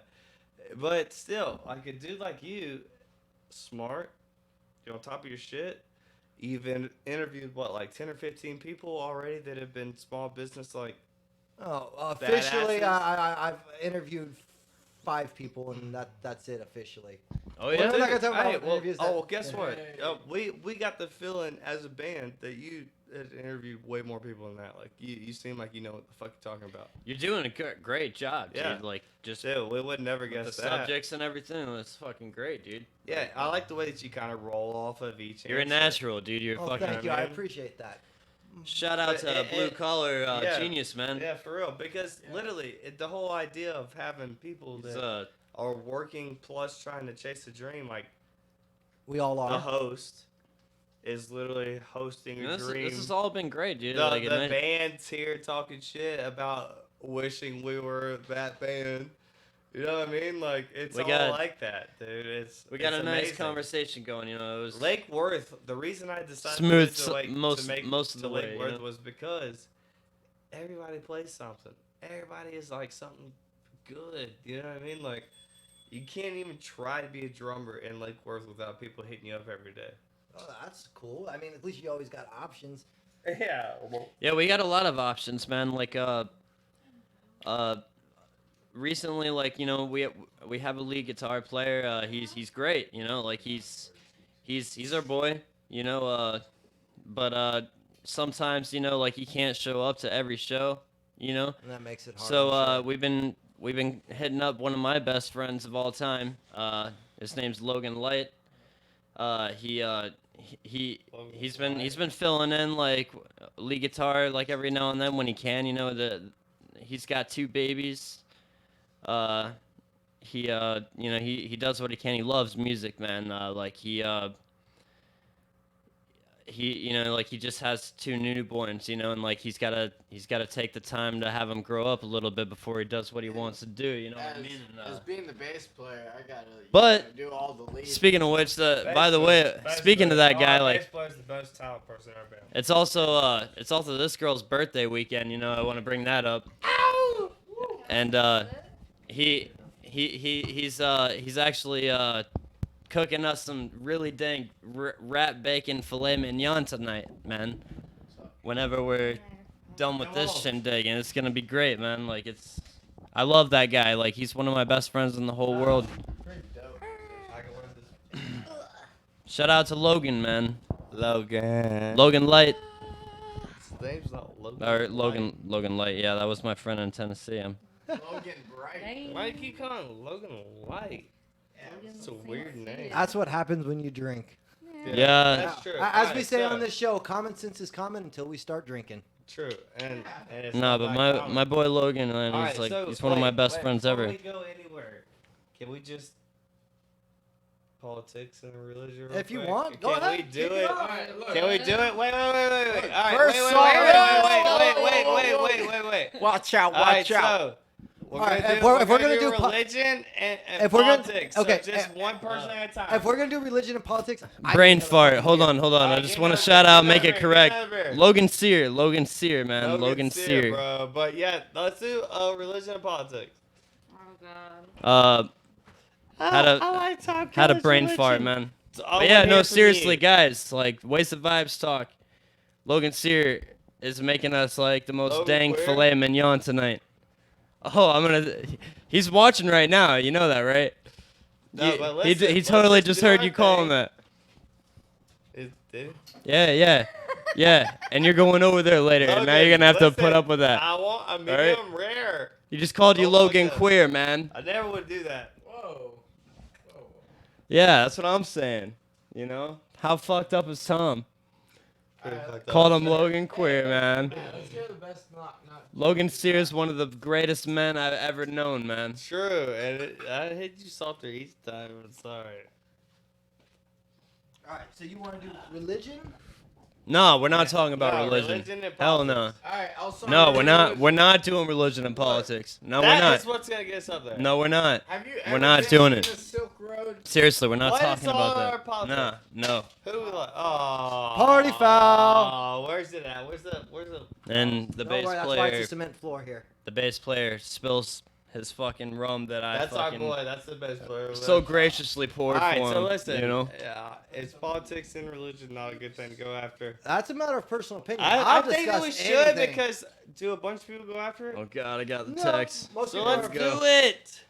but still, like a dude like you, smart, you're on top of your shit. You've interviewed what, like 10 or 15 people already that have been small business, like. Oh, officially, Badasses. I've interviewed 5 people, and that's it officially. Oh Well, yeah. we're not gonna talk about Hey, well, interviews that- well, guess what? Hey. We got the feeling as a band that you had interviewed way more people than that. Like you seem like you know what the fuck you're talking about. You're doing a great job, dude. Yeah. Like just Still, we would never with guess the that. subjects and everything. That's fucking great, dude. Yeah, I like the way that you kind of roll off of each. You're a answer. natural, dude. You're Oh, fucking. thank you. I man. appreciate that. Shout out But to blue collar yeah. genius, man. Yeah, for real. Because Yeah. literally, the whole idea of having people He's, that are working plus trying to chase a dream, like We all the are. host, is literally hosting a this dream. has all been great, dude. The, like, the nice- band's here talking shit about wishing we were that band. You know what I mean? Like it's We all got- like that, dude. we got it's a nice amazing. conversation going. You know, it was Lake Worth. The reason I decided Smooth to, Lake, most- to make most of to the Lake way, you Worth know? was because everybody plays something. Everybody is like something good. You know what I mean? Like you can't even try to be a drummer in Lake Worth without people hitting you up every day. Oh, that's cool. I mean, at least you always got options. Yeah. Yeah, we got a lot of options, man. Like recently, like we have a lead guitar player. He's great. You know, like he's our boy. You know, but sometimes like he can't show up to every show. You know, And that makes it hard. so I'm sure. we've been hitting up one of my best friends of all time. His name's Logan Light. He's been filling in like lead guitar like every now and then when he can. You know he's got 2 babies. He does what he can. He loves music, man. Like he, like he just has 2 newborns, and like he's gotta take the time to have them grow up a little bit before he does what he wants to do. You know what I mean? And, as being the bass player, I gotta But do all the leads. speaking of which, by the way, speaking of that guy, like bass player's the most talented person in our band. it's also this girl's birthday weekend. I want to bring that up. And he's actually cooking us some really dang rat bacon filet mignon tonight, man. Whenever we're done with this shindig, and it's gonna be great, man. Like I love that guy. Like he's one of my best friends in the whole world. Pretty dope. I can wear this. Shout out to Logan, man. Logan. Logan Light. His name's not Logan. Or Logan Light. Yeah, that was my friend in Tennessee. Logan Bright. Why do you keep calling him Logan Light? It's a weird name. That's what happens when you drink. Yeah. That's true. As we Alright, say so- on this show, common sense is common until we start drinking. True, and it's No, not but that my common. boy Logan, man, Alright, he's like so, he's one of my wait, best wait, friends before ever. we go anywhere, can we just politics and religion? real If you quick? want, go Can ahead. we do kick it? off. Alright, look. Can we do it? Wait. All right, First wait, song. wait. Watch out! All right, Watch out! so we're Alright, gonna if do, we're- we're if we're gonna gonna do do po- religion and if we're gonna- politics. okay, so just one person at a time. If we're gonna do religion and politics, Brain fart. Hold on. I Alright, just give want me to another shout beer, out, give make me it another correct. beer, give me another beer. Logan Sear, man. Logan Sear. bro. But yeah, let's do religion and politics. Oh god. Had a brain fart, man. But yeah, no, seriously, guys, like waste of vibes talk. Logan Sear is making us like the most Logan dang Queer? filet mignon tonight. Oh, he's watching right now. You know that, right? No, He- but he, listen, he totally let's just do heard our you call thing. him that. Did it? Yeah. And you're going over there later, and now you're gonna have to put up with that. I want a medium rare. He just called you Oh my Logan God. Queer, man. I never would do that. Whoa. Yeah, that's what I'm saying. How fucked up is Tom? Pretty fucked up. Called him Logan Queer, man. Let's get the best not. Logan Sear is one of the greatest men I've ever known, man. True, and I hit you softer each time. I'm sorry. All right, so you want to do religion? No, we're not talking about No, religion. religion and Hell no. politics. All right, I'll start. No, with we're not. religion. We're not doing religion and politics. No, we're That is not. what's gonna get us up there. No, we're not. Have you We're ever not been doing to it. the Silk Road? Seriously, we're not What is talking all about our that. politics? Nah, no. Who we like? Oh. Party foul. Oh, where's it at? Where's the? And the Don't bass worry, that's why it's player, a cement floor here. the bass player spills his fucking rum that I That's our fucking boy. That's the best player. so graciously poured All right, for him. so listen. You know. Yeah, is politics and religion not a good thing to go after? That's a matter of personal opinion. I I'll think that discuss we should anything. because do a bunch of people go after it? Oh God, I got the No, text. most So people let's are- go. do it.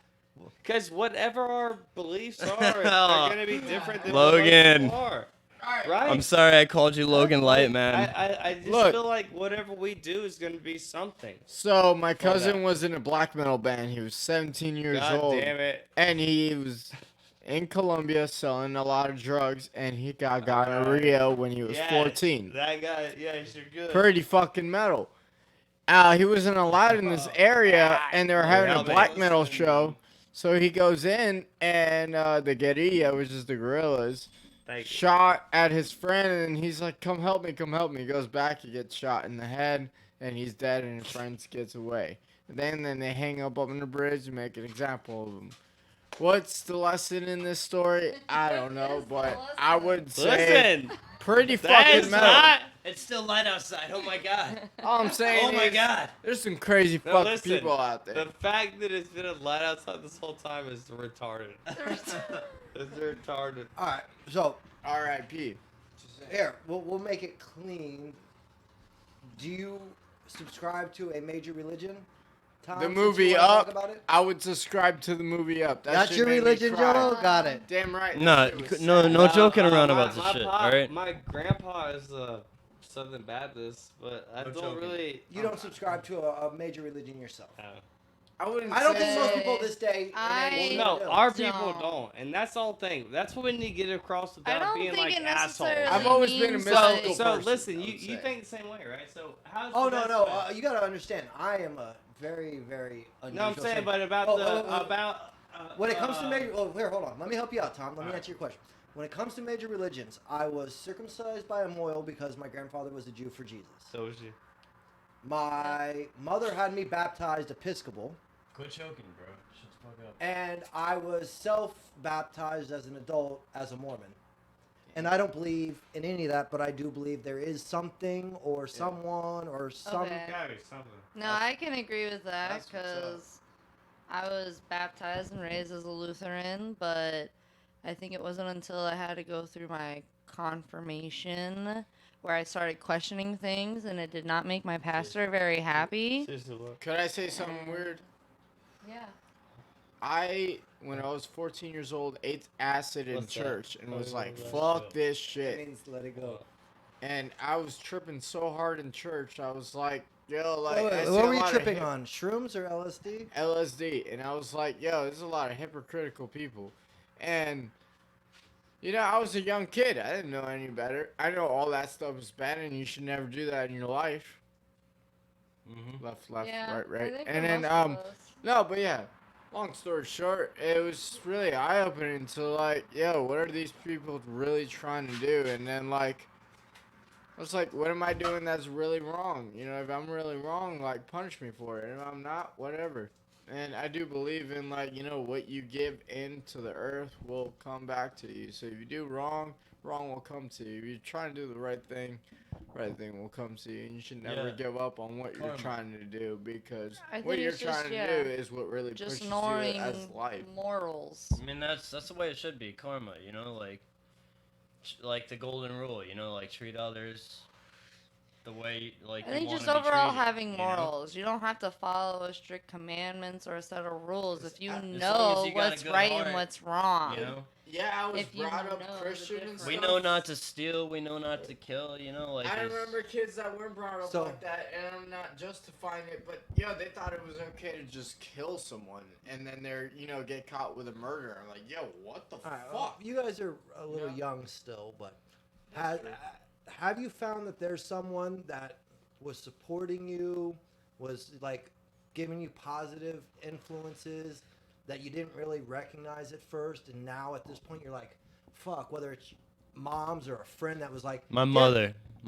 Because whatever our beliefs are, they're gonna be different than Logan. what most people are. All right. Right? I'm sorry I called you Logan Light, man. I just Look. feel like whatever we do is gonna be something. So my cousin that. was in a black metal band. He was 17 years God old, damn it. and he was in Colombia selling a lot of drugs, and he got gonorrhea when he was Yeah, 14. That guy, yeah, you're good. Pretty fucking metal. He wasn't allowed in this area, and they were having a Yeah, black man. metal show. So he goes in, and the guerrilla, which is the guerrillas, Thank you. shot at his friend, and he's like, come help me, come help me. He goes back, he gets shot in the head, and he's dead, and his friend gets away. And then they hang up on the bridge and make an example of him. What's the lesson in this story? I don't know, but I would say Listen, pretty that fucking is metal. not. It's still light outside. Oh my God. All I'm saying Oh my is, God. there's some crazy No, fucking listen, people out there. The fact that it's been a light outside this whole time is retarded. It's retarded. All right, so R.I.P. here we'll make it clean. Do you subscribe to a major religion? Tom, The since movie you wanna talk Up. about it? I would subscribe to the movie Up. That That's shit your made me religion, cry. Joe. Got it. Damn right. that No, shit was no, sad. no joking around my- about this my shit. pop- All right. My grandpa is Southern Baptist, but I No don't joking. really. You don't subscribe to a major religion yourself. I wouldn't. I don't think most say- people this day. I Well, no, do. our people don't. don't, and that's the whole thing. That's what we need to get across I without don't being think like it assholes. necessarily I've always been a means mystical like- So person, listen, I you would you say. think the same way, right? So how's Oh the no best no! way? You gotta understand. I am a very very unusual. No, I'm saying, saint. but about Oh, the oh, oh. about When it comes to major, oh here, hold on. Let me help you out, Tom. Let me answer your question. When it comes to major religions, I was circumcised by a Moyle because my grandfather was a Jew for Jesus. So was you. My mother had me baptized Episcopal, Quit choking, bro. Shut the fuck up. and I was self-baptized as an adult as a Mormon. And I don't believe in any of that, but I do believe there is something or someone or some. Okay. Gotta be something. No, I can agree with that That's what's up. because I was baptized and raised as a Lutheran, but I think it wasn't until I had to go through my confirmation where I started questioning things, and it did not make my pastor very happy. Seriously, what? Could I say something weird? Yeah. When I was 14 years old, ate acid in What's that? church and was Oh, like, that's fuck dope. this It shit. means let it go. And I was tripping so hard in church. I was like, yo, like, Wait, I see what a were you lot of tripping on? Shrooms or LSD? LSD. And I was like, yo, there's a lot of hypocritical people. And, you know, I was a young kid. I didn't know any better. I know all that stuff is bad and you should never do that in your life. Mm-hmm. Left, Yeah, right, I right. think And for then, most of us. no, but yeah. Long story short, it was really eye-opening to like, yo, what are these people really trying to do? And then like, I was like, what am I doing that's really wrong? You know, if I'm really wrong, like, punish me for it. And if I'm not, whatever. And I do believe in like, you know, what you give into the earth will come back to you. So if you do wrong, wrong will come to you. If you're trying to do the right thing will come to you. And you should never Yeah. give up on what you're Karma. trying to do because I what think you're it's just, trying to yeah, do is what really just pushes you knowing as life. morals. I mean, that's the way it should be. Karma, you know, like the golden rule, you know, like treat others the way like I you think wanna just be overall treated, having you know? morals. You don't have to follow a strict commandments or a set of rules if you as long as know you got a what's good right heart, and what's wrong. You know, Yeah, I was If you brought up know the Christian and difference. stuff. we know not to steal, we know not to kill, you know, like I there's- remember kids that weren't brought up So- like that, and I'm not justifying it, but yo, they thought it was okay to just kill someone, and then they're, you know, get caught with a murder. I'm like, yo, what the All right, fuck? well, you guys are a little Yeah. young still, but That's have you found that there's someone that was supporting you, was like giving you positive influences that you didn't really recognize at first, and now at this point you're like, fuck, whether it's moms or a friend that was like, my yeah,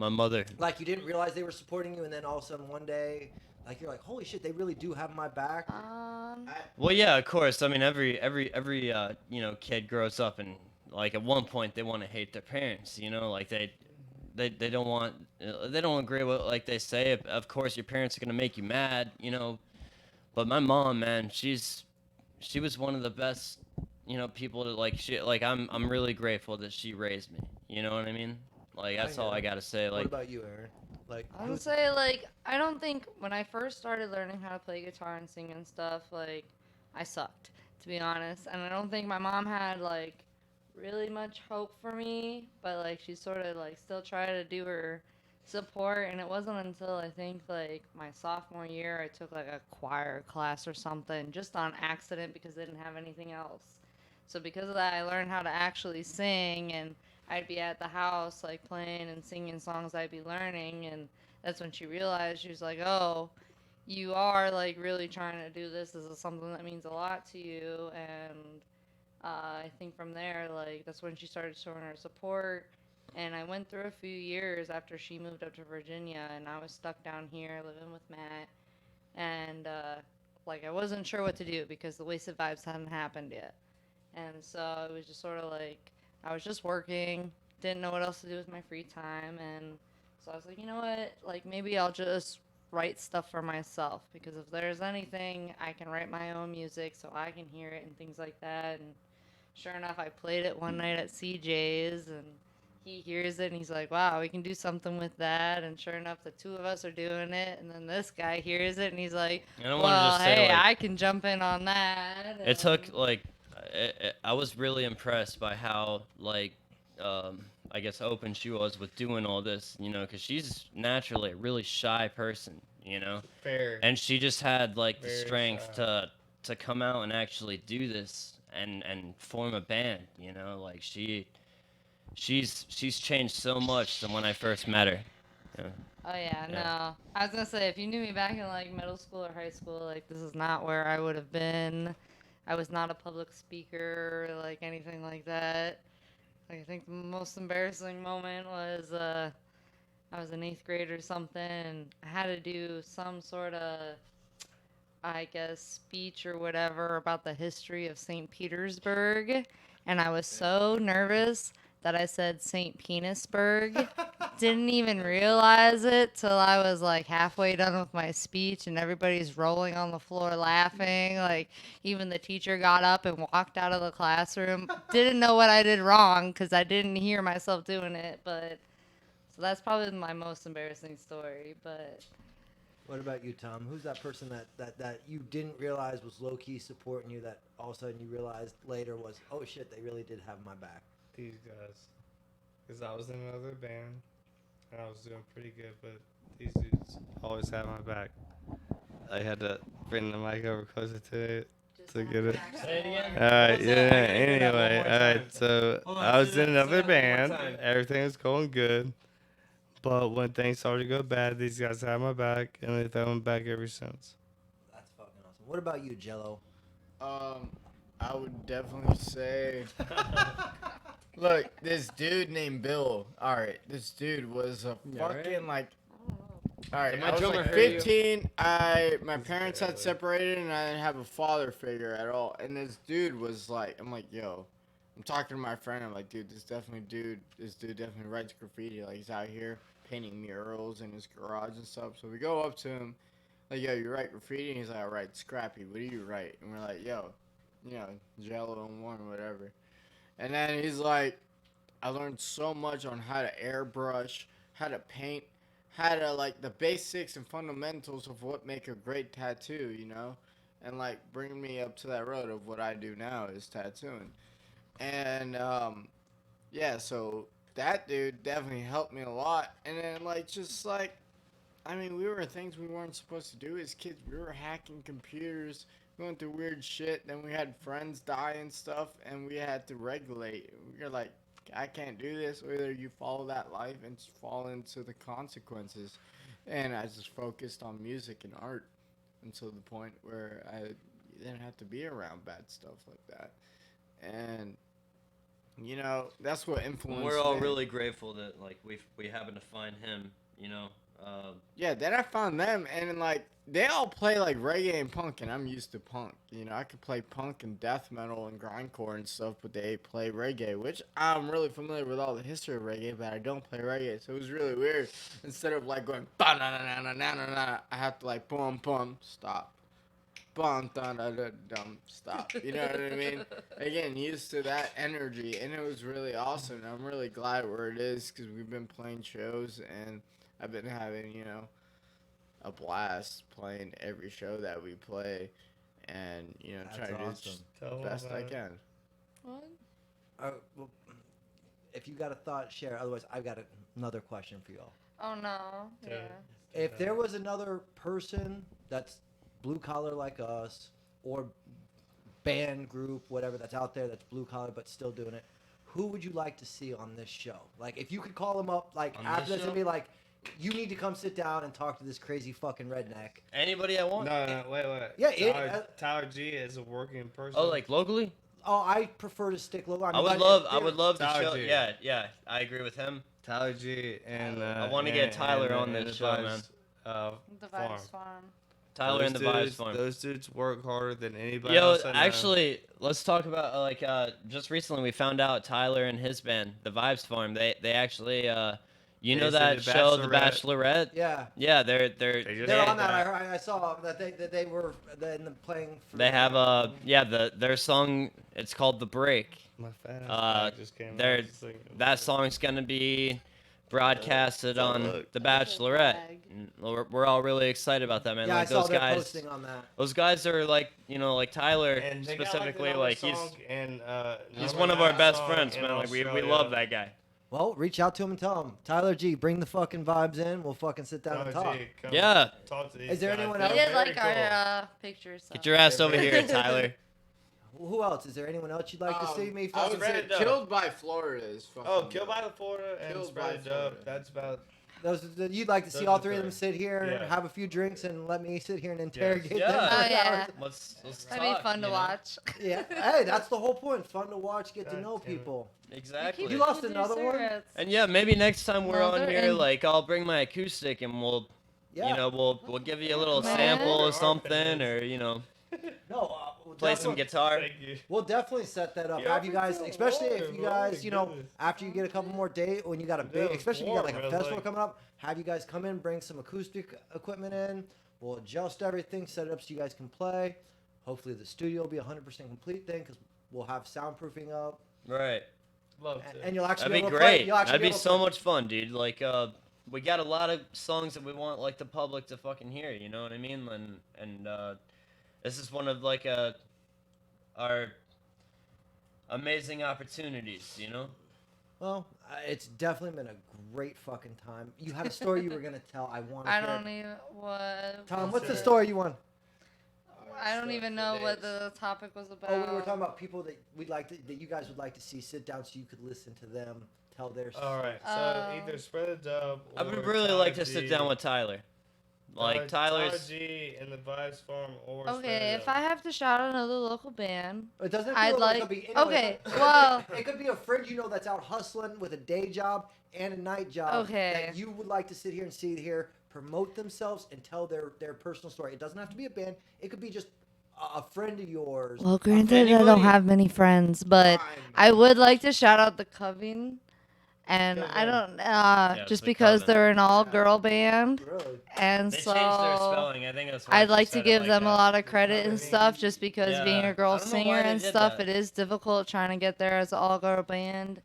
mother. like you didn't realize they were supporting you, and then all of a sudden one day, like you're like, holy shit, they really do have my back. Well, yeah, of course. I mean, every you know, kid grows up and like at one point they want to hate their parents. You know, like they don't want they don't agree with like they say. Of course, your parents are gonna make you mad. You know, but my mom, man, she was one of the best, you know, people to I'm really grateful that she raised me. You know what I mean? Like that's all get I it. gotta say. What Like about you, Aaron? Like, I would who's- say, like, I don't think when I first started learning how to play guitar and sing and stuff, like, I sucked, to be honest. And I don't think my mom had, like, really much hope for me, but, like, she sort of, like, still tried to do her support. And it wasn't until I think, like, my sophomore year, I took, like, a choir class or something just on accident because they didn't have anything else. So because of that, I learned how to actually sing, and I'd be at the house, like, playing and singing songs I'd be learning, and that's when she realized, she was like, oh, you are, like, really trying to do this. This is something that means a lot to you, and I think from there, like, that's when she started showing her support, and I went through a few years after she moved up to Virginia, and I was stuck down here living with Matt, and, like, I wasn't sure what to do because the Wasted Vibes hadn't happened yet. And so it was just sort of like, I was just working, didn't know what else to do with my free time, and so I was like, you know what, like, maybe I'll just write stuff for myself, because if there's anything, I can write my own music so I can hear it and things like that. And sure enough, I played it one night at CJ's, and he hears it, and he's like, wow, we can do something with that. And sure enough, the two of us are doing it, and then this guy hears it, and he's like, I don't want to well, just say hey, like, I can jump in on that. it took and- like I was really impressed by how like I guess open she was with doing all this, you know, because she's naturally a really shy person, you know, Fair. and she just had like the Very strength shy. to come out and actually do this and form a band, you know, like she's changed so much than when I first met her. Yeah. Oh yeah, Yeah. no. I was gonna say, if you knew me back in like middle school or high school, like this is not where I would have been. I was not a public speaker or like anything like that. I think the most embarrassing moment was I was in 8th grade or something, and I had to do some sort of, I guess, speech or whatever about the history of St. Petersburg. And I was so nervous that I said St. Penisburg. Didn't even realize it till I was like halfway done with my speech, and everybody's rolling on the floor laughing. Like, even the teacher got up and walked out of the classroom. Didn't know what I did wrong because I didn't hear myself doing it. But so that's probably my most embarrassing story. But What about you, Tom? Who's that person that you didn't realize was low key supporting you that all of a sudden you realized later was, oh shit, they really did have my back? These guys. Because I was in another band, and I was doing pretty good, but these dudes always had my back. I had to bring the mic over closer to it to get it. Say it again. Alright, What's yeah, that? anyway, alright, so Hold on, I was say in that- say another that one more band, time. everything was going good, but when things started to go bad, these guys had my back, and they've had my back ever since. That's fucking awesome. What about you, Jello? I would definitely say, look, this dude named Bill. All right, this dude was a Yeah, right? fucking like. All right, Did my I was drummer like hurt you? 15. My parents had separated, and I didn't have a father figure at all. And this dude was like, I'm like, yo, I'm talking to my friend. I'm like, dude, this dude definitely writes graffiti. Like, he's out here painting murals in his garage and stuff. So we go up to him, like, yo, you write graffiti? And he's like, I write Scrappy. What do you write? And we're like, yo, you know, Jello and one, whatever. And then he's like, I learned so much on how to airbrush, how to paint, how to, like, the basics and fundamentals of what make a great tattoo, you know? And, like, bringing me up to that road of what I do now is tattooing. And, yeah, so that dude definitely helped me a lot. And then, like, just, like, I mean, we were things we weren't supposed to do as kids. We were hacking computers, going through weird shit. Then we had friends die and stuff, and we had to regulate. We were like, I can't do this. Or either you follow that life and fall into the consequences. And I just focused on music and art until the point where I didn't have to be around bad stuff like that. And, you know, that's what influenced We're all me. really grateful that like we happened to find him. You know. Yeah, then I found them, and like they all play like reggae and punk, and I'm used to punk. You know, I could play punk and death metal and grindcore and stuff, but they play reggae, which I'm really familiar with all the history of reggae, but I don't play reggae, so it was really weird. Instead of like going ba na na na na na na na, I have to like boom boom stop, bum da da da dum stop. You know what I mean? Again, used to that energy, and it was really awesome. I'm really glad where it is because we've been playing shows and I've been having, you know, a blast playing every show that we play, and you know, That's trying to do awesome. Tell the 'em best I about it. can. Well, if you got a thought, share. Otherwise, I've got another question for y'all. oh no, Yeah. yeah. If there was another person that's blue collar like us, or band group, whatever that's out there that's blue collar but still doing it, who would you like to see on this show? Like, if you could call them up, like On after this this, and show? be like, you need to come sit down and talk to this crazy fucking redneck. Anybody I want. No, wait. Yeah, Tyler G is a working person. Oh, like locally? Oh, I prefer to stick low. I would love to Tyler show. G. Yeah, I agree with him. Tyler G and I wanna get Tyler on and this the show, Vibes, man. The farm. Vibes Farm. Tyler and the Vibes dudes, Farm. Those dudes work harder than anybody Yo, else I know. actually, let's talk about just recently we found out Tyler and his band, the Vibes Farm. They actually you They know said that The show, The Bachelorette? Bachelorette? Yeah, Yeah, they're They just- they're they- on that. I saw that they were then playing. For They have their song. It's called The Break. My fat ass Uh, back just came they're- out. Just like- That song's gonna be broadcasted on look. The Bachelorette. And we're all really excited about that, man. Yeah, I like saw those their guys. posting on that. Those guys are like, like Tyler And they got, specifically. another Like he's song, and, he's number one of our 9 best song friends, in man. Like we Australia. love that guy. Well, reach out to him and tell him, Tyler G, bring the fucking vibes in. We'll fucking sit down and Tyler talk. G, come Yeah. Talk to these Is there guys. anyone They're else? He did very like cool. our pictures. Get your ass over here, very- Tyler. Who else? Is there anyone else you'd like to see me? I would fucking say Spread it up. Killed by Florida is fucking. Oh, dope. Killed by the Florida and Killed Spread by It Up. Florida. That's about You'd like to see Those all are three of them three. sit here and Yeah. have a few drinks and let me sit here and interrogate Yeah. them. for Oh, yeah. hours. Let's That'd talk, be fun to you know? watch. Yeah. Hey, that's the whole point. Fun to watch, get to God know damn it. people. Exactly. You lost another one? And yeah, maybe next time we're No, on they're here, in- like I'll bring my acoustic and we'll, Yeah. you know, we'll give you a little Man. sample Our or something, fans. or you know, No. We'll play some definitely- guitar. Thank you. We'll definitely set that up. Yeah, Have you guys, for especially sure, if you bro. guys, you know, Goodness. after you get a couple more dates, when you got a Yeah, big, it's especially if you got like a warm, man, festival like- coming up, have you guys come in, bring some acoustic equipment in. We'll adjust everything, set it up so you guys can play. Hopefully the studio will be 100% complete then, because we'll have soundproofing up, Right. Love to. and you'll actually That'd be able to play. great. You'll actually That'd be able to so play. much fun, dude. Like, we got a lot of songs that we want like the public to fucking hear. You know what I mean? And this is one of like our amazing opportunities. You know? Well, it's definitely been a great fucking time. You had a story you were gonna tell. I want to I hear. don't even what. Tom, What's what's the your- story you want? I don't even know what the topic was about. Oh, we were talking about people that that you guys would like to see sit down so you could listen to them tell their story. All right. So Oh. either spread a dub. I would or really Tyler like to G. sit down with Tyler. Like Tyler Tyler's. G in the Vibes Farm or Spread Okay, It if Up. I have to shout out another local band, It doesn't. I'd feel like it like- could be anyone. okay, It could be- well- it could be a friend you know that's out hustling with a day job and a night job. Okay. That you would like to sit here and see here promote themselves and tell their personal story. It doesn't have to be a band. It could be just a friend of yours. well, granted, I Anybody? don't have many friends, but Fine. I would like to shout out the Coven. And Coven. I don't, Yeah, just the because Coven. they're an all-girl band, Really. and They so changed their spelling. I think that's why I'd she like to said it give like them a that. lot of credit and Coven. stuff, just because being Yeah. a girl I don't know why singer they and did stuff, that. it is difficult trying to get there as an all-girl band,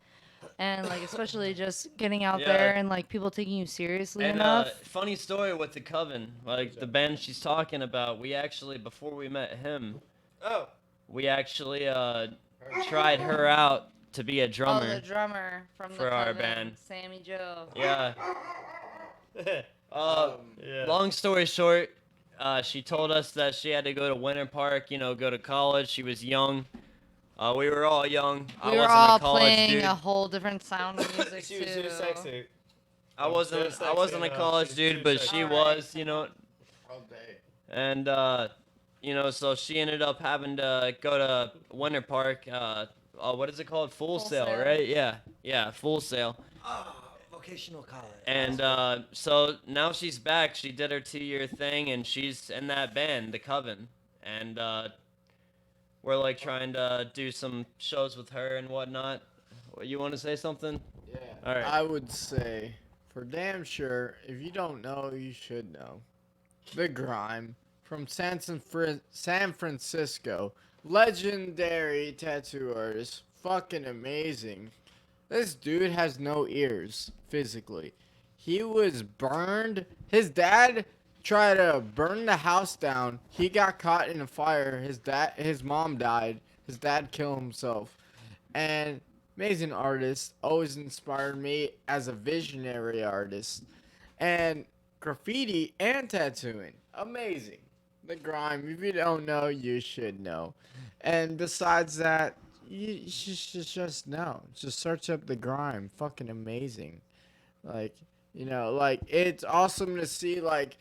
and like especially just getting out Yeah. there and like people taking you seriously And enough. funny story with the Coven, like the band she's talking about. We actually, before we met him, Oh. we actually tried her out to be a Oh, drummer. the drummer from for the our Coven, band. Sammy Joe. Yeah. Yeah. Long story short, she told us that she had to go to Winter Park, you know, go to college. She was young. We were all young. I We were wasn't all a college playing dude. a whole different sound of music She was too sexy. I wasn't. Just I wasn't a sexy enough. college She's dude, too but sexy. she Alright. was, you know. All day. And you know, so she ended up having to go to Winter Park. What is it called? Full Full Sail, Sail. right? Yeah, Full Sail. Vocational college. And so now she's back. She did her 2-year thing, and she's in that band, the Coven. And we're like trying to do some shows with her and whatnot. You want to say something? Yeah. All right. I would say, for damn sure, if you don't know, you should know. The Grime from San Francisco, legendary tattoo artist, fucking amazing. This dude has no ears physically. He was burned. His dad tried to burn the house down. He got caught in a fire. His mom died. His dad killed himself. And amazing artist, always inspired me as a visionary artist. And graffiti and tattooing, amazing. The Grime, if you don't know, you should know. And besides that, you should just know. Just search up The Grime, fucking amazing. Like, you know, like, it's awesome to see, like,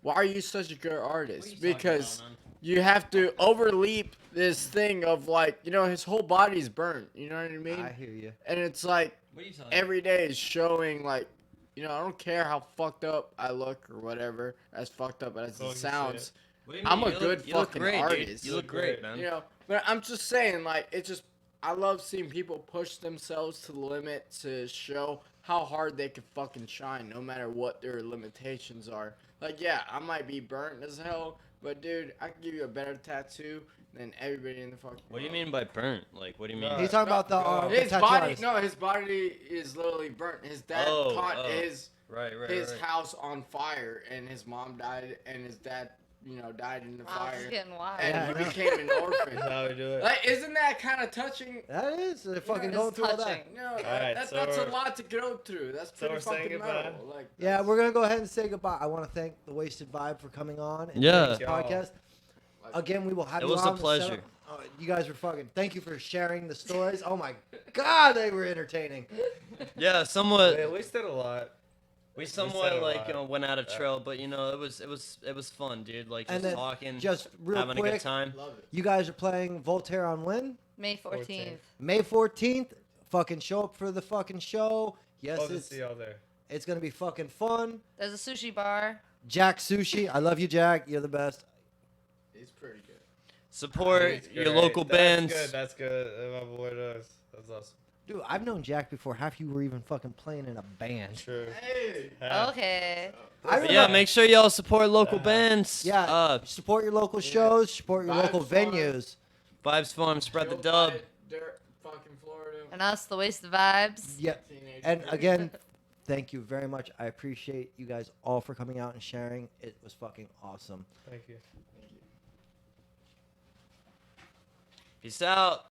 why are you such a good artist? Because you have to overleap this thing of, like, you know, his whole body's burnt. You know what I mean? I hear you. And it's like What are you talking every day is showing, like, you know, I don't care how fucked up I look or whatever, as fucked up as Well, it you sounds. What do you I'm mean? a good you look fucking great, dude. artist. You look great, man. You know, but I'm just saying, like, it's just, I love seeing people push themselves to the limit to show how hard they can fucking shine, no matter what their limitations are. Like, yeah, I might be burnt as hell, but dude, I can give you a better tattoo than everybody in the fucking What do you world. mean by burnt? Like, what do you mean? He's talking about the His tattoo body, artist. no, his body is literally burnt. His dad Oh, caught oh. his Right, right, his right. house on fire, and his mom died, and his dad, you know, died in the Wow, this is fire, getting wild. and Yeah, he I know. became an orphan. That's how we do it. Like, isn't that kind of touching? That is. They're fucking It's going through all that. touching. No, Alright, that's so a we're- lot to go through. That's so pretty we're saying fucking goodbye? metal. Like, Yeah, that's- we're gonna go ahead and say goodbye. I want to thank the Wasted Vibe for coming on and Yeah. doing this Y'all. podcast. Again, we will have It you was a on. pleasure. You guys were fucking. Thank you for sharing the stories. Oh my god, they were entertaining. Yeah, somewhat. We wasted a lot. We said somewhat a like lot. went out of trail, but it was fun, dude. Like And just then talking, just real having a quick, good time. Love it. You guys are playing Voltaire on when? May 14th. May 14th. Fucking show up for the fucking show. Yes, Love to it's see y'all there. it's gonna be fucking fun. There's a sushi bar. Jack Sushi, I love you, Jack. You're the best. He's pretty good. Support That's your great. local bands. That's good. My boy does. That's awesome. Dude, I've known Jack before half you were even fucking playing in a band. True. Hey. Okay. I But yeah, remember- make sure y'all support local bands. Yeah, support your local shows, support your local Vibes Farm. venues. Vibes Farm, spread the Chill dub. by Dirt, fucking Florida. And us, the Waste of Vibes. Yeah, Teenage and Dirty. again, thank you very much. I appreciate you guys all for coming out and sharing. It was fucking awesome. Thank you. Peace out.